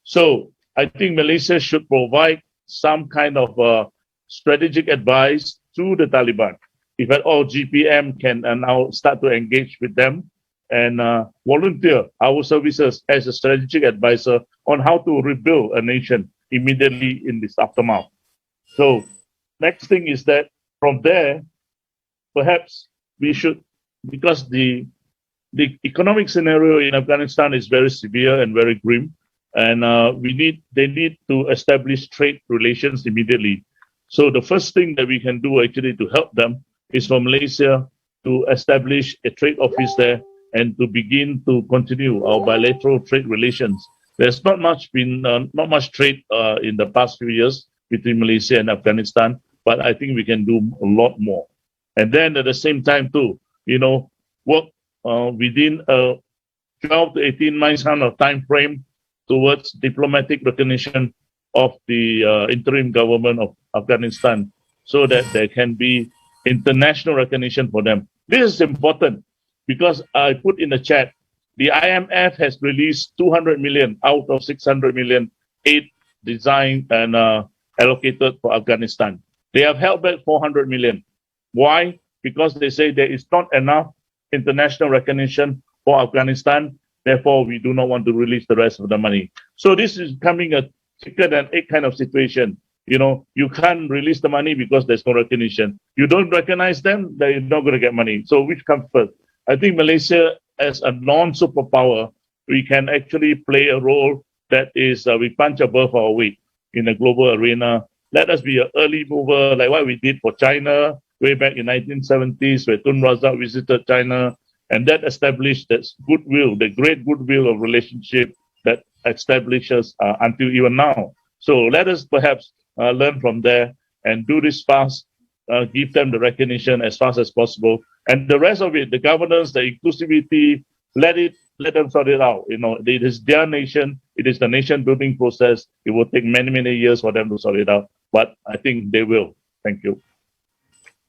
So I think Malaysia should provide some kind of strategic advice to the Taliban. If at all GPM can now start to engage with them and volunteer our services as a strategic advisor on how to rebuild a nation immediately in this aftermath. So next thing is that from there, perhaps we should, because the economic scenario in Afghanistan is very severe and very grim, and they need to establish trade relations immediately. So the first thing that we can do actually to help them is for Malaysia to establish a trade office there and to begin to continue our bilateral trade relations. There's not much trade in the past few years between Malaysia and Afghanistan, but I think we can do a lot more. And then at the same time too, work within a 12 to 18 months kind of time frame towards diplomatic recognition of the interim government of Afghanistan, so that there can be international recognition for them. This is important because I put in the chat, the IMF has released 200 million out of 600 million aid designed and allocated for Afghanistan. They have held back 400 million. Why? Because they say there is not enough international recognition for Afghanistan. Therefore, we do not want to release the rest of the money. So this is becoming a chicken and egg kind of situation. You can't release the money because there's no recognition. You don't recognize them, they're not going to get money. So which comes first? I think Malaysia, as a non-superpower, we can actually play a role that is, we punch above our weight in the global arena let us be an early mover, like what we did for China way back in 1970s, where Tun Razak visited China, and that established that goodwill, the great goodwill of relationship that establishes until even now. So let us perhaps learn from there and do this fast, give them the recognition as fast as possible. And the rest of it, the governance, the inclusivity, let them sort it out. You know, it is their nation. It is the nation building process. It will take many, many years for them to sort it out. But I think they will. Thank you.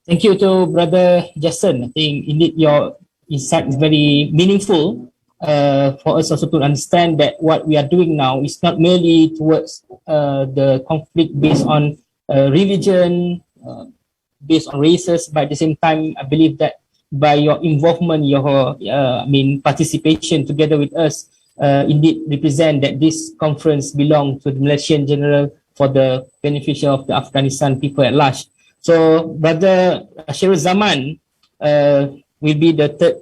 Thank you to Brother Jason. I think indeed your insight is very meaningful for us also to understand that what we are doing now is not merely towards the conflict based on religion, based on races, but at the same time, I believe that by your involvement, your participation together with us, indeed represent that this conference belongs to the Malaysian General for the benefit of the Afghanistan people at large. So, Brother Sherul Zaman will be the third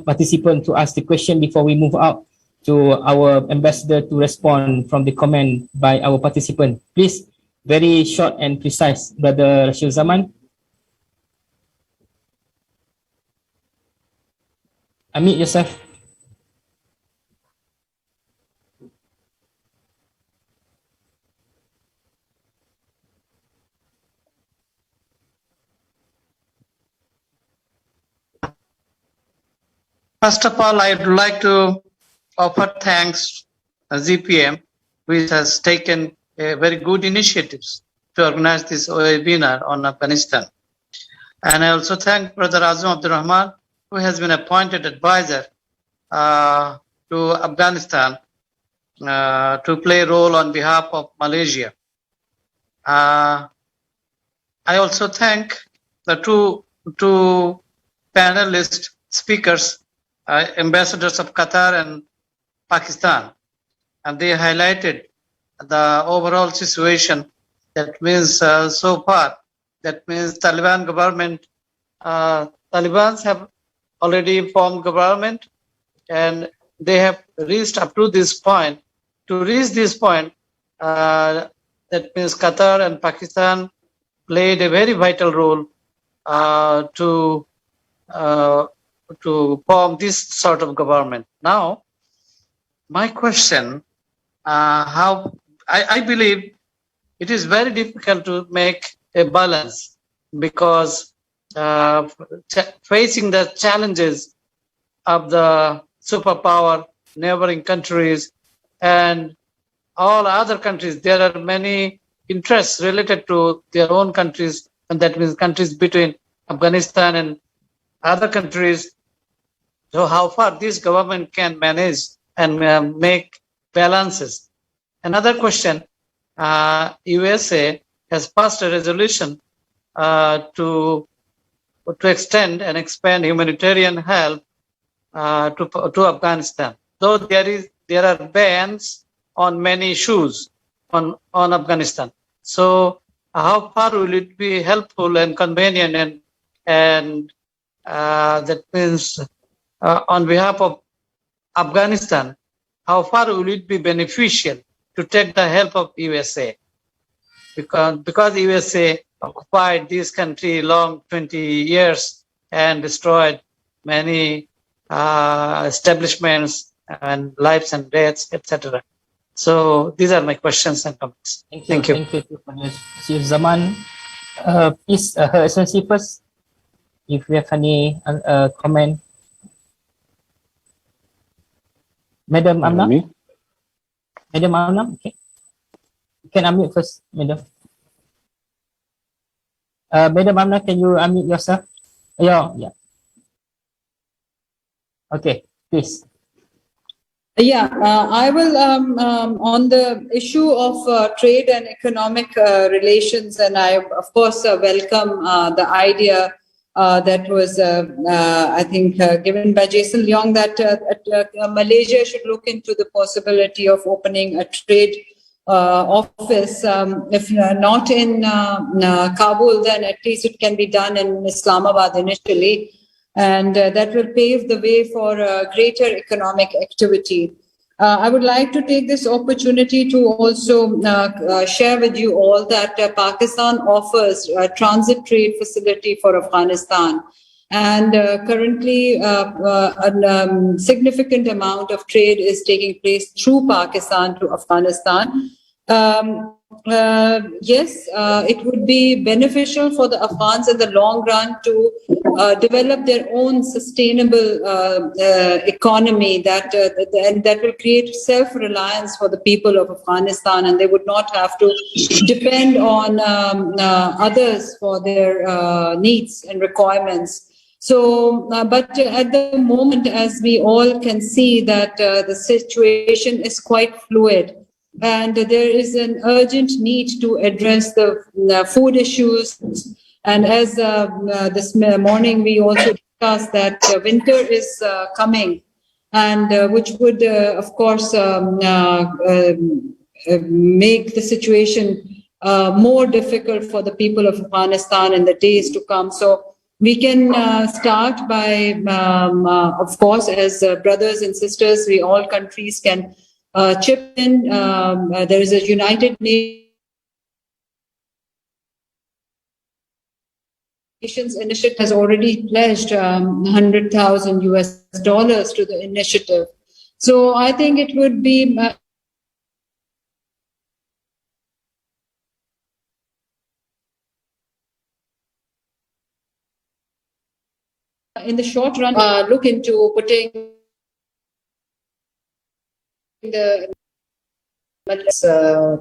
participant to ask the question before we move out to our ambassador to respond from the comment by our participant. Please, very short and precise, Brother Sherul Zaman. Unmute yourself. First of all, I would like to offer thanks to ZPM, which has taken a very good initiatives to organize this webinar on Afghanistan. And I also thank Brother Azam Rahman, who has been appointed advisor to Afghanistan to play a role on behalf of Malaysia. I also thank the two panelist speakers, ambassadors of Qatar and Pakistan, and they highlighted the overall situation. That means so far, that means Taliban government, Talibans have already formed government, and they have reached up to this point. To reach this point, that means Qatar and Pakistan played a very vital role to form this sort of government. Now, my question, I believe it is very difficult to make a balance because facing the challenges of the superpower neighboring countries and all other countries, there are many interests related to their own countries, and that means countries between Afghanistan and other countries. So how far this government can manage and make balances. Another question, USA has passed a resolution to extend and expand humanitarian help to Afghanistan. Though there are bans on many issues on Afghanistan. So how far will it be helpful and convenient and that means on behalf of Afghanistan, how far will it be beneficial to take the help of USA? Because USA occupied this country long 20 years and destroyed many establishments and lives and deaths, etc. So these are my questions and comments. Thank you. Thank you, Sir Zaman. Please, Her Excellency first, if you have any comment. Madam Amna? Madam Amna, okay. You can unmute first, Madam. Madam Amna, can you unmute yourself? Yeah. Okay, please. Yeah, I will on the issue of trade and economic relations, and I of course welcome the idea that was I think given by Jason Leong that Malaysia should look into the possibility of opening a trade office, if not in Kabul, then at least it can be done in Islamabad initially. And that will pave the way for greater economic activity. I would like to take this opportunity to also share with you all that Pakistan offers a transit trade facility for Afghanistan. And currently, a significant amount of trade is taking place through Pakistan to Afghanistan. Yes, it would be beneficial for the Afghans in the long run to develop their own sustainable economy that will create self-reliance for the people of Afghanistan, and they would not have to depend on others for their needs and requirements. So, but at the moment, as we all can see, that the situation is quite fluid. And there is an urgent need to address the food issues. And as this morning we also discussed that winter is coming, and which would, of course, make the situation more difficult for the people of Afghanistan in the days to come. So we can start by, of course, as brothers and sisters, all countries can chip in. There is a United Nations initiative has already pledged $100,000 US to the initiative. So I think it would be in the short run look into putting the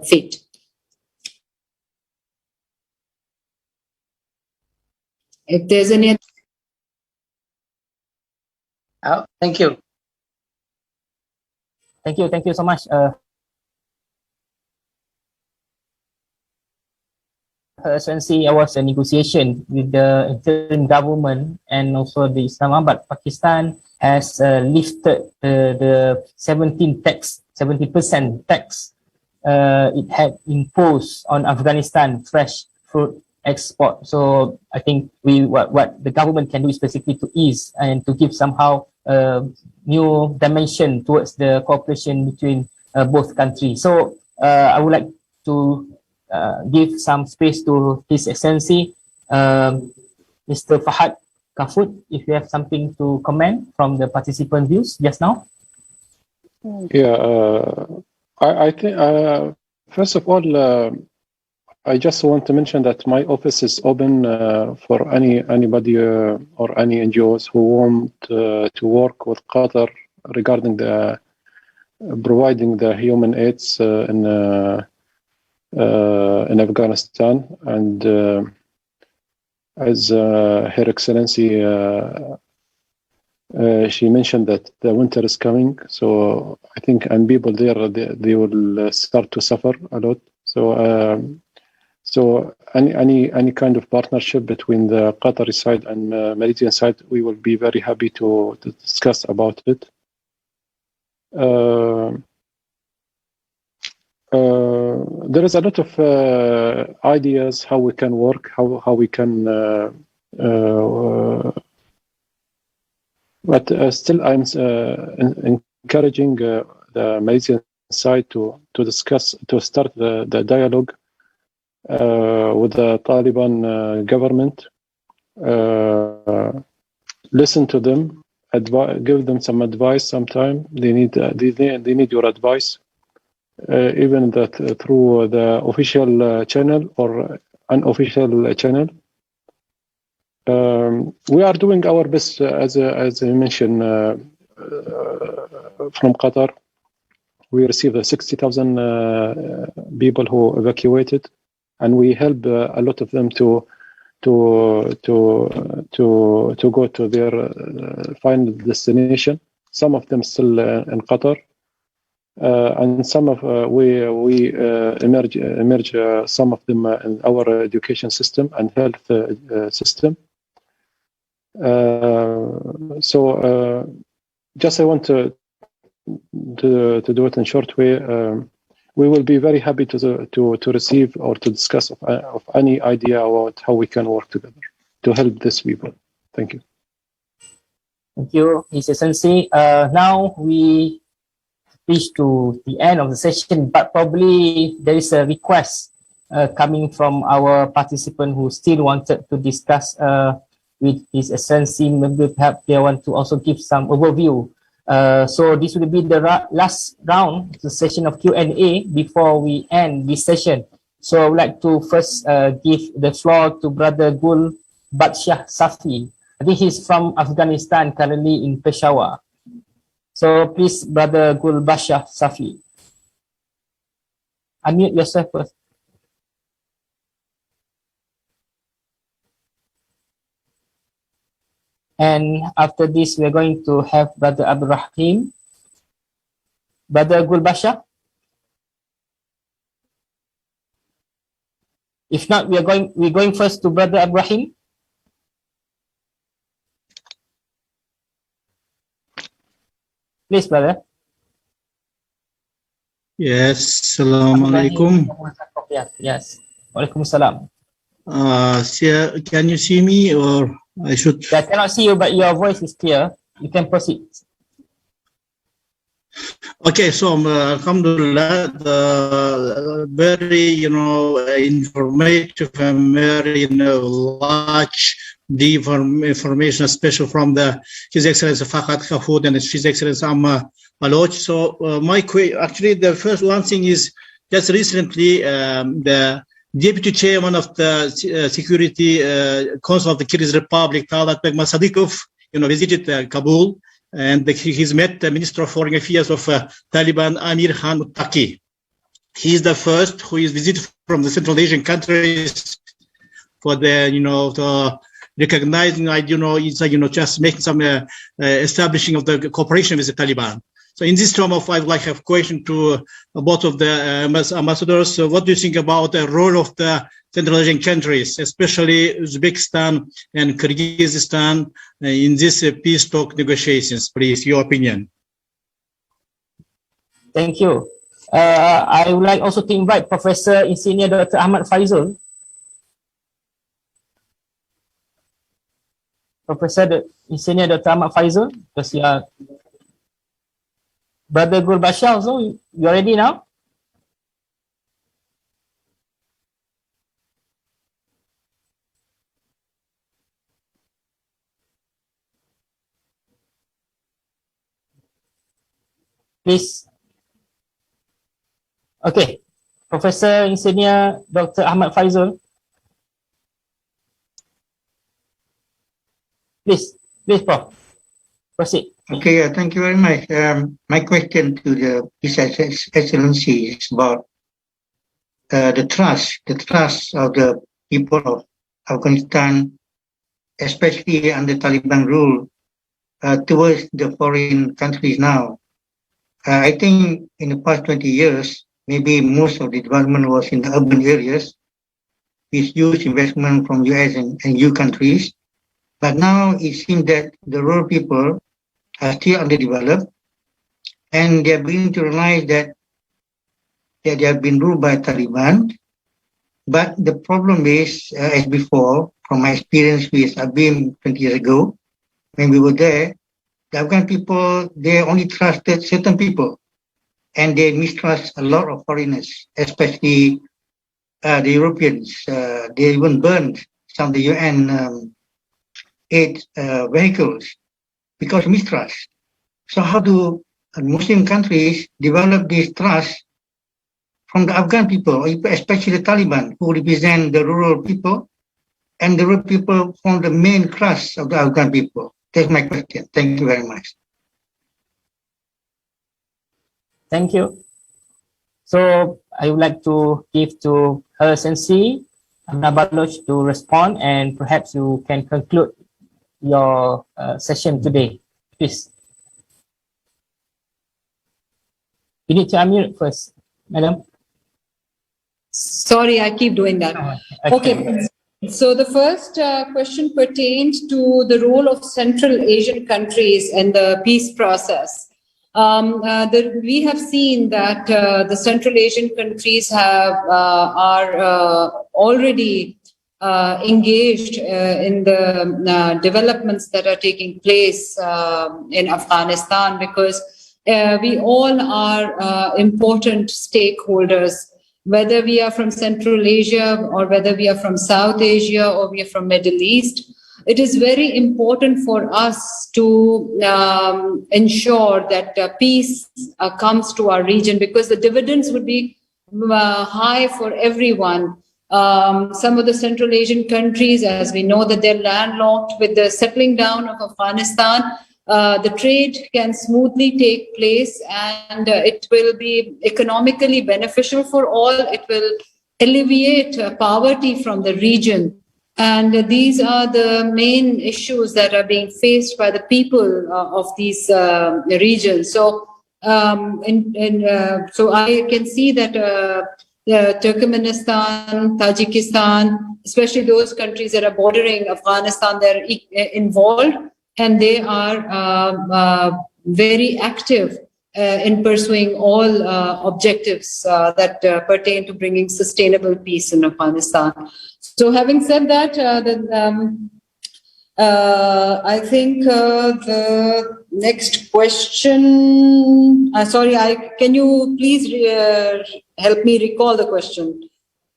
feet. If there's any... Oh, thank you. Thank you so much. Her Excellency, I was a negotiation with the interim government and also the Islamabad. Pakistan has lifted the 70% tax it had imposed on Afghanistan fresh fruit export. So I think what the government can do is basically to ease and to give somehow new dimension towards the cooperation between both countries. So I would like to give some space to His Excellency, Mr. Fahad Kafut, if you have something to comment from the participant views just now. Yeah, I think first of all, I just want to mention that my office is open for anybody or any NGOs who want to work with Qatar regarding the providing the human aids in Afghanistan. And as Her Excellency she mentioned that the winter is coming, so I think and people there they will start to suffer a lot. So any kind of partnership between the Qatari side and Malaysian side, we will be very happy to discuss about it. There is a lot of ideas how we can work, how we can, but still I'm encouraging the Malaysian side to discuss, to start the dialogue with the Taliban government, listen to them, give them some advice. Sometime they need your advice, even that through the official channel or unofficial channel. We are doing our best, as I mentioned, from Qatar. We received 60,000 people who evacuated, and we help a lot of them to go to their final destination. Some of them still in Qatar, and some of we emerge some of them in our education system and health system. Just I want to do it in short way. We will be very happy to receive or to discuss of any idea about how we can work together to help these people. Thank you. Thank you, His Excellency. Now we reached to the end of the session, but probably there is a request coming from our participant who still wanted to discuss with His Excellency. Maybe perhaps they want to also give some overview. So this will be the last round, the session of Q&A before we end this session. So I would like to first give the floor to Brother Gul Badshah Safi. I think he's from Afghanistan, currently in Peshawar. So please, Brother Gul Badshah Safi. Unmute yourself first. And after this, we're going to have Brother Abdul Rahim. Brother Gul Badshah. If not, we're going first to Brother Ibrahim. Please, brother. Yes, Assalamu alaikum. Yes, Walaikum salam. Can you see me, or I should? I cannot see you, but your voice is clear. You can proceed. Okay, so Alhamdulillah, very informative and very large, deep information, especially from His Excellency Fakhat Khafood and His Excellency Amma Baloch. So actually the first one thing is just recently the Deputy Chairman of the Security Council of the Kyrgyz Republic, Talat Begman Sadikov, visited Kabul. And he's met the Minister of Foreign Affairs of Taliban, Amir Khan Muttaqi. He is the first who is visited from the Central Asian countries for the, the recognizing, just making some establishing of the cooperation with the Taliban. So in this term of, I would like to have a question to both of the ambassadors. So what do you think about the role of the Central Asian countries, especially Uzbekistan and Kyrgyzstan, in this peace talk negotiations? Please, your opinion. Thank you. I would like also to invite Professor Insigne Dr. Ahmad Faizul. Professor Insigne Dr. Ahmad Faizul, because you are Brother Gul Badshah also, you are ready now? Please. Okay. Professor Insigne Dr. Ahmad Faizul. Please, Prof. Proceed. Okay, thank you very much. My question to His Excellency is about the trust of the people of Afghanistan, especially under Taliban rule, towards the foreign countries now. I think in the past 20 years, maybe most of the development was in the urban areas with huge investment from US and EU countries. But now it seems that the rural people are still underdeveloped, and they are beginning to realize that they have been ruled by Taliban. But the problem is, as before, from my experience with Abim 20 years ago, when we were there, the Afghan people, they only trusted certain people, and they mistrust a lot of foreigners, especially the Europeans. They even burned some of the UN aid vehicles because of mistrust. So how do Muslim countries develop this trust from the Afghan people, especially the Taliban, who represent the rural people, and the rural people form the main class of the Afghan people? That's my question. Thank you very much. Thank you. So I would like to give to Her Excellency Ahmad Baloch to respond, and perhaps you can conclude your session today, please. You need to unmute first, madam. Sorry, I keep doing that. Okay. So the first question pertains to the role of Central Asian countries in the peace process. We have seen that the Central Asian countries are already engaged in the developments that are taking place in Afghanistan, because we all are important stakeholders, whether we are from Central Asia or whether we are from South Asia or we are from Middle East. It is very important for us to ensure that peace comes to our region, because the dividends would be high for everyone. Some of the Central Asian countries, as we know, that they're landlocked. With the settling down of Afghanistan, the trade can smoothly take place, and it will be economically beneficial for all. It will alleviate poverty from the region. And these are the main issues that are being faced by the people of these regions. So, so I can see that Turkmenistan, Tajikistan, especially those countries that are bordering Afghanistan, they're involved, and they are very active in pursuing all objectives that pertain to bringing sustainable peace in Afghanistan. So having said that, I think the next question, sorry, can you please help me recall the question?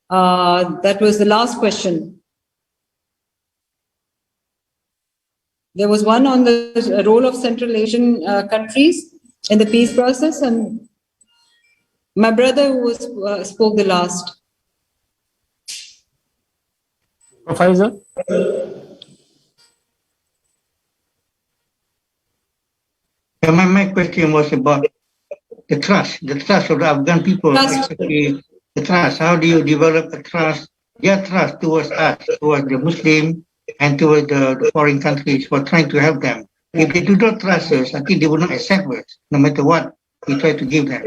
That was the last question. There was one on the role of Central Asian countries in the peace process, and my brother who spoke the last. Professor? My question was about the trust of the Afghan people, especially the trust. How do you develop a trust, their trust towards us, towards the Muslim and towards the foreign countries who are trying to help them? If they do not trust us, I think they will not accept us, no matter what we try to give them.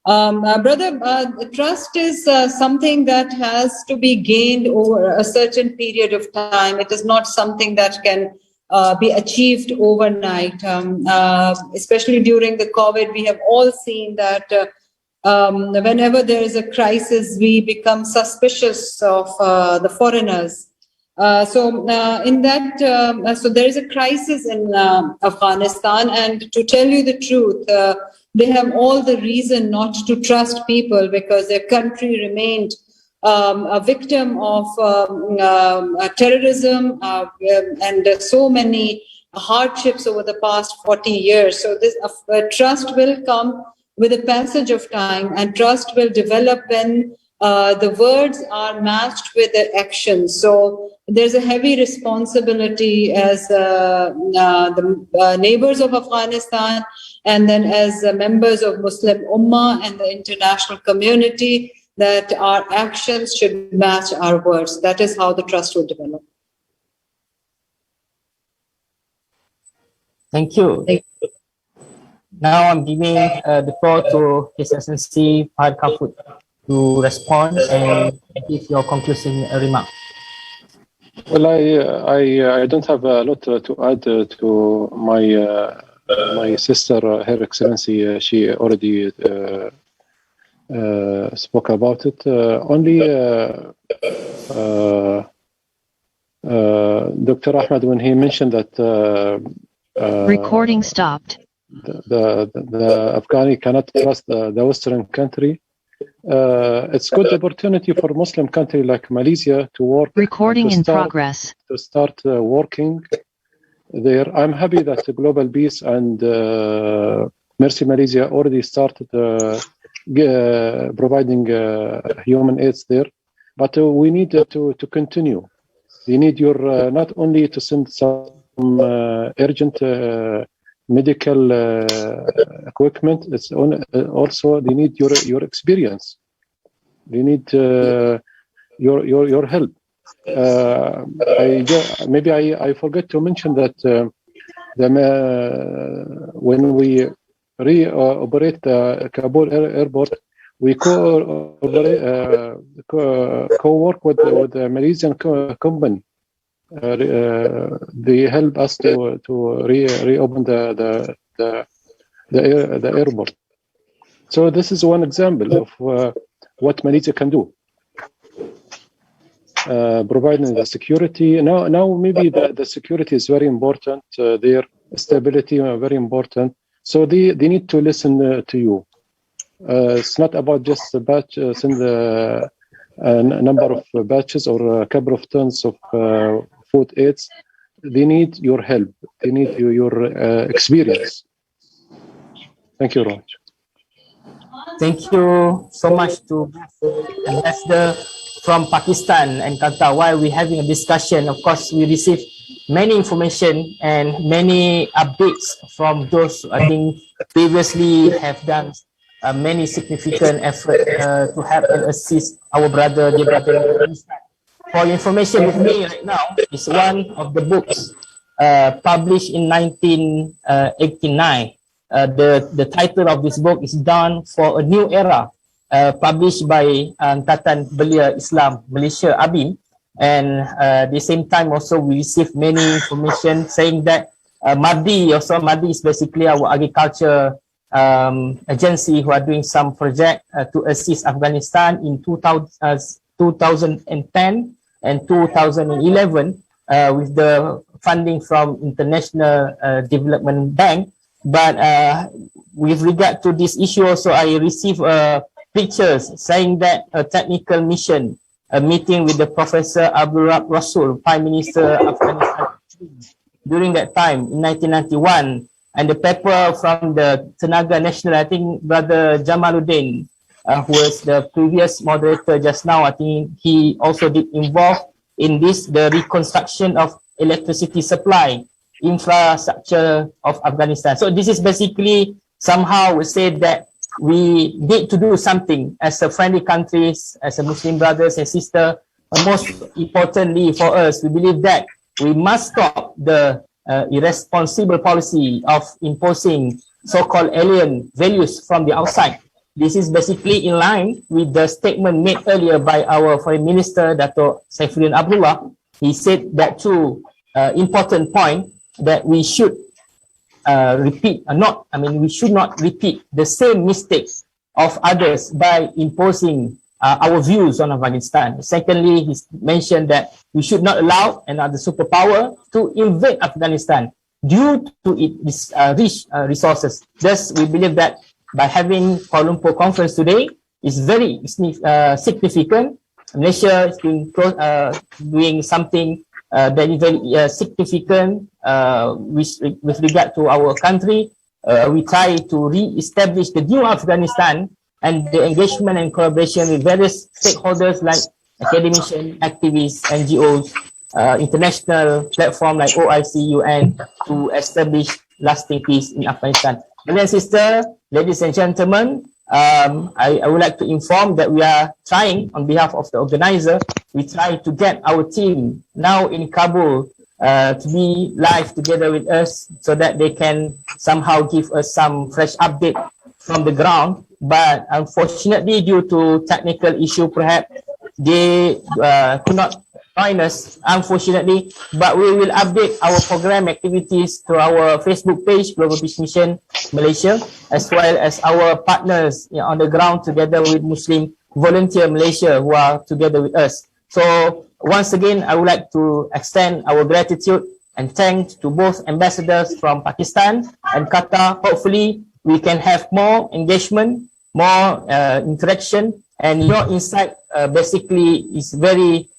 Brother, trust is something that has to be gained over a certain period of time. It is not something that can be achieved overnight. Especially during the COVID, we have all seen that whenever there is a crisis, we become suspicious of the foreigners. So there is a crisis in Afghanistan, and to tell you the truth, they have all the reason not to trust people, because their country remained a victim of terrorism and so many hardships over the past 40 years. So this trust will come with the passage of time, and trust will develop when the words are matched with the actions. So there's a heavy responsibility as the neighbors of Afghanistan, and then as members of Muslim Ummah and the international community, that our actions should match our words. That is how the trust will develop. Thank you. Now I'm giving the floor to His Excellency Fahad Kafut to respond and give your concluding remark. Well, I don't have a lot to add to my sister, Her Excellency. She already spoke about it. Only Dr. Ahmad, when he mentioned that recording stopped. The Afghani cannot trust the Western country. It's good opportunity for Muslim country like Malaysia to work. Recording in progress. To start working there. I'm happy that Global Peace and Mercy Malaysia already started providing human aids there, but we need to continue. We need your not only to send some urgent medical equipment. It's also they need your experience. They need your help. I forgot to mention that when we re-operate the Kabul airport, we co-work with the Malaysian company. They help us to reopen the airport. So this is one example of what Malaysia can do. providing the security. Now maybe the security is very important. Their stability very important. So they need to listen to you. It's not about just the batch, send the number of batches or a couple of tons of food aids. They need your help. They need your experience. Thank you, Raj. Thank you so much to Ambassador from Pakistan and Qatar. While we're having a discussion, of course, we received many information and many updates from those I think previously have done many significant effort to help and assist our brother, dear brother in Afghanistan. For information with me right now is one of the books published in 1989. The title of this book is Dawn for a New Era, published by Angkatan Belia Islam Malaysia, ABIM. And at the same time also we received many information saying that MADI is basically our agriculture agency who are doing some project to assist Afghanistan in 2010 and 2011 with the funding from International Development Bank. But with regard to this issue also, I received pictures saying that a technical mission, a meeting with the Professor Abdullah Rasul, Prime Minister of Afghanistan, during that time in 1991, and the paper from the Tenaga Nasional, I think Brother Jamaluddin, who was the previous moderator just now, I think he also did involve in this, the reconstruction of electricity supply infrastructure of Afghanistan. So this is basically somehow we say that we need to do something as a friendly countries, as a Muslim brothers and sisters. Most importantly for us, we believe that we must stop the irresponsible policy of imposing so-called alien values from the outside. This is basically in line with the statement made earlier by our Foreign Minister, Dato Saifuddin Abdullah. He said that two important point that we should we should not repeat the same mistakes of others by imposing our views on Afghanistan. Secondly, he mentioned that we should not allow another superpower to invade Afghanistan due to its rich resources. Thus, we believe that by having Kuala Lumpur conference today is very significant. Malaysia is doing something that is very significant with regard to our country. We try to re-establish the new Afghanistan and the engagement and collaboration with various stakeholders like academicians, activists, NGOs, international platform like OIC, UN to establish lasting peace in Afghanistan. Brothers and sisters, ladies and gentlemen, I would like to inform that we are trying on behalf of the organizer, we try to get our team now in Kabul to be live together with us so that they can somehow give us some fresh update from the ground. But unfortunately, due to technical issue, perhaps they could not join us, unfortunately. But we will update our program activities to our Facebook page, Global Peace Mission Malaysia, as well as our partners on the ground together with Muslim Volunteer Malaysia who are together with us. So once again, I would like to extend our gratitude and thanks to both ambassadors from Pakistan and Qatar. Hopefully, we can have more engagement, more interaction, and your insight basically is very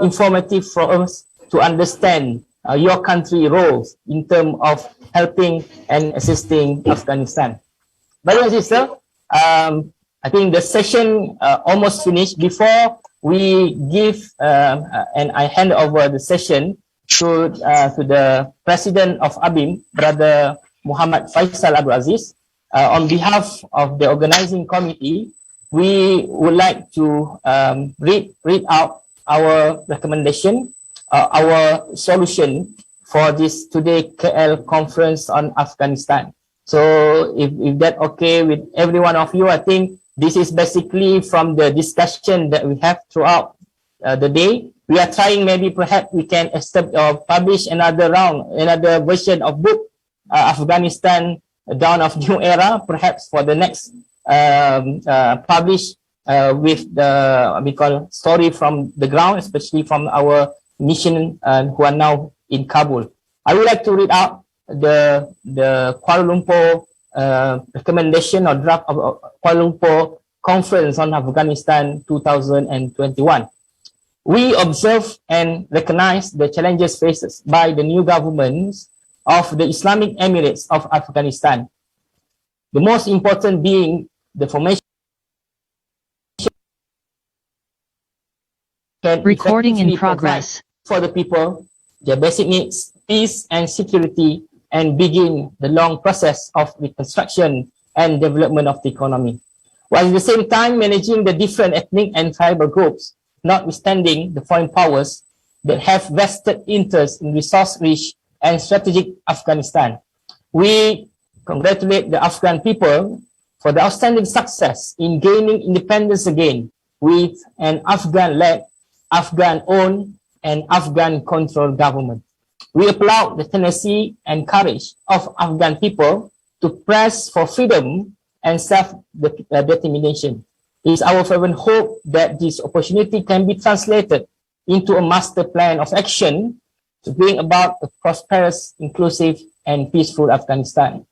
informative for us to understand your country roles in terms of helping and assisting Afghanistan. Brothers and sisters, I think the session almost finished. Before we give and I hand over the session to the president of ABIM, Brother Mohammad Faisal Abdul Aziz, on behalf of the organizing committee, we would like to read out our recommendation, our solution for this today KL conference on Afghanistan. So if that okay with every one of you, I think this is basically from the discussion that we have throughout the day. We are trying, maybe perhaps we can publish another round, another version of book, Afghanistan, Dawn of New Era, perhaps for the next published with the we call story from the ground, especially from our mission who are now in Kabul. I would like to read out the Kuala Lumpur recommendation or draft of Kuala Lumpur Conference on Afghanistan 2021. We observe and recognize the challenges faced by the new governments of the Islamic Emirates of Afghanistan. The most important being the formation. Recording in progress. For the people, their basic needs, peace and security, and begin the long process of reconstruction and development of the economy, while at the same time managing the different ethnic and tribal groups, notwithstanding the foreign powers that have vested interest in resource-rich and strategic Afghanistan. We congratulate the Afghan people for the outstanding success in gaining independence again with an Afghan-led, Afghan-owned, and Afghan-controlled government. We applaud the tenacity and courage of Afghan people to press for freedom and self-determination. It is our fervent hope that this opportunity can be translated into a master plan of action to bring about a prosperous, inclusive, and peaceful Afghanistan.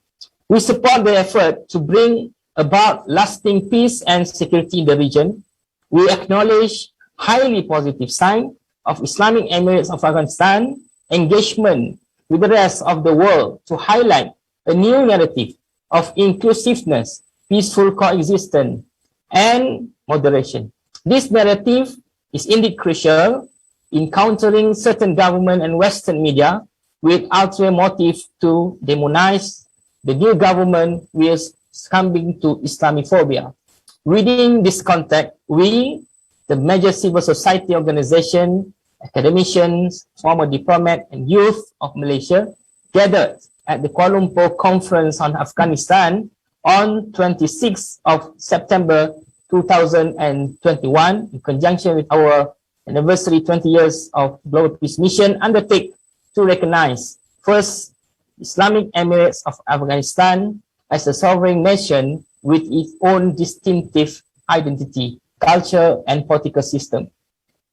We support the effort to bring about lasting peace and security in the region. We acknowledge highly positive sign of Islamic Emirates of Afghanistan engagement with the rest of the world to highlight a new narrative of inclusiveness, peaceful coexistence, and moderation. This narrative is indeed crucial in countering certain government and Western media with ulterior motive to demonize the new government with succumbing to Islamophobia. Within this context, we, the major civil society organization, academicians, former diplomats, and youth of Malaysia gathered at the Kuala Lumpur Conference on Afghanistan on 26th of September 2021 in conjunction with our anniversary 20 years of Global Peace Mission undertake to recognize first Islamic Emirates of Afghanistan as a sovereign nation with its own distinctive identity, culture, and political system.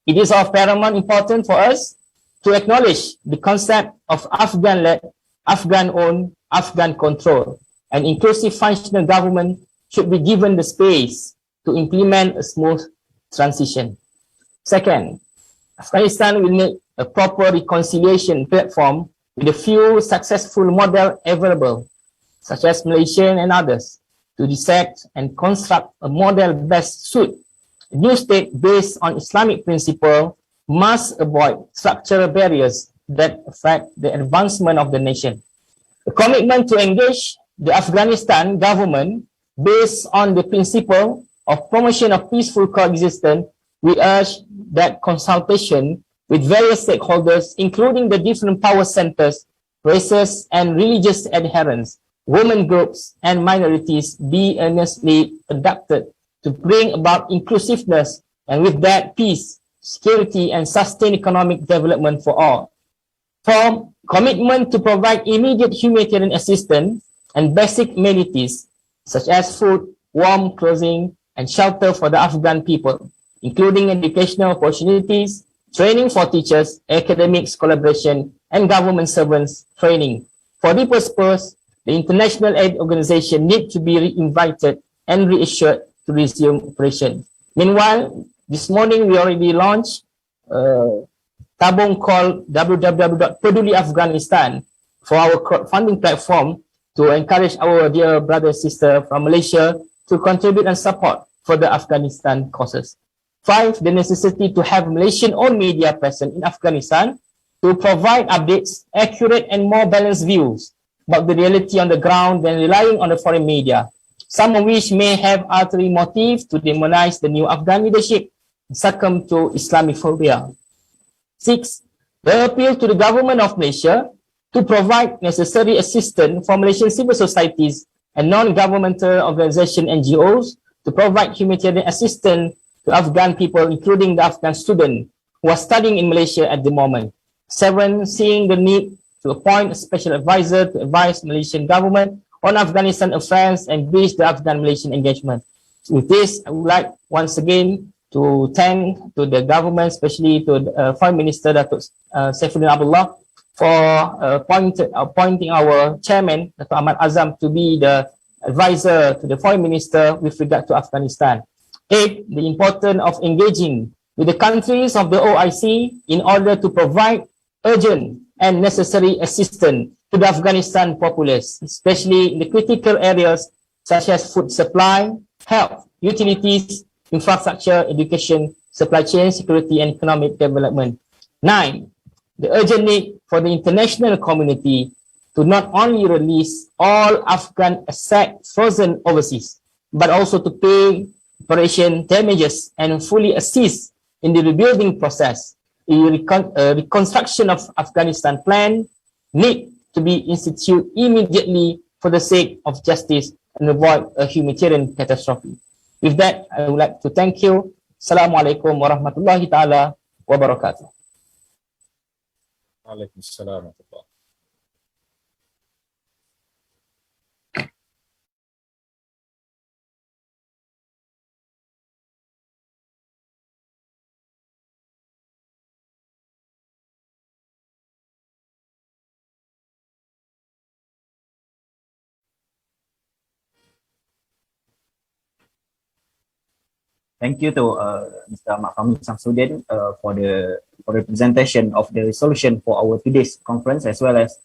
It is of paramount importance for us to acknowledge the concept of Afghan-led, Afghan-owned, Afghan-controlled, and inclusive functional government should be given the space to implement a smooth transition. Second, Afghanistan will need a proper reconciliation platform with a few successful models available, such as Malaysian and others, to dissect and construct a model best suit. A new state based on Islamic principle must avoid structural barriers that affect the advancement of the nation. The commitment to engage the Afghanistan government based on the principle of promotion of peaceful coexistence, we urge that consultation with various stakeholders, including the different power centers, races and religious adherents, women groups, and minorities, be earnestly conducted to bring about inclusiveness and with that peace, security, and sustained economic development for all. From commitment to provide immediate humanitarian assistance and basic amenities such as food, warm clothing, and shelter for the Afghan people, including educational opportunities, training for teachers, academics, collaboration, and government servants training. For this purpose, the International Aid Organization needs to be re-invited and reassured to resume operation. Meanwhile, this morning we already launched TABUNG called www.peduliafghanistan for our crowdfunding platform to encourage our dear brother and sister from Malaysia to contribute and support for the Afghanistan causes. 5, the necessity to have Malaysian-owned media present in Afghanistan to provide updates, accurate and more balanced views about the reality on the ground than relying on the foreign media, some of which may have ulterior motive to demonize the new Afghan leadership and succumb to Islamophobia. 6, the appeal to the government of Malaysia to provide necessary assistance for Malaysian civil societies and non-governmental organizations, NGOs, to provide humanitarian assistance to Afghan people, including the Afghan students who are studying in Malaysia at the moment. 7, seeing the need to appoint a special advisor to advise Malaysian government on Afghanistan affairs and bridge the Afghan-Malaysian engagement. With this, I would like once again to thank to the government, especially to the Foreign Minister Dato Saifuddin Abdullah for appointing our chairman, Dato Ahmad Azam, to be the advisor to the Foreign Minister with regard to Afghanistan. 8. The importance of engaging with the countries of the OIC in order to provide urgent and necessary assistance to the Afghanistan populace, especially in the critical areas such as food supply, health, utilities, infrastructure, education, supply chain, security, and economic development. 9. The urgent need for the international community to not only release all Afghan assets frozen overseas, but also to pay operation damages and fully assist in the rebuilding process. The reconstruction of Afghanistan plan need to be instituted immediately for the sake of justice and avoid a humanitarian catastrophe. With that, I would like to thank you. Assalamualaikum warahmatullahi ta'ala wabarakatuh. Waalaikumsalam warahmatullahi. Thank you to Mr. Ahmad Saifuddin for the presentation of the solution for our today's conference, as well as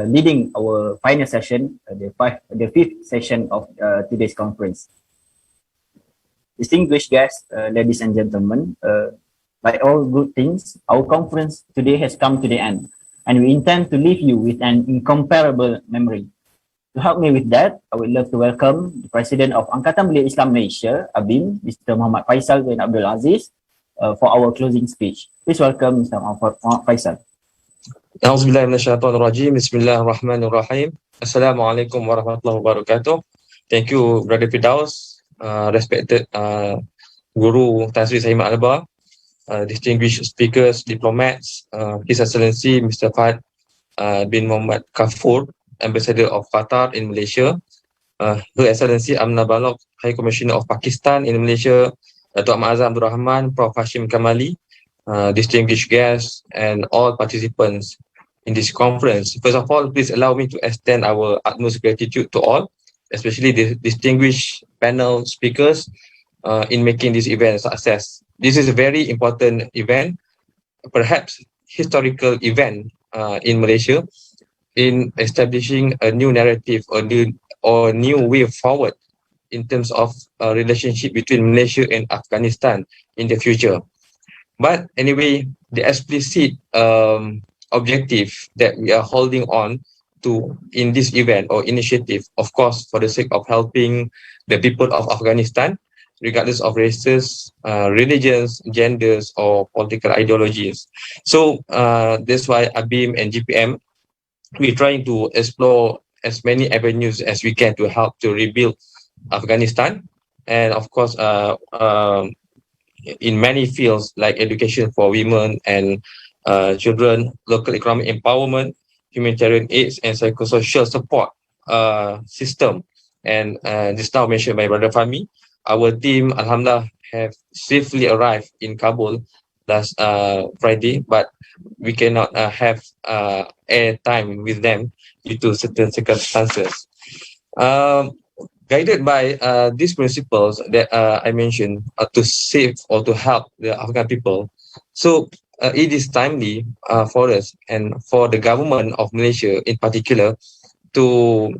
leading our final session, the fifth session of today's conference. Distinguished guests, ladies and gentlemen, like all good things, our conference today has come to the end, and we intend to leave you with an incomparable memory. To help me with that, I would love to welcome the President of Angkatan Belia Islam Malaysia, ABIM, Mr. Mohammad Faisal bin Abdul Aziz, for our closing speech. Please welcome Mr. Mohammad Faisal. Auzubillahi minasyaitonirrajim. Bismillahirrahmanirrahim. Assalamualaikum warahmatullahi wabarakatuh. Thank you, Brother Firdaus, respected Guru Tan Sri Saimat Alba, distinguished speakers, diplomats, His Excellency Mr. Fahd bin Muhammad Kafur, Ambassador of Qatar in Malaysia, Her Excellency Amna Balok, High Commissioner of Pakistan in Malaysia, Dato Ahmad Azam Abdul Rahman, Prof. Hashim Kamali, distinguished guests, and all participants in this conference. First of all, please allow me to extend our utmost gratitude to all, especially the distinguished panel speakers in making this event a success. This is a very important event, perhaps historical event in Malaysia, in establishing a new narrative or new way forward in terms of relationship between Malaysia and Afghanistan in the future. But anyway, the explicit objective that we are holding on to in this event or initiative, of course, for the sake of helping the people of Afghanistan, regardless of races, religions, genders, or political ideologies. So that's why ABIM and GPM, we're trying to explore as many avenues as we can to help to rebuild Afghanistan, and of course in many fields like education for women and children, local economic empowerment, humanitarian aids, and psychosocial support system. And just now mentioned by Brother Fahmi, our team, Alhamdulillah, have safely arrived in Kabul last Friday, but we cannot have air time with them due to certain circumstances. Guided by these principles that I mentioned, to save or to help the Afghan people. So it is timely for us and for the government of Malaysia in particular to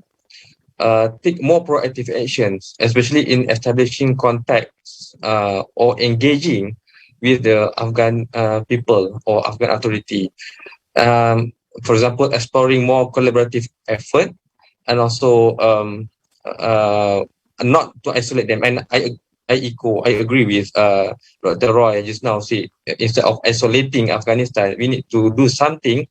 take more proactive actions, especially in establishing contacts or engaging with the Afghan people or Afghan authority. For example, exploring more collaborative effort, and also not to isolate them. And I agree with Dr. Roy just now said, instead of isolating Afghanistan, we need to do something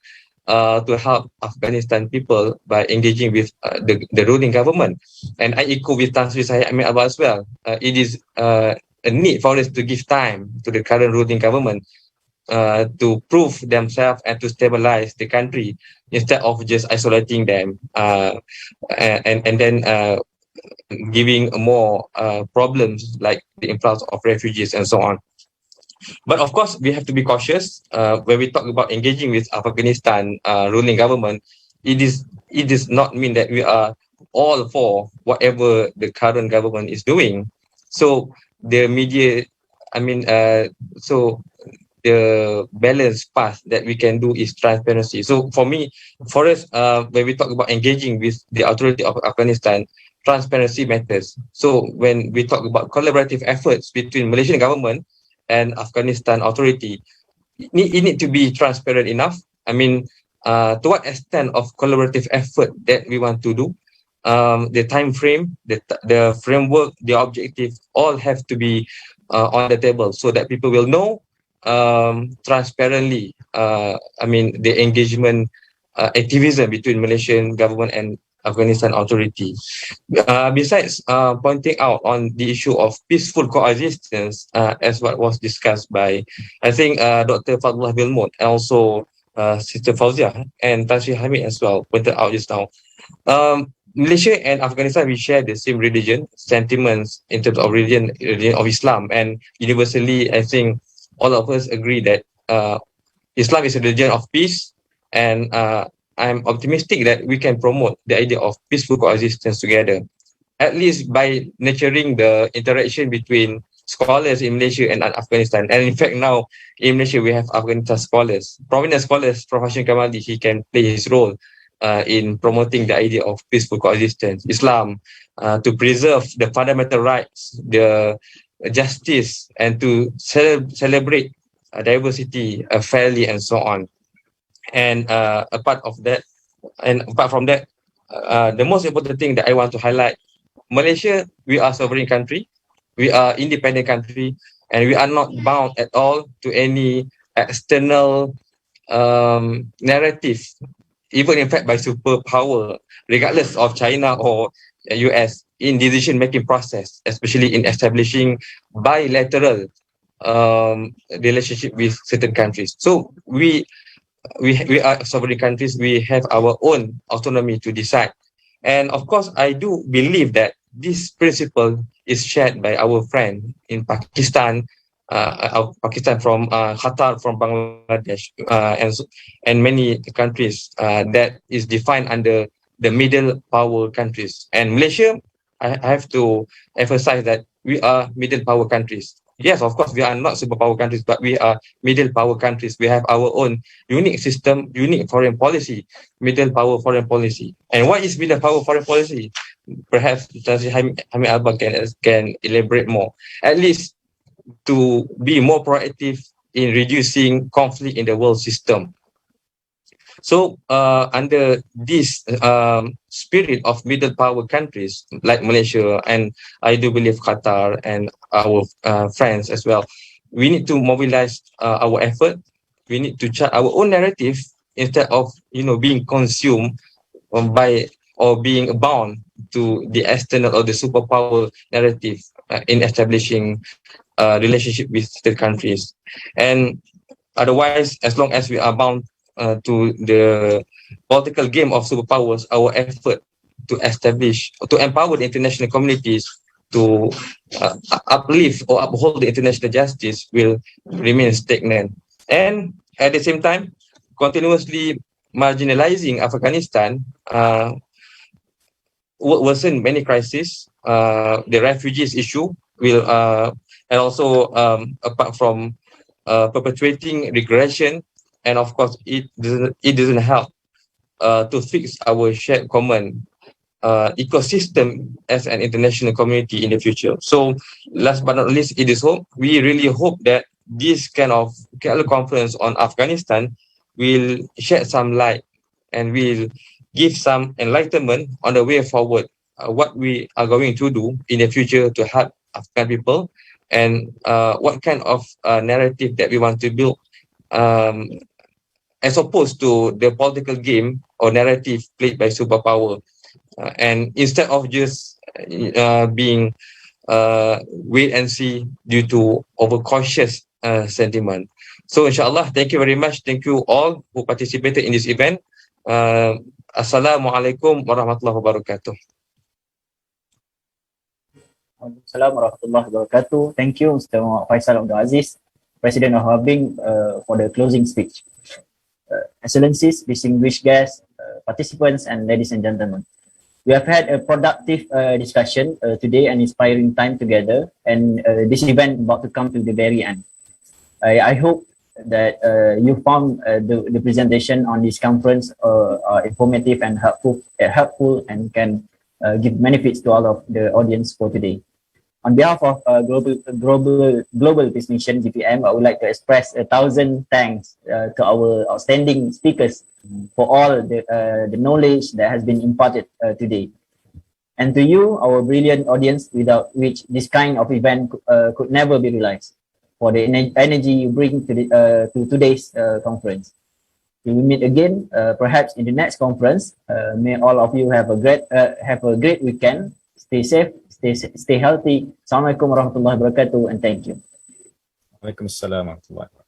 to help Afghanistan people by engaging with the ruling government. And I echo with Tan Sri Saimat Alba as well. It is a need for us to give time to the current ruling government to prove themselves and to stabilize the country instead of just isolating them and then giving more problems like the influx of refugees and so on. But of course, we have to be cautious when we talk about engaging with Afghanistan ruling government. It does not mean that we are all for whatever the current government is doing. So the media, so the balanced path that we can do is transparency. So for us, when we talk about engaging with the authority of Afghanistan, transparency matters. So when we talk about collaborative efforts between Malaysian government and Afghanistan authority, it need to be transparent enough. To what extent of collaborative effort that we want to do, the time frame, the framework, the objective, all have to be on the table so that people will know transparently. The engagement activism between Malaysian government and Afghanistan authority. Besides pointing out on the issue of peaceful coexistence, as what was discussed by, I think, Dr. Abdullah Bilmut, and also Sister Fauzia and Tan Sri Hamid as well, pointed out just now. Malaysia and Afghanistan, we share the same religion, sentiments in terms of religion of Islam, and universally, I think all of us agree that Islam is a religion of peace, and I'm optimistic that we can promote the idea of peaceful coexistence together, at least by nurturing the interaction between scholars in Malaysia and Afghanistan. And in fact, now in Malaysia, we have Afghanistan scholars, prominent scholars from Hashim Kamali. He can play his role in promoting the idea of peaceful coexistence, Islam, to preserve the fundamental rights, the justice, and to celebrate diversity fairly, and so on. And apart from that, the most important thing that I want to highlight, Malaysia, we are a sovereign country, we are independent country, and we are not bound at all to any external narrative, even in fact by superpower, regardless of China or US, in decision-making process, especially in establishing bilateral relationship with certain countries. So we are sovereign countries. We have our own autonomy to decide. And of course, I do believe that this principle is shared by our friend in Pakistan, from Qatar, from Bangladesh, and many countries that is defined under the middle power countries. And Malaysia, I have to emphasize that we are middle power countries. Yes, of course, we are not superpower countries, but we are middle power countries. We have our own unique system, unique foreign policy, middle power foreign policy. And what is middle power foreign policy? Perhaps Hamid Alba can elaborate more. At least to be more proactive in reducing conflict in the world system. So under this spirit of middle power countries like Malaysia, and I do believe Qatar and our friends as well, we need to mobilize our effort. We need to chart our own narrative instead of being consumed by or being bound to the external or the superpower narrative in establishing relationship with the countries. And otherwise, as long as we are bound to the political game of superpowers, our effort to establish, to empower the international communities to uplift or uphold the international justice will remain stagnant. And at the same time, continuously marginalizing Afghanistan will worsen many crises. The refugees issue will, and also apart from perpetuating regression, and of course, it doesn't help to fix our shared common ecosystem as an international community in the future. So, last but not least, it is hope. We really hope that this kind of KL conference on Afghanistan will shed some light and will give some enlightenment on the way forward, what we are going to do in the future to help Afghan people, and what kind of narrative that we want to build, as opposed to the political game or narrative played by superpower. And instead of just being wait and see due to overcautious sentiment. So inshallah, thank you very much. Thank you all who participated in this event. Assalamualaikum warahmatullahi wabarakatuh. Assalamualaikum warahmatullahi wabarakatuh. Thank you, Mr. Muhammad Faisal Abdul Aziz, President of TABUNG, for the closing speech. Excellencies, distinguished guests, participants, and ladies and gentlemen. We have had a productive discussion today, an inspiring time together, and this event about to come to the very end. I hope that you found the presentation on this conference informative and helpful and can give benefits to all of the audience for today. On behalf of Global Peace Mission GPM, I would like to express 1,000 thanks to our outstanding speakers for all the knowledge that has been imparted today. And to you, our brilliant audience, without which this kind of event could never be realized, for the energy you bring to today's conference. We will meet again, perhaps in the next conference. May all of you have a great weekend. Stay safe, stay healthy. Assalamualaikum warahmatullahi wabarakatuh, and thank you. Waalaikumsalam warahmatullahi wabarakatuh.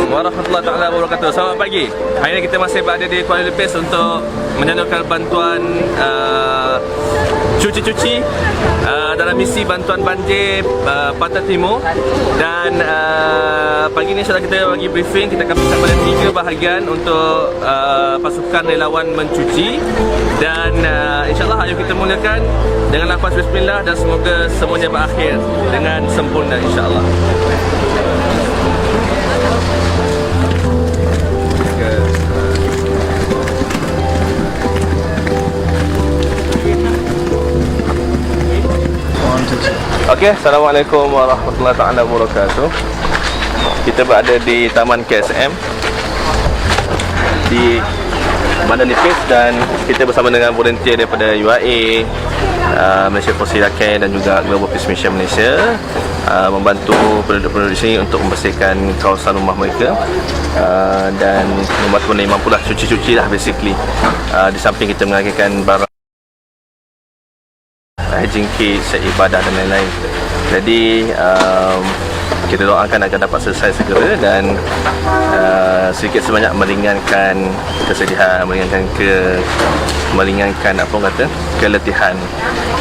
Warahmatullahi taala wabarakatuh. Selamat pagi. Hari ini kita masih berada di Kuala Lumpur untuk menyalurkan bantuan cuci-cuci dalam misi bantuan banjir Pantai Timur, dan pagi ini sudah kita bagi briefing. Kita akan bersama pada 3 bahagian untuk pasukan relawan mencuci, dan insyaAllah ayo kita mulakan dengan lafaz bismillah dan semoga semuanya berakhir dengan sempurna insyaAllah. Okey, Assalamualaikum warahmatullahi taala wabarakatuh. Kita berada di Taman KSM di Bandar Lipis, dan kita bersama dengan volunteer daripada UIA, Malaysia Force Rakan, dan juga Global Peace Mission Malaysia membantu penduduk-penduduk di sini untuk membersihkan kawasan rumah mereka dan membantu mereka mampulah cuci-cuci lah basically. Di samping kita mengagikan barang hygiene kit, set ibadah dan lain-lain. Jadi kita doakan akan dapat selesai segera dan sedikit sebanyak meringankan kesedihan, meringankan apa orang kata, keletihan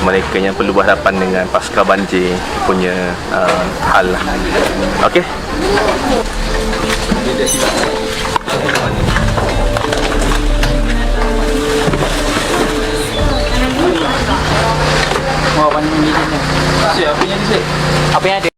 mereka yang perlu berhadapan dengan pasca banjir punya hal lah. Okey. Apa yang ada?